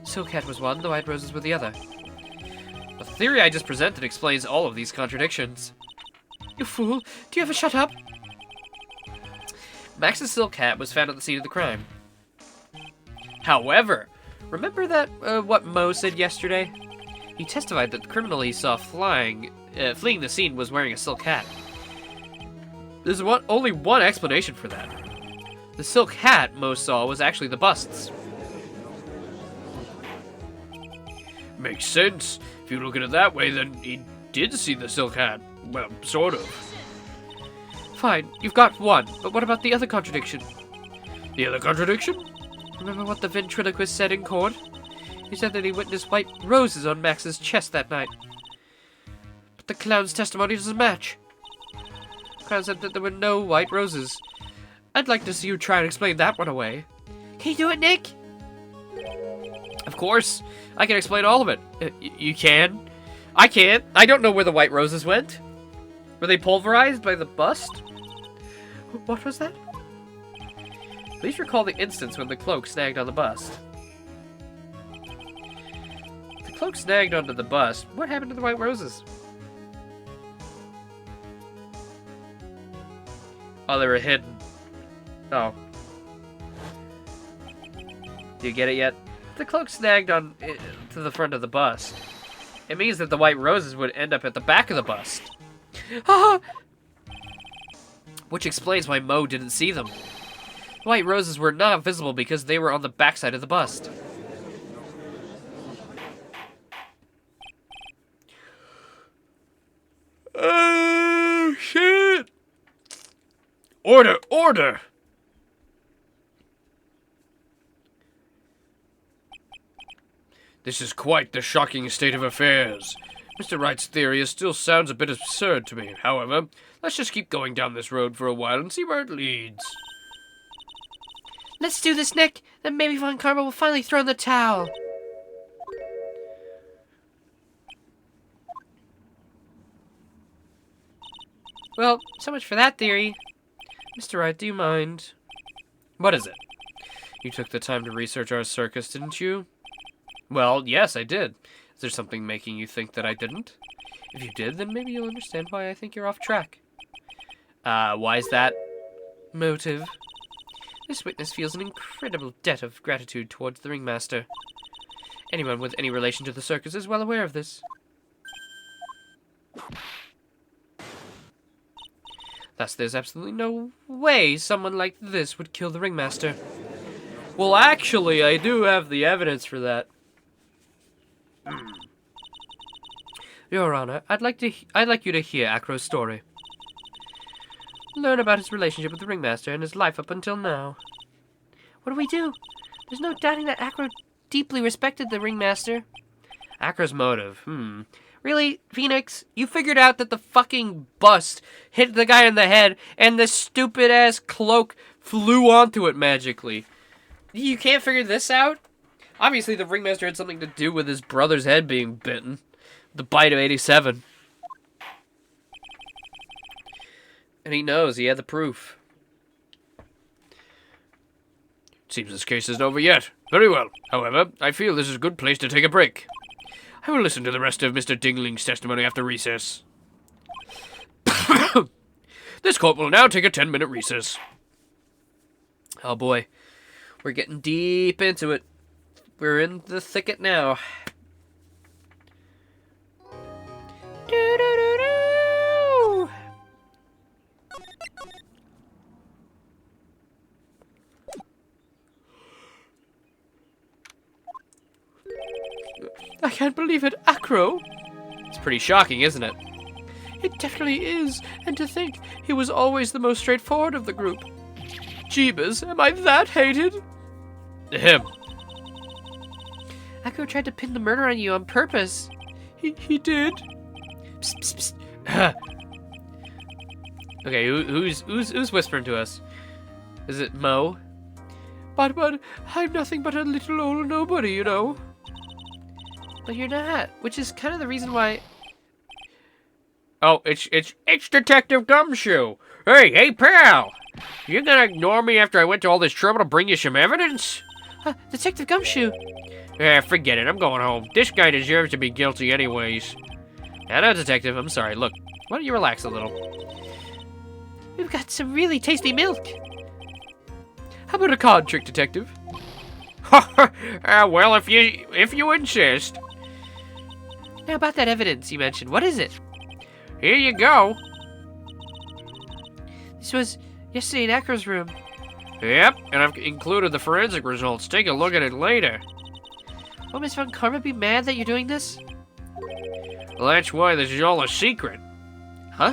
The silk hat was one, the white roses were the other. The theory I just presented explains all of these contradictions. You fool! Do you ever shut up? Max's silk hat was found at the scene of the crime. However, remember that what Mo said yesterday? He testified that the criminal he saw fleeing the scene was wearing a silk hat. There's only one explanation for that. The silk hat Mo saw was actually the bust's. Makes sense. If you look at it that way, then he did see the silk hat. Well, sort of. Fine, you've got one, but what about the other contradiction? The other contradiction? Remember what the ventriloquist said in court? He said that he witnessed white roses on Max's chest that night. But the clown's testimony doesn't match. The clown said that there were no white roses. I'd like to see you try and explain that one away. Can you do it, Nick? Of course. I can explain all of it. You can? I can't. I don't know where the white roses went. Were they pulverized by the bust? What was that? Please recall the instance when the cloak snagged on the bust. The cloak snagged onto the bust. What happened to the white roses? Oh, they were hidden. Oh. Do you get it yet? The cloak snagged on to the front of the bust. It means that the white roses would end up at the back of the bust. Ah! Which explains why Mo didn't see them. The white roses were not visible because they were on the backside of the bust. Oh, shit! Order! Order! This is quite the shocking state of affairs. Mr. Wright's theory still sounds a bit absurd to me. However, let's just keep going down this road for a while and see where it leads. Let's do this, Nick. Then maybe Von Karma will finally throw in the towel. Well, so much for that theory. Mr. Wright, do you mind? What is it? You took the time to research our circus, didn't you? Well, yes, I did. Is there something making you think that I didn't? If you did, then maybe you'll understand why I think you're off track. Why is that? Motive. This witness feels an incredible debt of gratitude towards the ringmaster. Anyone with any relation to the circus is well aware of this. Thus, there's absolutely no way someone like this would kill the ringmaster. Well, actually, I do have the evidence for that. Your Honor, I'd like you to hear Acro's story. Learn about his relationship with the ringmaster and his life up until now. What do we do? There's no doubting that Acro deeply respected the ringmaster. Acro's motive, Really, Phoenix? You figured out that the fucking bust hit the guy in the head and the stupid-ass cloak flew onto it magically. You can't figure this out? Obviously, the ringmaster had something to do with his brother's head being bitten. The bite of 87. And he knows. He had the proof. Seems this case isn't over yet. Very well. However, I feel this is a good place to take a break. I will listen to the rest of Mr. Dingling's testimony after recess. This court will now take a 10-minute recess. Oh boy. We're getting deep into it. We're in the thicket now. Do-do-do-do! I can't believe it, Acro! It's pretty shocking, isn't it? It definitely is, and to think he was always the most straightforward of the group. Jeebus, am I that hated? Him. Acro tried to pin the murder on you on purpose. He did. Psst, psst, psst. Okay, who's whispering to us? Is it Mo? But I'm nothing but a little old nobody, you know. But you're not, which is kind of the reason why. Oh, it's Detective Gumshoe. Hey, pal! You gonna ignore me after I went to all this trouble to bring you some evidence? Detective Gumshoe. Forget it. I'm going home. This guy deserves to be guilty anyways. I know, Detective. I'm sorry. Look, why don't you relax a little? We've got some really tasty milk. How about a card trick, Detective? Well, if you insist. Now about that evidence you mentioned, what is it? Here you go. This was yesterday in Acro's room. Yep, and I've included the forensic results. Take a look at it later. Will Miss Von Karma be mad that you're doing this? Well, that's why this is all a secret. Huh?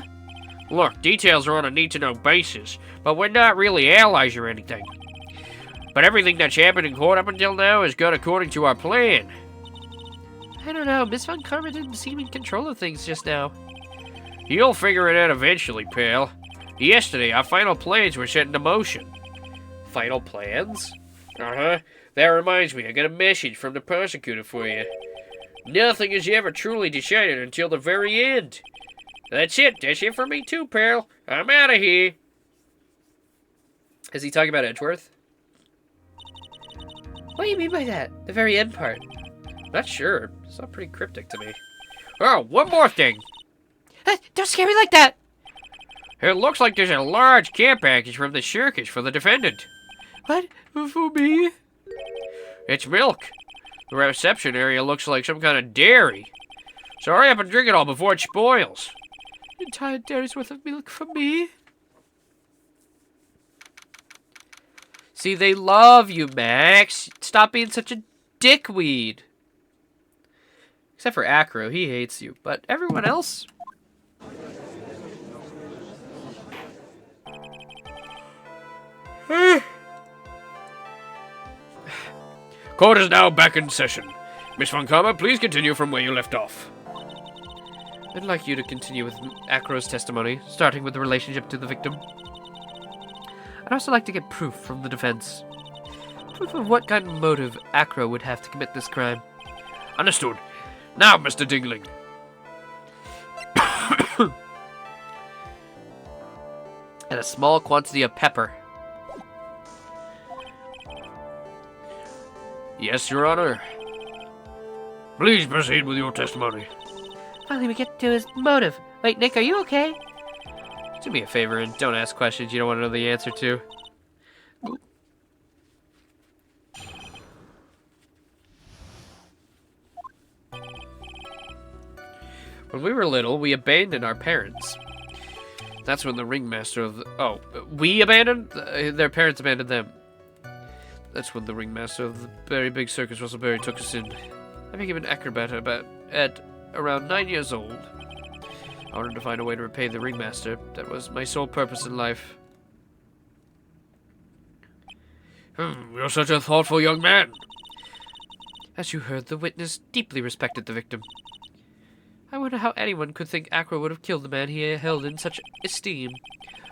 Look, details are on a need-to-know basis, but we're not really allies or anything. But everything that's happened in court up until now has gone according to our plan. I don't know, Miss Von Karma didn't seem in control of things just now. You'll figure it out eventually, pal. Yesterday, our final plans were set into motion. Final plans? Uh-huh. That reminds me, I got a message from the prosecutor for you. Nothing is ever truly decided until the very end. That's it. That's it for me too, pal. I'm out of here. Is he talking about Edgeworth? What do you mean by that? The very end part? Not sure. It's not pretty cryptic to me. Oh, one more thing. Don't scare me like that! It looks like there's a large care package from the circus for the defendant. What? For me? It's milk. The reception area looks like some kind of dairy. So hurry up and drink it all before it spoils. An entire dairy's worth of milk for me? See, they love you, Max. Stop being such a dickweed. Except for Acro, he hates you. But everyone else... Court is now back in session. Miss Von Karma, please continue from where you left off. I'd like you to continue with Acro's testimony, starting with the relationship to the victim. I'd also like to get proof from the defense. Proof of what kind of motive Acro would have to commit this crime. Understood. Now, Mr. Dingling. And a small quantity of pepper. Yes, Your Honor. Please proceed with your testimony. Finally, we get to his motive. Wait, Nick, are you okay? Do me a favor and don't ask questions you don't want to know the answer to. When we were little, we abandoned our parents. That's when the ringmaster of the... Oh, we abandoned? Their parents abandoned them. That's when the ringmaster of the very big circus, Russell Berry, took us in. I became an acrobat at around 9 years old. I wanted to find a way to repay the ringmaster. That was my sole purpose in life. You're such a thoughtful young man. As you heard, the witness deeply respected the victim. I wonder how anyone could think Acro would have killed the man he held in such esteem.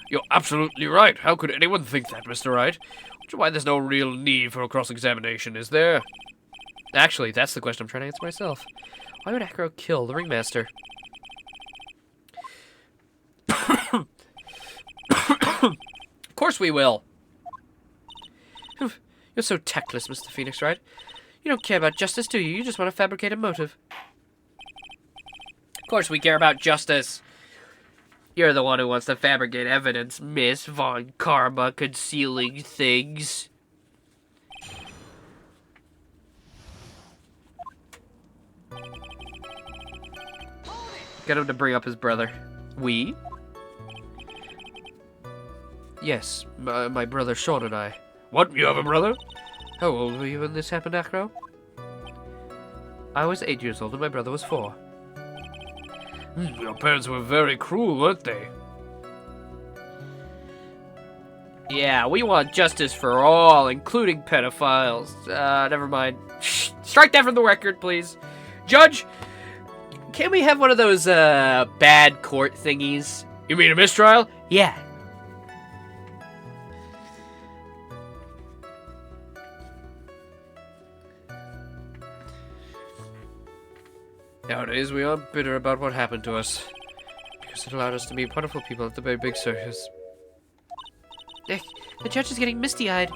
You're absolutely right. How could anyone think that, Mr. Wright? Which is why there's no real need for a cross-examination, is there? Actually, that's the question I'm trying to answer myself. Why would Acro kill the ringmaster? Of course we will. You're so tactless, Mr. Phoenix Wright. You don't care about justice, do you? You just want to fabricate a motive. Of course we care about justice. You're the one who wants to fabricate evidence, Miss Von Karma, concealing things. Get him to bring up his brother. We? Yes, my brother Sean and I. What? You have a brother? How old were you when this happened, Acro? I was 8 years old and my brother was 4. Your parents were very cruel, weren't they? Yeah, we want justice for all, including pedophiles. Never mind. Strike that from the record, please. Judge, can we have one of those, bad court thingies? You mean a mistrial? Yeah. Nowadays, we are bitter about what happened to us, because it allowed us to meet wonderful people at the very big circus. Nick, the judge is getting misty-eyed.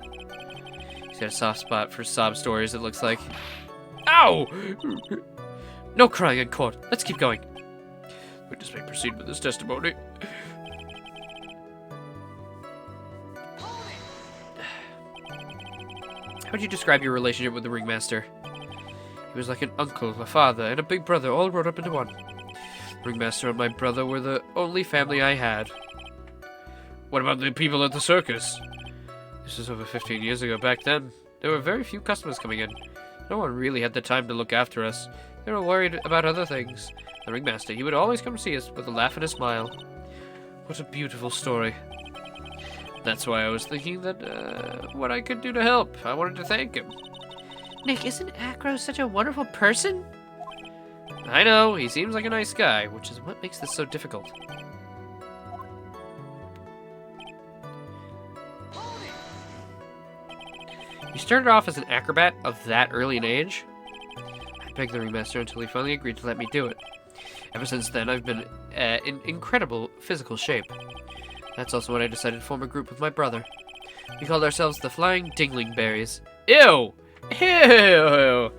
He's got a soft spot for sob stories, it looks like. Ow! No crying in court. Let's keep going. Witness may proceed with his testimony. How would you describe your relationship with the ringmaster? He was like an uncle, a father, and a big brother all rolled up into one. The ringmaster and my brother were the only family I had. What about the people at the circus? This was over 15 years ago. Back then, there were very few customers coming in. No one really had the time to look after us. They were worried about other things. The ringmaster, he would always come see us with a laugh and a smile. What a beautiful story. That's why I was thinking that, what I could do to help. I wanted to thank him. Nick, isn't Acro such a wonderful person? I know, he seems like a nice guy, which is what makes this so difficult. You started off as an acrobat of that early an age? I begged the ringmaster until he finally agreed to let me do it. Ever since then, I've been in incredible physical shape. That's also when I decided to form a group with my brother. We called ourselves the Flying Dinglingberries. Ew! Ew!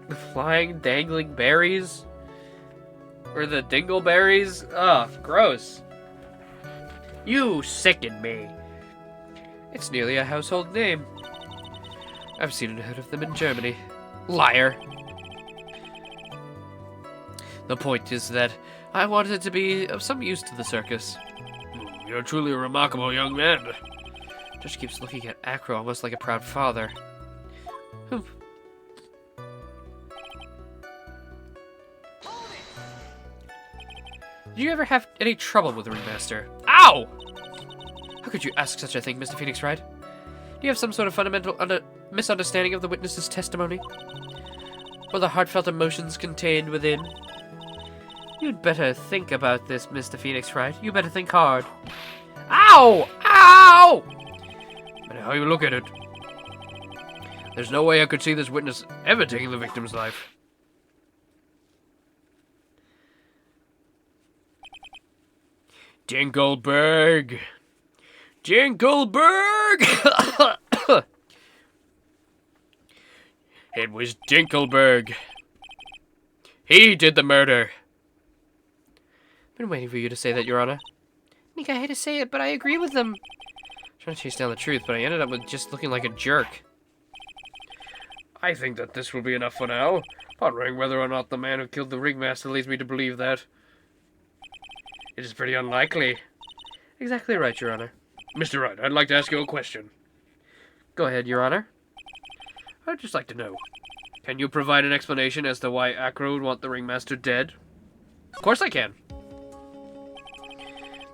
The Flying Dangling Berries? Or the Dingleberries? Ugh, gross. You sicken me. It's nearly a household name. I've seen and heard of them in Germany. Liar. The point is that I wanted to be of some use to the circus. You're truly a remarkable young man. Judge keeps looking at Acro almost like a proud father. Did you ever have any trouble with the ringmaster? Ow! How could you ask such a thing, Mr. Phoenix Wright? Do you have some sort of fundamental misunderstanding of the witness's testimony? Or the heartfelt emotions contained within? You'd better think about this, Mr. Phoenix Wright. You better think hard. Ow! Ow! But how you look at it, there's no way I could see this witness ever taking the victim's life. Dinkelberg! Dinkelberg! It was Dinkelberg. He did the murder. Been waiting for you to say that, Your Honor. Nick, I hate to say it, but I agree with them. Trying to chase down the truth, but I ended up with just looking like a jerk. I think that this will be enough for now. Pondering whether or not the man who killed the ringmaster leads me to believe that. It is pretty unlikely. Exactly right, Your Honor. Mr. Wright, I'd like to ask you a question. Go ahead, Your Honor. I'd just like to know. Can you provide an explanation as to why Acro would want the ringmaster dead? Of course I can.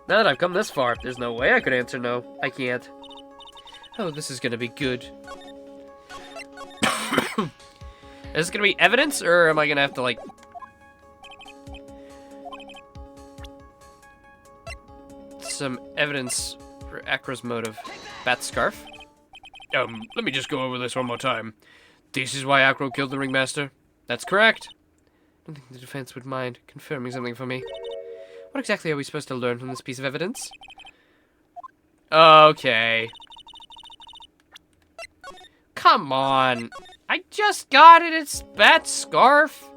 Now that I've come this far, there's no way I could answer no. I can't. Oh, this is gonna be good. Is this gonna be evidence, or am I gonna have to, like... some evidence for Acro's motive? Bat scarf? Let me just go over this one more time. This is why Acro killed the ringmaster? That's correct. I don't think the defense would mind confirming something for me. What exactly are we supposed to learn from this piece of evidence? Okay. Come on. I just got it. It's Bat Scarf.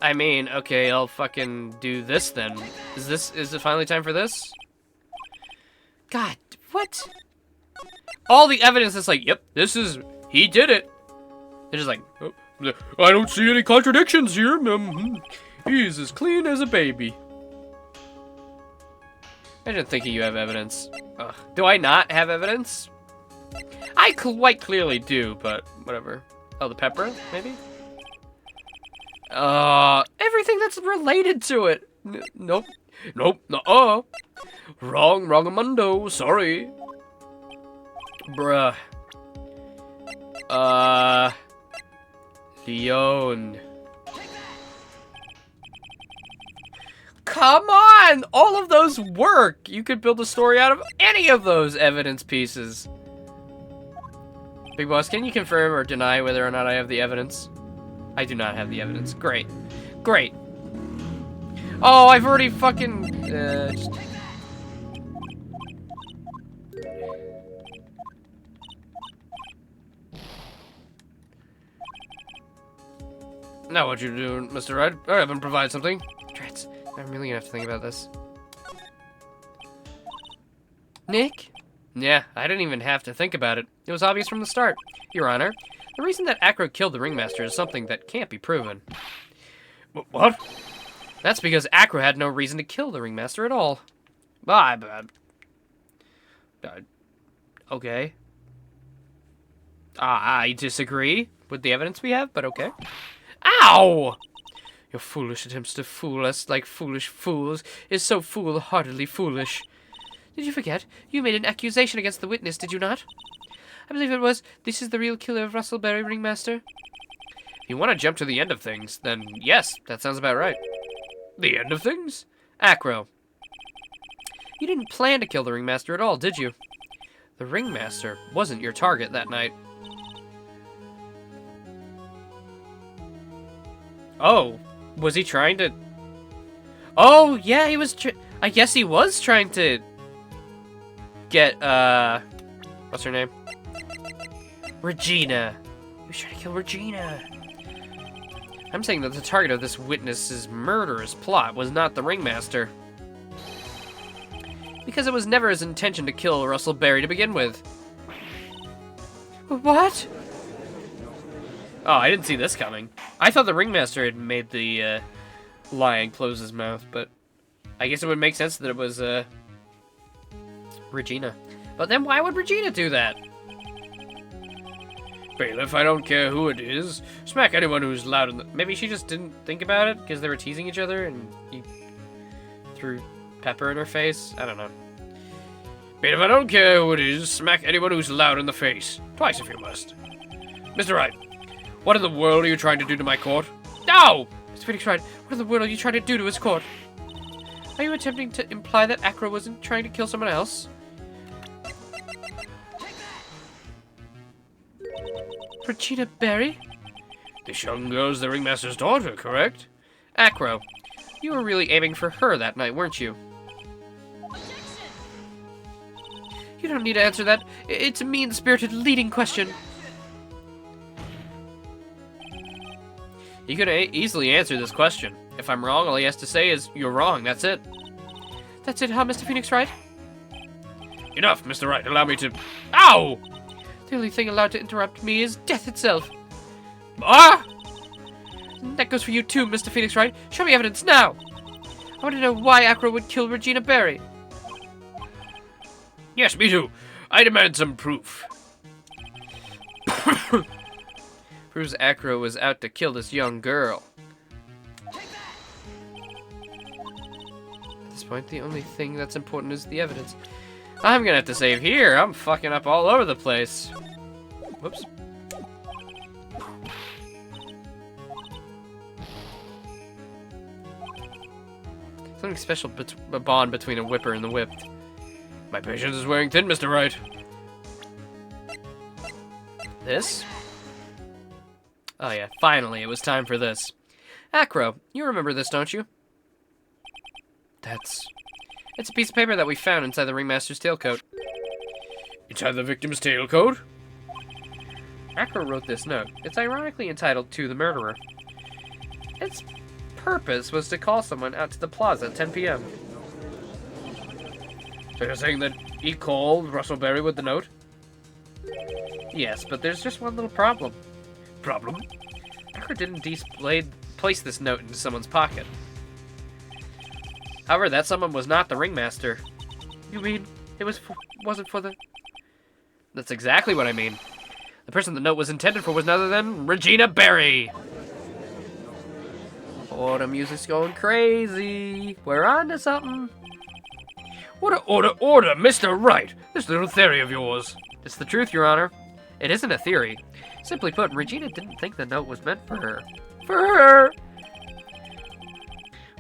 I mean, okay, I'll fucking do this then. Is it finally time for this? God, what? All the evidence is like, yep, he did it. They're just like, oh, I don't see any contradictions here. He's as clean as a baby. I didn't think you have evidence. Ugh. Do I not have evidence? I quite clearly do, but whatever. Oh, the pepper, maybe? Everything that's related to it. Nope. Nope. Nuh-uh. Wrong-amundo. Sorry. Bruh. Leon. Come on! All of those work! You could build a story out of any of those evidence pieces. Big Boss, can you confirm or deny whether or not I have the evidence? I do not have the evidence. Great. Great. Oh, I've already fucking... Now what you doing, Mr. Wright? I haven't provided something. Drats. I'm really gonna have to think about this. Nick? Yeah, I didn't even have to think about it. It was obvious from the start. Your Honor, the reason that Acro killed the ringmaster is something that can't be proven. What? That's because Acro had no reason to kill the ringmaster at all. Okay. I disagree with the evidence we have, but okay. Ow! Your foolish attempts to fool us like foolish fools is so foolhardily foolish. Did you forget? You made an accusation against the witness, did you not? I believe it was, this is the real killer of Russellberry, Ringmaster. If you want to jump to the end of things, then yes, that sounds about right. The end of things? Acro. You didn't plan to kill the Ringmaster at all, did you? The Ringmaster wasn't your target that night. Oh, was he trying to... Oh, yeah, he was... I guess he was trying to get, what's her name? Regina. He was trying to kill Regina. I'm saying that the target of this witness's murderous plot was not the Ringmaster. Because it was never his intention to kill Russellberry to begin with. What? Oh, I didn't see this coming. I thought the Ringmaster had made the lion close his mouth, but I guess it would make sense that it was Regina. But then why would Regina do that? Bailiff, I don't care who it is. Smack anyone who's loud in the... Maybe she just didn't think about it because they were teasing each other and he threw pepper in her face. I don't know. Bailiff, I don't care who it is. Smack anyone who's loud in the face. Twice if you must. Mr. Wright, what in the world are you trying to do to my court? No! Mr. Phoenix Wright, what in the world are you trying to do to his court? Are you attempting to imply that Acro wasn't trying to kill someone else? Regina Berry? This young girl's the ringmaster's daughter, correct? Acro, you were really aiming for her that night, weren't you? You don't need to answer that. It's a mean-spirited leading question. You could easily answer this question. If I'm wrong, all he has to say is, you're wrong, that's it. That's it, huh, Mr. Phoenix Wright? Enough, Mr. Wright, allow me to... Ow! The only thing allowed to interrupt me is death itself. Ah! That goes for you too, Mr. Phoenix Wright. Show me evidence now. I want to know why Acro would kill Regina Berry. Yes, me too. I demand some proof. Proves Acro was out to kill this young girl. At this point, the only thing that's important is the evidence. I'm gonna have to save here. I'm fucking up all over the place. Whoops. Something special a bond between a whipper and the whipped. My patience is wearing thin, Mr. Wright. This? Oh yeah, finally, it was time for this. Acro, you remember this, don't you? It's a piece of paper that we found inside the Ringmaster's tailcoat. Inside the victim's tailcoat? Acro wrote this note. It's ironically entitled To the Murderer. Its purpose was to call someone out to the plaza at 10 p.m. So you're saying that he called Russell Berry with the note? Yes, but there's just one little problem. Problem? Acro didn't place this note into someone's pocket. However, that someone was not the Ringmaster. You mean it wasn't for the... That's exactly what I mean. The person the note was intended for was none other than Regina Berry. Oh, the music's going crazy. We're on to something. Order, Mr. Wright! This little theory of yours. It's the truth, Your Honor. It isn't a theory. Simply put, Regina didn't think the note was meant for her. For her!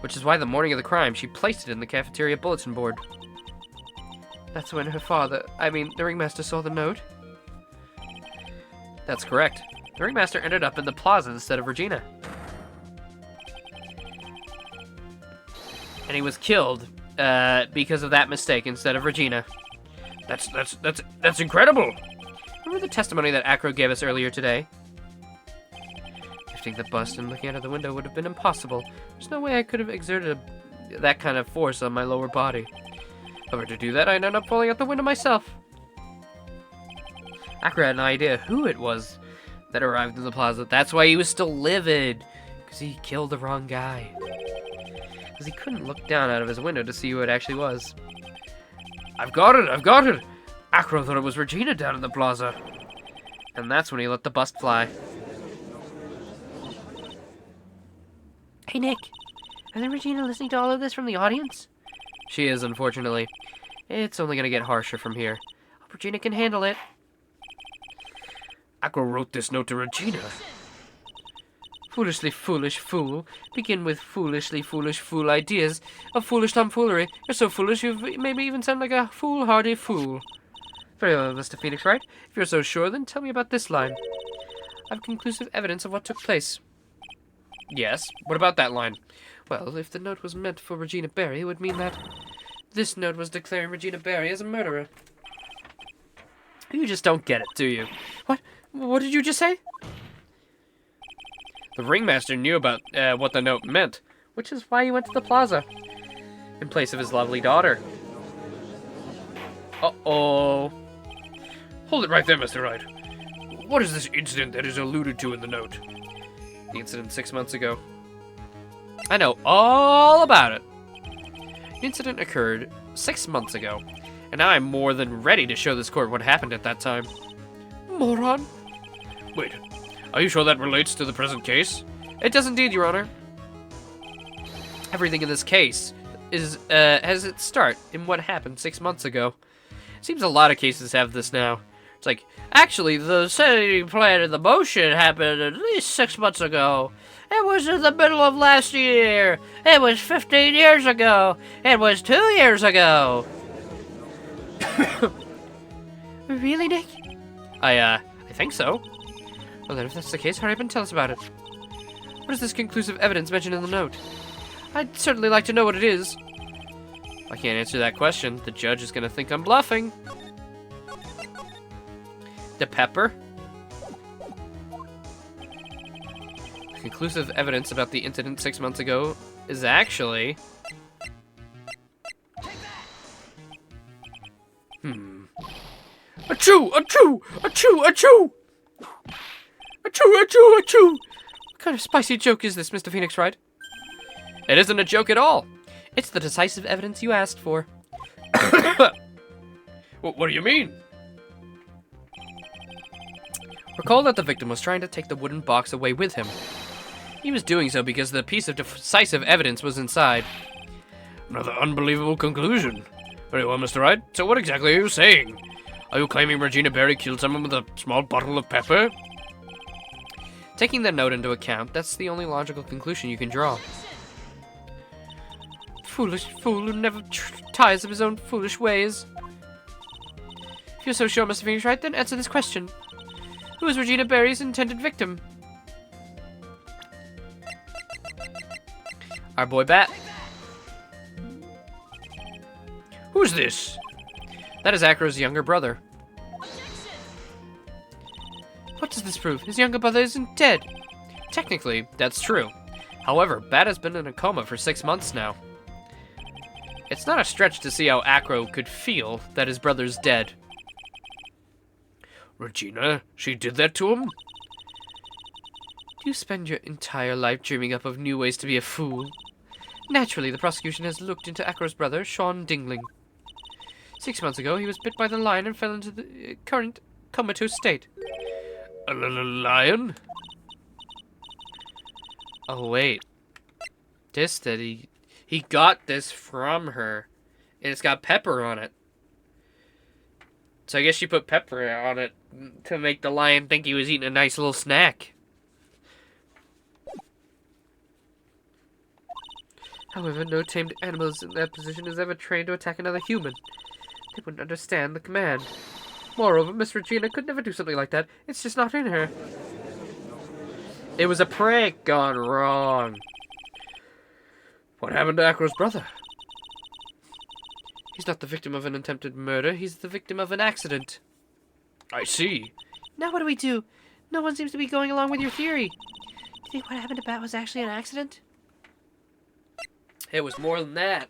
Which is why the morning of the crime, she placed it in the cafeteria bulletin board. That's when the Ringmaster saw the note? That's correct. The Ringmaster ended up in the plaza instead of Regina. And he was killed because of that mistake instead of Regina. That's incredible! Remember the testimony that Acro gave us earlier today? Lifting the bust and looking out of the window would have been impossible. There's no way I could have exerted that kind of force on my lower body. If I were to do that, I'd end up falling out the window myself. Acro had an idea who it was that arrived in the plaza. That's why he was still livid. Because he killed the wrong guy. Because he couldn't look down out of his window to see who it actually was. I've got it! Acro thought it was Regina down in the plaza. And that's when he let the bust fly. Hey, Nick. Isn't Regina listening to all of this from the audience? She is, unfortunately. It's only going to get harsher from here. Hope Regina can handle it. Acro wrote this note to Regina. Foolishly foolish fool. Begin with foolishly foolish fool ideas of foolish tomfoolery. You're so foolish you've made me even sound like a foolhardy fool. Very well, Mr. Phoenix Wright. If you're so sure, then tell me about this line. I've conclusive evidence of what took place. Yes? What about that line? Well, if the note was meant for Regina Berry, it would mean that this note was declaring Regina Berry as a murderer. You just don't get it, do you? What? What did you just say? The Ringmaster knew about what the note meant, which is why he went to the plaza in place of his lovely daughter. Uh-oh. Hold it right there, Mr. Wright. What is this incident that is alluded to in the note? The incident 6 months ago. I know all about it. The incident occurred 6 months ago, and now I'm more than ready to show this court what happened at that time. Moron. Wait, are you sure that relates to the present case? It does indeed, Your Honor. Everything in this case has its start in what happened 6 months ago. Seems a lot of cases have this now. It's like, actually, the setting plan and the motion happened at least 6 months ago. It was in the middle of last year. It was 15 years ago. It was 2 years ago. Really, Nick? I think so. Well, then, if that's the case, hurry up and tell us about it. What is this conclusive evidence mentioned in the note? I'd certainly like to know what it is. I can't answer that question. The judge is going to think I'm bluffing. The pepper? Conclusive evidence about the incident 6 months ago is actually... Achoo! Achoo! Achoo! Achoo! Achoo! Achoo! Achoo! What kind of spicy joke is this, Mr. Phoenix Wright? It isn't a joke at all. It's the decisive evidence you asked for. What do you mean? Recall that the victim was trying to take the wooden box away with him. He was doing so because the piece of decisive evidence was inside. Another unbelievable conclusion. Very well, Mr. Wright. So what exactly are you saying? Are you claiming Regina Berry killed someone with a small bottle of pepper? Taking the note into account, that's the only logical conclusion you can draw. Foolish fool who never tires of his own foolish ways. If you're so sure, Mr. Phoenix Wright, then answer this question. Who is Regina Berry's intended victim? Our boy Bat. Who's this? That is Acro's younger brother. What does this prove? His younger brother isn't dead. Technically, that's true. However, Bat has been in a coma for 6 months now. It's not a stretch to see how Acro could feel that his brother's dead. Regina, she did that to him? Do you spend your entire life dreaming up of new ways to be a fool? Naturally, the prosecution has looked into Acro's brother, Sean Dingling. 6 months ago, he was bit by the lion and fell into the current comatose state. A lion? Oh, wait. He got this from her. And it's got pepper on it. So I guess she put pepper on it to make the lion think he was eating a nice little snack. However, no tamed animals in that position is ever trained to attack another human. They wouldn't understand the command. Moreover, Miss Regina could never do something like that. It's just not in her. It was a prank gone wrong. What happened to Acro's brother? He's not the victim of an attempted murder. He's the victim of an accident. I see. Now what do we do? No one seems to be going along with your theory. Do you think what happened to Bat was actually an accident? It was more than that.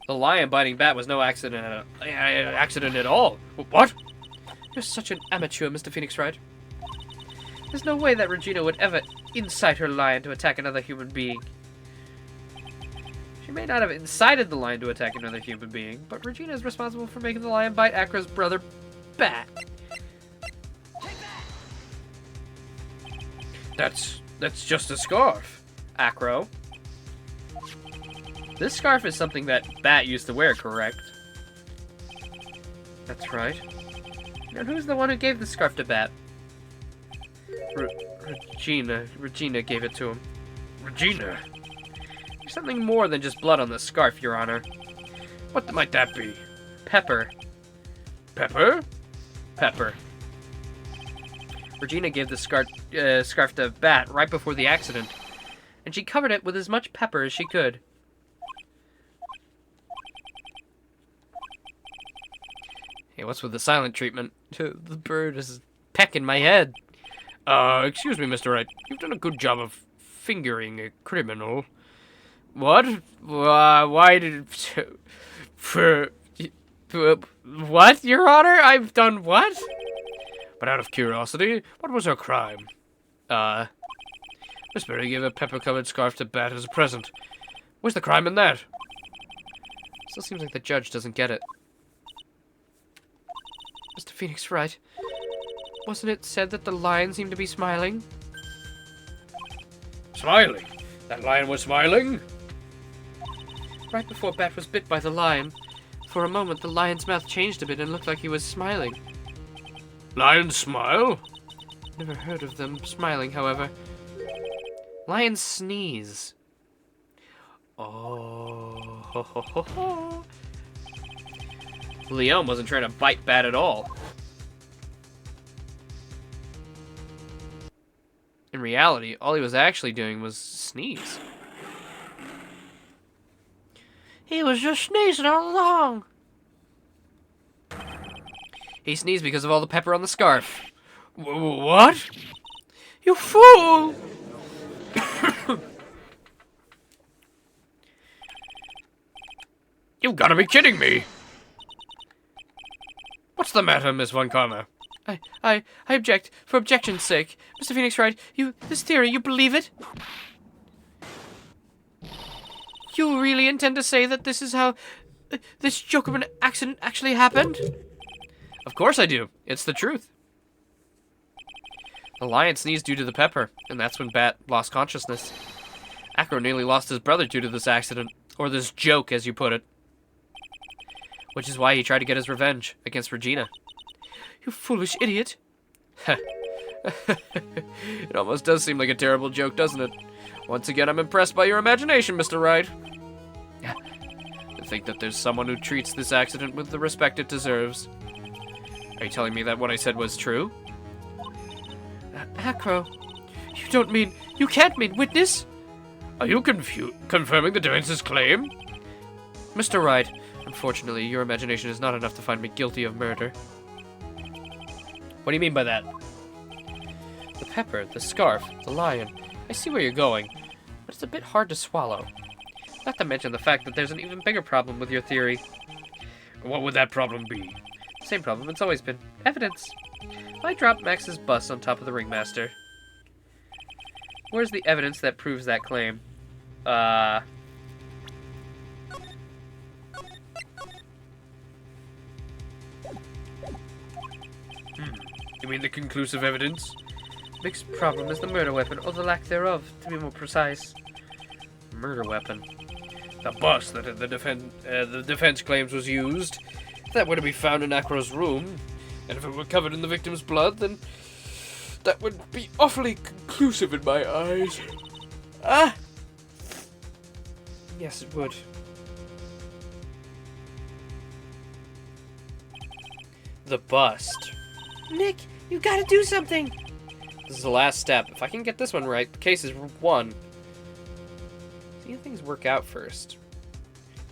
The lion biting Bat was no accident at all. What? You're such an amateur, Mr. Phoenix Wright. There's no way that Regina would ever incite her lion to attack another human being. She may not have incited the lion to attack another human being, but Regina is responsible for making the lion bite Acro's brother, Bat. That's just a scarf, Acro. This scarf is something that Bat used to wear, correct? That's right. And who's the one who gave the scarf to Bat? Regina gave it to him. Regina? There's something more than just blood on the scarf, Your Honor. What might that be? Pepper. Pepper? Pepper. Regina gave the scarf to Bat right before the accident, and she covered it with as much pepper as she could. Hey, what's with the silent treatment? The bird is pecking my head. Excuse me, Mr. Wright. You've done a good job of fingering a criminal. What? Why did... What, Your Honor? I've done what? But out of curiosity, what was her crime? Miss Berry gave a pepper-covered scarf to Bat as a present. Where's the crime in that? Still seems like the judge doesn't get it. Mr. Phoenix Wright, wasn't it said that the lion seemed to be smiling? Smiling? That lion was smiling? Right before Bat was bit by the lion, for a moment the lion's mouth changed a bit and looked like he was smiling. Lions smile? Never heard of them smiling, however. Lions sneeze. Oh, ho, ho, ho, ho. Leon wasn't trying to bite Bat at all. In reality, all he was actually doing was sneeze. He was just sneezing all along. He sneezed because of all the pepper on the scarf. What? You fool! You've got to be kidding me! What's the matter, Miss Von Karma? I object, for objection's sake. Mr. Phoenix Wright, this theory, you believe it? You really intend to say that this is how this joke of an accident actually happened? Of course I do. It's the truth. The lion sneezed due to the pepper, and that's when Bat lost consciousness. Acro nearly lost his brother due to this accident, or this joke, as you put it. Which is why he tried to get his revenge against Regina. You foolish idiot. It almost does seem like a terrible joke, doesn't it? Once again, I'm impressed by your imagination, Mr. Wright. I think that there's someone who treats this accident with the respect it deserves. Are you telling me that what I said was true? Acro, you can't mean witness? Are you confirming the defense's claim? Mr. Wright, unfortunately, your imagination is not enough to find me guilty of murder. What do you mean by that? The pepper, the scarf, the lion. I see where you're going, but it's a bit hard to swallow. Not to mention the fact that there's an even bigger problem with your theory. What would that problem be? Same problem it's always been. Evidence. I dropped Max's bust on top of the ringmaster. Where's the evidence that proves that claim? You mean the conclusive evidence? Biggest problem is the murder weapon, or the lack thereof, to be more precise. Murder weapon. The bus that the defense claims was used. If that were to be found in Acro's room, and if it were covered in the victim's blood, then that would be awfully conclusive in my eyes. Ah! Yes, it would. The bust. Nick, you gotta do something. This is the last step. If I can get this one right, the case is won. See how things work out first.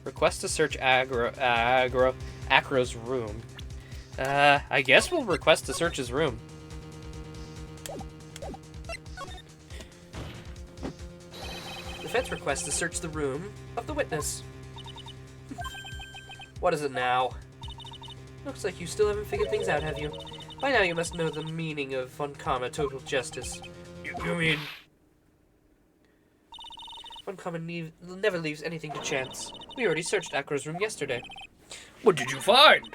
Request to search Acro's room. I guess we'll request to search his room. Defense requests to search the room of the witness. What is it now? Looks like you still haven't figured things out, have you? By now you must know the meaning of von Karma total justice. You mean... Von Karma never leaves anything to chance. We already searched Acro's room yesterday. What did you find?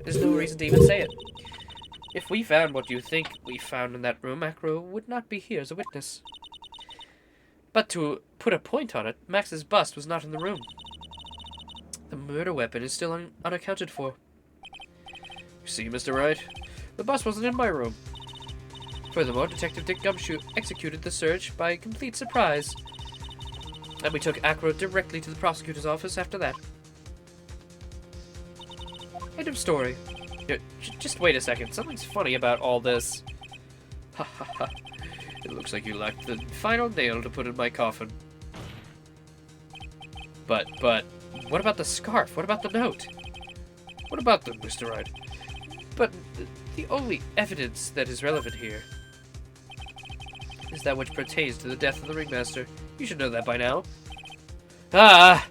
There's no reason to even say it. If we found what you think we found in that room, Acro would not be here as a witness. But to put a point on it, Max's bust was not in the room. The murder weapon is still unaccounted for. You see, Mr. Wright? The bust wasn't in my room. Furthermore, Detective Dick Gumshoe executed the search by complete surprise. And we took Acro directly to the prosecutor's office after that. End of story. Here, just wait a second. Something's funny about all this. Ha ha ha. It looks like you lacked the final nail to put in my coffin. But, what about the scarf? What about the note? What about them, Mr. Wright? But the only evidence that is relevant here is that which pertains to the death of the ringmaster. You should know that by now. Ah!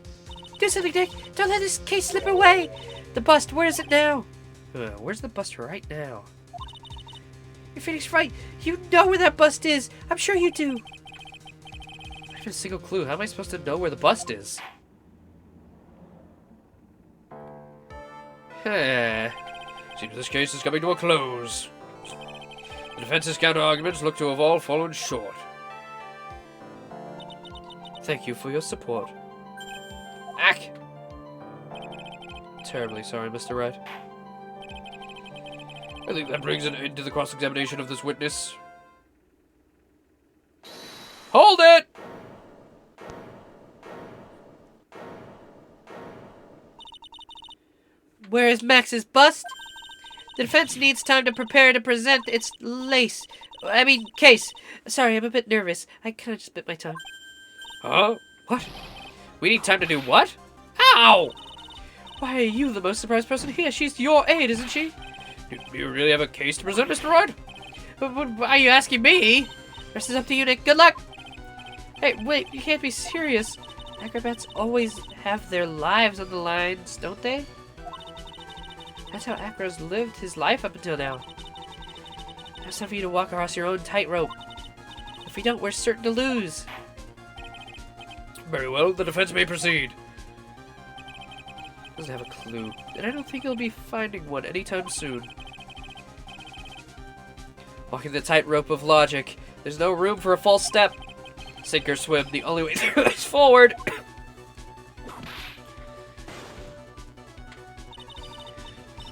Do something, Dick. Don't let this case slip away. The bust, where is it now? Where's the bust right now? You're Phoenix Wright. You know where that bust is. I'm sure you do. I don't have a single clue. How am I supposed to know where the bust is? Seems this case is coming to a close. The defense's counter-arguments look to have all fallen short. Thank you for your support. Ack! Terribly sorry, Mr. Wright. I think that brings an end to the cross-examination of this witness. Hold it! Where is Max's bust? The defense needs time to prepare to present its case. Sorry, I'm a bit nervous. I kind of just bit my tongue. Huh? What? We need time to do what? Ow! Why are you the most surprised person here? She's your aide, isn't she? Do you really have a case to present, Mr. Wright? But are you asking me? Rest is up to you, Nick. Good luck! Hey, wait, you can't be serious. Acrobats always have their lives on the lines, don't they? That's how Acro's lived his life up until now. Now it's time for you to walk across your own tightrope. If we don't, we're certain to lose. Very well, the defense may proceed. Doesn't have a clue, and I don't think he'll be finding one anytime soon. Walking the tightrope of logic, there's no room for a false step. Sink or swim, the only way through is forward.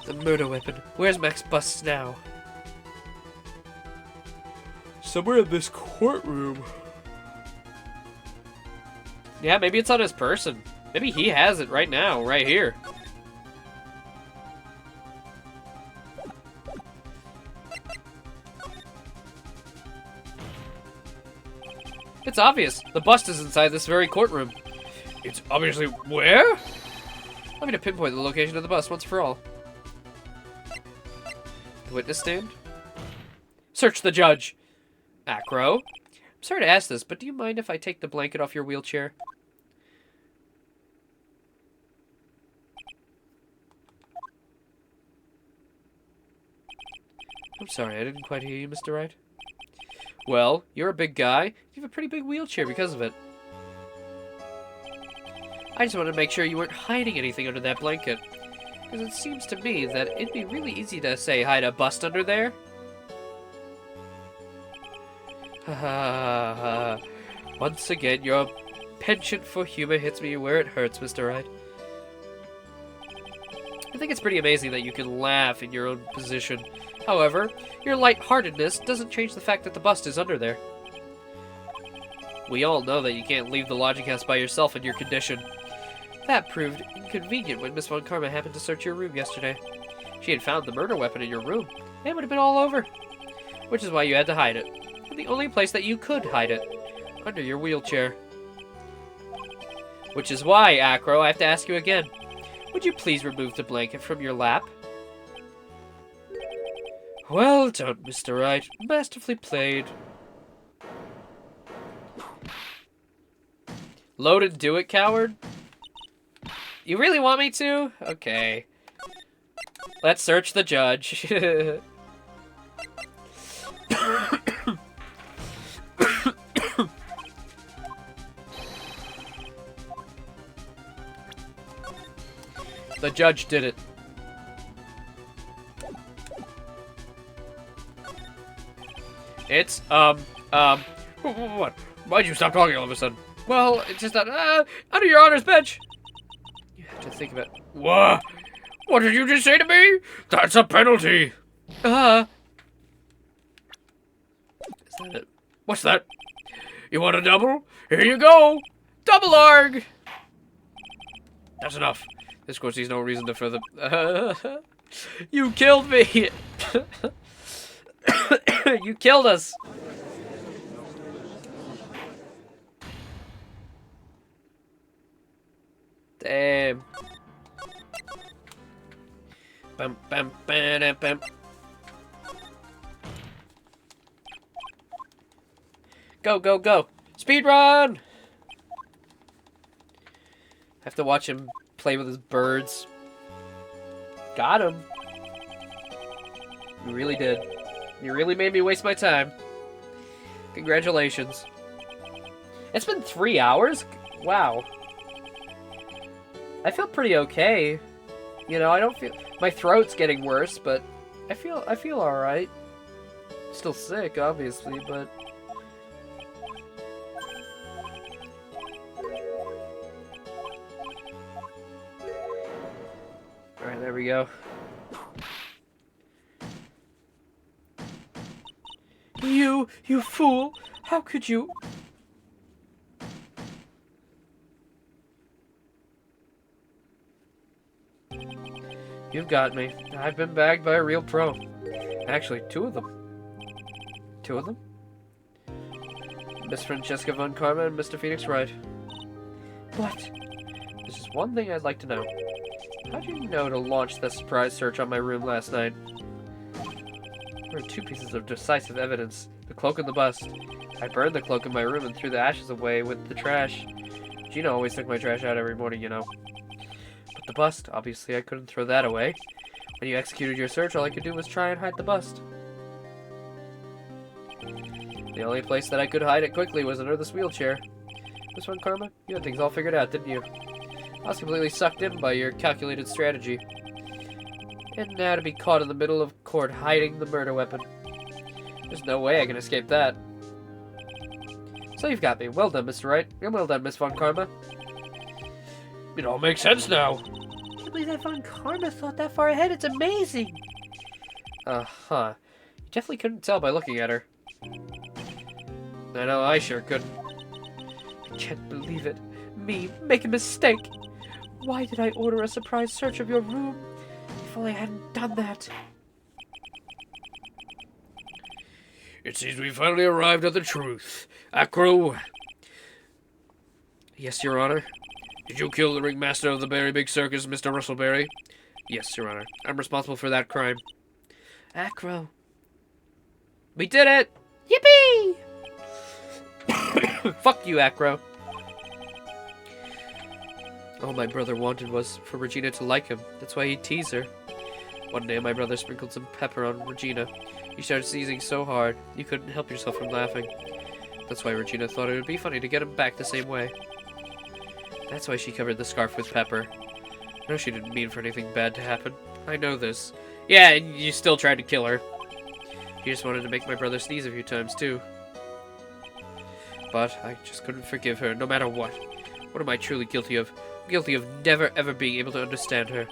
The murder weapon. Where's Max Busts now? Somewhere in this courtroom. Yeah, maybe it's on his person. Maybe he has it right now, right here. It's obvious. The bust is inside this very courtroom. It's obviously where? Let me to pinpoint the location of the bust once for all. The witness stand? Search the judge. Acro. I'm sorry to ask this, but do you mind if I take the blanket off your wheelchair? I'm sorry, I didn't quite hear you, Mr. Wright. Well, you're a big guy. You have a pretty big wheelchair because of it. I just wanted to make sure you weren't hiding anything under that blanket. Because it seems to me that it'd be really easy to say hide a bust under there. Ha ha ha. Once again, your penchant for humor hits me where it hurts, Mr. Wright. I think it's pretty amazing that you can laugh in your own position. However, your lightheartedness doesn't change the fact that the bust is under there. We all know that you can't leave the lodging house by yourself in your condition. That proved inconvenient when Miss Von Karma happened to search your room yesterday. She had found the murder weapon in your room. It would have been all over. Which is why you had to hide it. And the only place that you could hide it. Under your wheelchair. Which is why, Acro, I have to ask you again. Would you please remove the blanket from your lap? Well done, Mr. Wright. Masterfully played. Load and do it, coward? You really want me to? Okay. Let's search the judge. The judge did it. It's, what? Why'd you stop talking all of a sudden? Well, it's just that, under your honor's bench. You have to think of it. What? What did you just say to me? That's a penalty. Is that it? What's that? You want a double? Here you go. Double arg! That's enough. This court sees no reason to further... You killed me! You killed us! Damn. Bam, bam, bam, bam. Go, go, go. Speed run! Have to watch him play with his birds. Got him. You really did. You really made me waste my time. Congratulations. It's been 3 hours? Wow. I feel pretty okay. You know, I don't feel... My throat's getting worse, but I feel alright. Still sick, obviously, but... Alright, there we go. You fool! How could you... You've got me. I've been bagged by a real pro. Actually, 2 of them. 2 of them? Miss Francesca Von Karma and Mr. Phoenix Wright. What? There's just one thing I'd like to know. How did you know to launch the surprise search on my room last night? There are two pieces of decisive evidence. The cloak and the bust. I burned the cloak in my room and threw the ashes away with the trash. Gina always took my trash out every morning, you know. But the bust, obviously I couldn't throw that away. When you executed your search, all I could do was try and hide the bust. The only place that I could hide it quickly was under this wheelchair. This one, Karma? You had things all figured out, didn't you? I was completely sucked in by your calculated strategy. And now to be caught in the middle of court hiding the murder weapon. There's no way I can escape that. So you've got me. Well done, Mr. Wright. And well done, Miss Von Karma. It all makes sense now. I can't believe that Von Karma thought that far ahead. It's amazing. Uh-huh. You definitely couldn't tell by looking at her. I know, I sure couldn't. I can't believe it. Me, make a mistake. Why did I order a surprise search of your room? If only I hadn't done that. It seems we finally arrived at the truth. Acro. Yes, Your Honor. Did you kill the ringmaster of the Berry Big Circus, Mr. Russellberry? Yes, Your Honor. I'm responsible for that crime. Acro. We did it! Yippee! Fuck you, Acro. All my brother wanted was for Regina to like him. That's why he'd tease her. One day, my brother sprinkled some pepper on Regina. He started sneezing so hard, you couldn't help yourself from laughing. That's why Regina thought it would be funny to get him back the same way. That's why she covered the scarf with pepper. I know she didn't mean for anything bad to happen. I know this. Yeah, and you still tried to kill her. She just wanted to make my brother sneeze a few times, too. But I just couldn't forgive her, no matter what. What am I truly guilty of? I'm guilty of never, ever being able to understand her.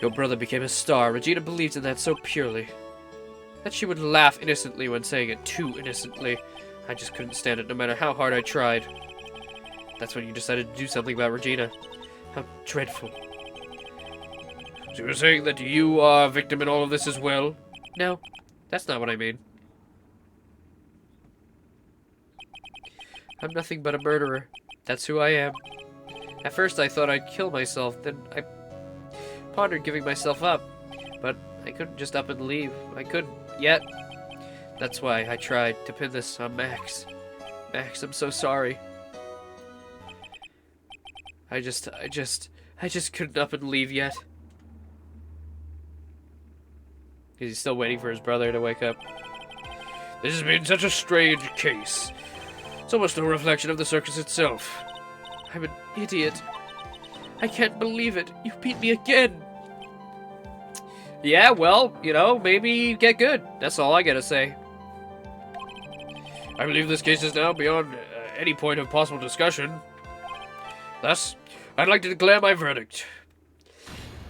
Your brother became a star. Regina believed in that so purely. That she would laugh innocently when saying it too innocently. I just couldn't stand it, no matter how hard I tried. That's when you decided to do something about Regina. How dreadful. So you're saying that you are a victim in all of this as well? No, that's not what I mean. I'm nothing but a murderer. That's who I am. At first I thought I'd kill myself, then I pondered giving myself up. But I couldn't just up and leave. I couldn't yet. That's why I tried to pin this on Max. Max, I'm so sorry. I just couldn't up and leave yet. He's still waiting for his brother to wake up. This has been such a strange case. It's almost a reflection of the circus itself. I'm an idiot. I can't believe it. You beat me again. Yeah, well, you know, maybe get good. That's all I gotta say. I believe this case is now beyond any point of possible discussion. Thus, I'd like to declare my verdict.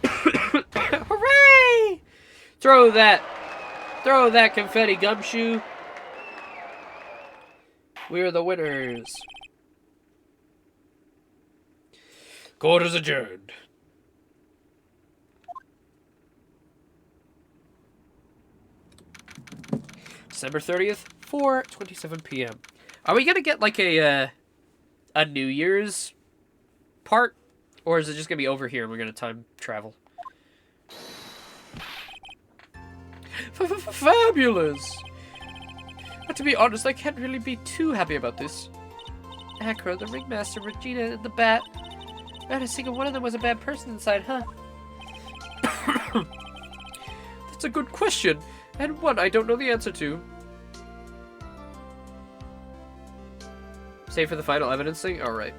Hooray! Throw that confetti, Gumshoe. We're the winners. Court is adjourned. December 30th, 4:27 p.m. Are we gonna get like a New Year's part, or is it just gonna be over here and we're gonna time travel? Fabulous! But to be honest, I can't really be too happy about this. Acro, the ringmaster, Regina, and the bat. Not a single one of them was a bad person inside, huh? That's a good question, and one I don't know the answer to. Save for the final evidence thing? Alright.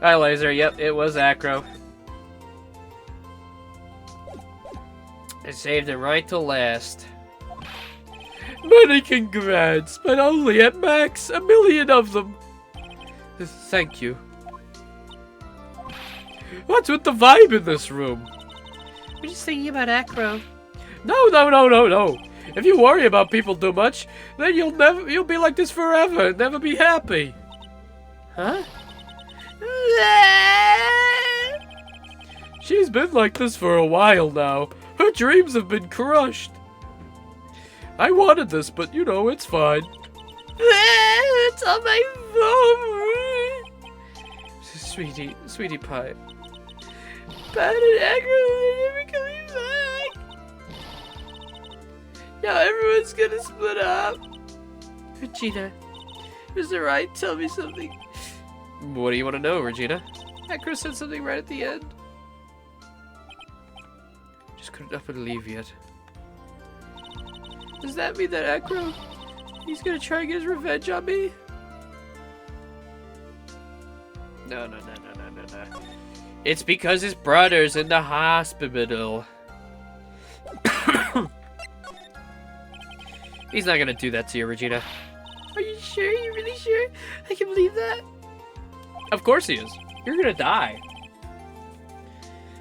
Hi, Laser. Yep, it was Acro. I saved it right till last. Many congrats, but only at max 1,000,000 of them. Thank you. What's with the vibe in this room? We're just thinking about Acro. No. If you worry about people too much, then you'll be like this forever and never be happy. Huh? She's been like this for a while now. Her dreams have been crushed. I wanted this, but you know, it's fine. It's on my phone. Sweetie pie. Bad and Acro are never coming back. Now everyone's gonna split up. Regina, Mr. Wright, tell me something. What do you want to know, Regina? Acro said something right at the end. Just couldn't up and leave yet. Does that mean that Acro, he's gonna try and get his revenge on me? No. It's because his brother's in the hospital. He's not gonna do that to you, Regina. Are you sure? Are you really sure? I can believe that. Of course he is. You're gonna die.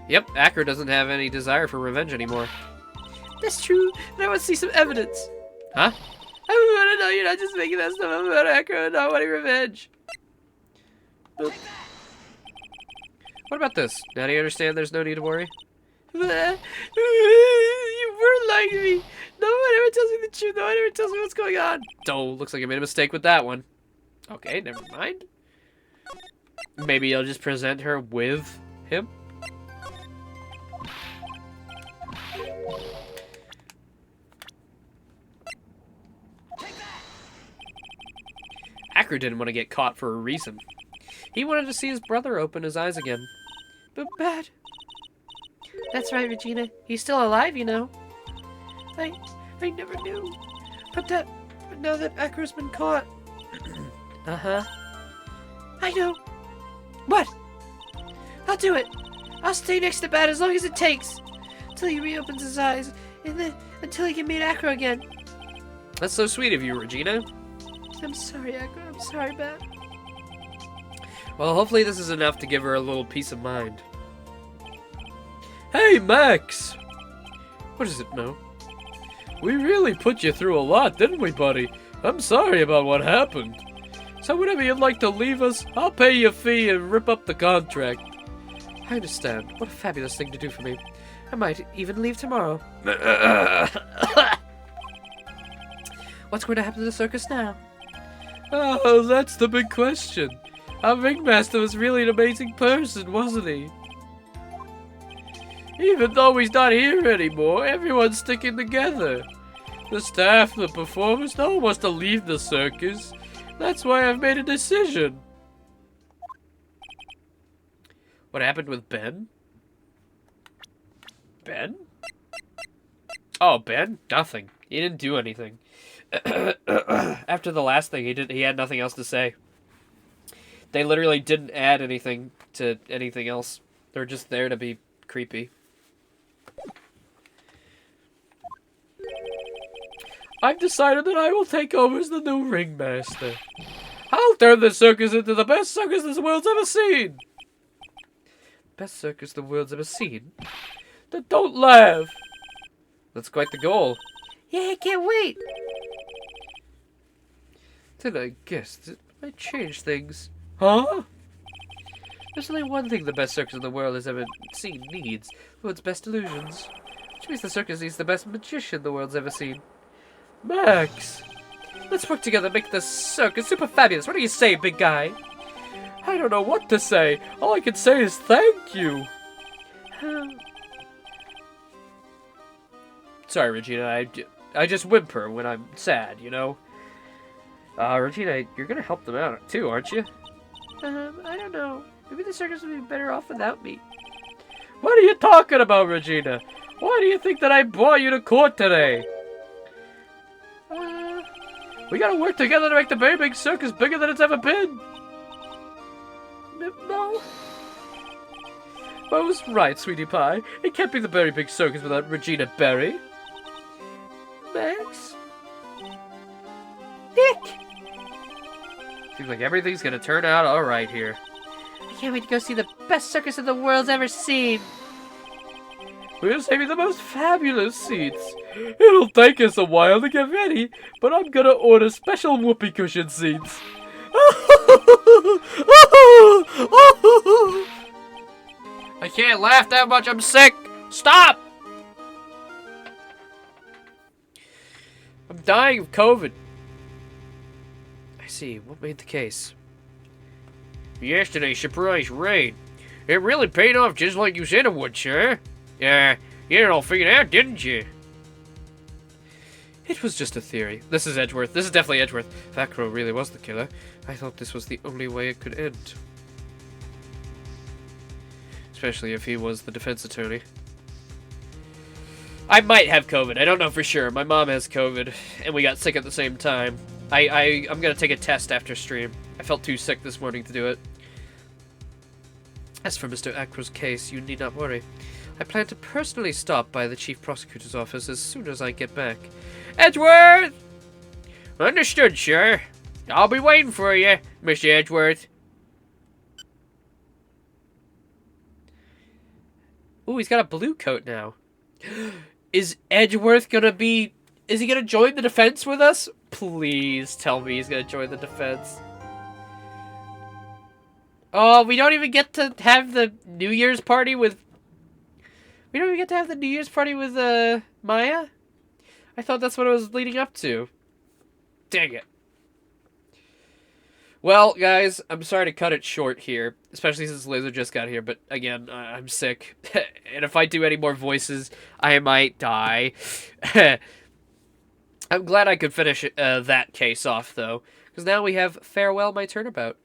Yep, Acker doesn't have any desire for revenge anymore. That's true, but I want to see some evidence. Huh? I want to know you're not just making that stuff up about Acro and not wanting revenge. What about this? Now do you understand there's no need to worry? You were lying to me. No one ever tells me the truth. No one ever tells me what's going on. Oh, looks like I made a mistake with that one. Okay, never mind. Maybe you'll just present her with him? Acker didn't want to get caught for a reason. He wanted to see his brother open his eyes again. But bad. That's right, Regina. He's still alive, you know. I never knew. But now that Acro's been caught. Uh-huh. I know. What? I'll do it. I'll stay next to Bad as long as it takes. Until he reopens his eyes. And then until he can meet Acro again. That's so sweet of you, Regina. I'm sorry, Acro. I'm sorry, Bad. Well, hopefully this is enough to give her a little peace of mind. Hey, Max! What is it, Mo? We really put you through a lot, didn't we, buddy? I'm sorry about what happened. So whenever you'd like to leave us, I'll pay your fee and rip up the contract. I understand. What a fabulous thing to do for me. I might even leave tomorrow. What's going to happen to the circus now? Oh, that's the big question. Our ringmaster was really an amazing person, wasn't he? Even though he's not here anymore, everyone's sticking together. The staff, the performers, no one wants to leave the circus. That's why I've made a decision. What happened with Ben? Ben? Oh, Ben? Nothing. He didn't do anything. After the last thing, he had nothing else to say. They literally didn't add anything to anything else. They're just there to be creepy. I've decided that I will take over as the new ringmaster. I'll turn this circus into the best circus this world's ever seen. Best circus the world's ever seen? Then don't laugh. That's quite the goal. Yeah, I can't wait. Did I guess that I changed things? Huh? There's only one thing the best circus in the world has ever seen needs. The world's best illusions. Which means the circus needs the best magician the world's ever seen. Max! Let's work together and make this circus super fabulous. What do you say, big guy? I don't know what to say. All I can say is thank you. Sorry, Regina. I just whimper when I'm sad, you know? Regina, you're gonna help them out too, aren't you? I don't know. Maybe the circus would be better off without me. What are you talking about, Regina? Why do you think that I brought you to court today? We gotta work together to make the very big circus bigger than it's ever been. No. I was right, sweetie pie. It can't be the very big circus without Regina Berry. Max? Nick! Seems like everything's gonna turn out alright here. I can't wait to go see the best circus that the world's ever seen. We're saving the most fabulous seats. It'll take us a while to get ready, but I'm gonna order special whoopee cushion seats. I can't laugh that much, I'm sick! Stop! I'm dying of COVID. I see, what made the case? Yesterday's surprise raid. It really paid off just like you said it would, sir. You had it all figured out, didn't you? It was just a theory. This is Edgeworth. This is definitely Edgeworth. If Acro really was the killer, I thought this was the only way it could end. Especially if he was the defense attorney. I might have COVID. I don't know for sure. My mom has COVID, and we got sick at the same time. I'm gonna take a test after stream. I felt too sick this morning to do it. As for Mr. Acro's case, you need not worry. I plan to personally stop by the Chief Prosecutor's office as soon as I get back. Edgeworth! Understood, sir. I'll be waiting for you, Mr. Edgeworth. Ooh, he's got a blue coat now. Is Edgeworth gonna be... Is he gonna join the defense with us? Please tell me he's gonna join the defense. Oh, we don't even get to have the New Year's party with... We don't even get to have the New Year's party with, Maya? I thought that's what it was leading up to. Dang it. Well, guys, I'm sorry to cut it short here, especially since Lizard just got here, but again, I'm sick. And if I do any more voices, I might die. I'm glad I could finish that case off, though, because now we have Farewell My Turnabout.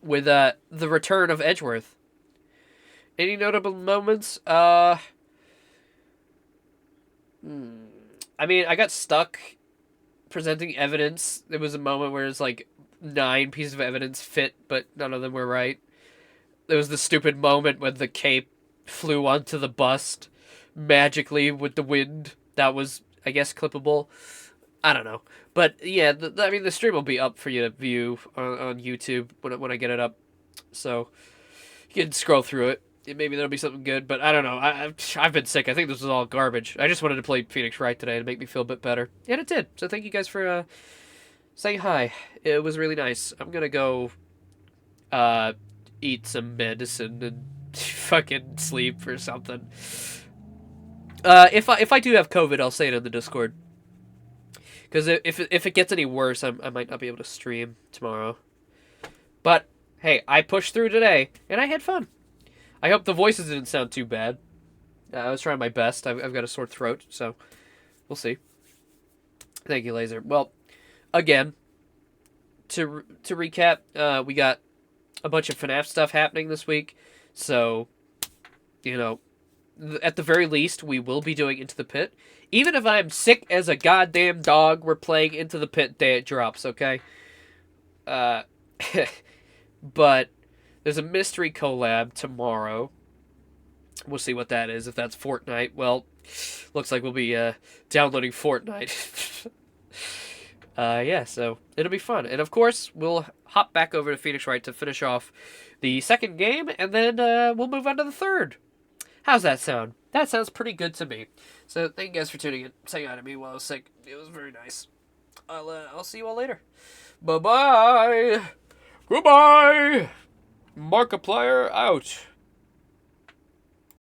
With the return of Edgeworth. Any notable moments? I mean, I got stuck presenting evidence. There was a moment where it's like 9 pieces of evidence fit, but none of them were right. There was the stupid moment when the cape flew onto the bust magically with the wind. That was, I guess, clippable. I don't know. But yeah, I mean, the stream will be up for you to view on YouTube when I get it up. So you can scroll through it. Maybe there'll be something good, but I don't know. I've been sick. I think this was all garbage. I just wanted to play Phoenix Wright today to make me feel a bit better. And it did. So thank you guys for saying hi. It was really nice. I'm going to go eat some medicine and fucking sleep or something. If I do have COVID, I'll say it in the Discord. Because if it gets any worse, I might not be able to stream tomorrow. But, hey, I pushed through today, and I had fun. I hope the voices didn't sound too bad. I was trying my best. I've got a sore throat, so we'll see. Thank you, Laser. Well, again, to recap, we got a bunch of FNAF stuff happening this week. So, you know, at the very least, we will be doing Into the Pit. Even if I'm sick as a goddamn dog, we're playing Into the Pit day it drops, okay? But there's a mystery collab tomorrow. We'll see what that is. If that's Fortnite, well, looks like we'll be downloading Fortnite. Yeah, so it'll be fun. And of course, we'll hop back over to Phoenix Wright to finish off the second game, and then we'll move on to the third. How's that sound? That sounds pretty good to me. So thank you guys for tuning in, saying hi to me while I was sick. It was very nice. I'll see you all later. Bye-bye. Goodbye. Markiplier out.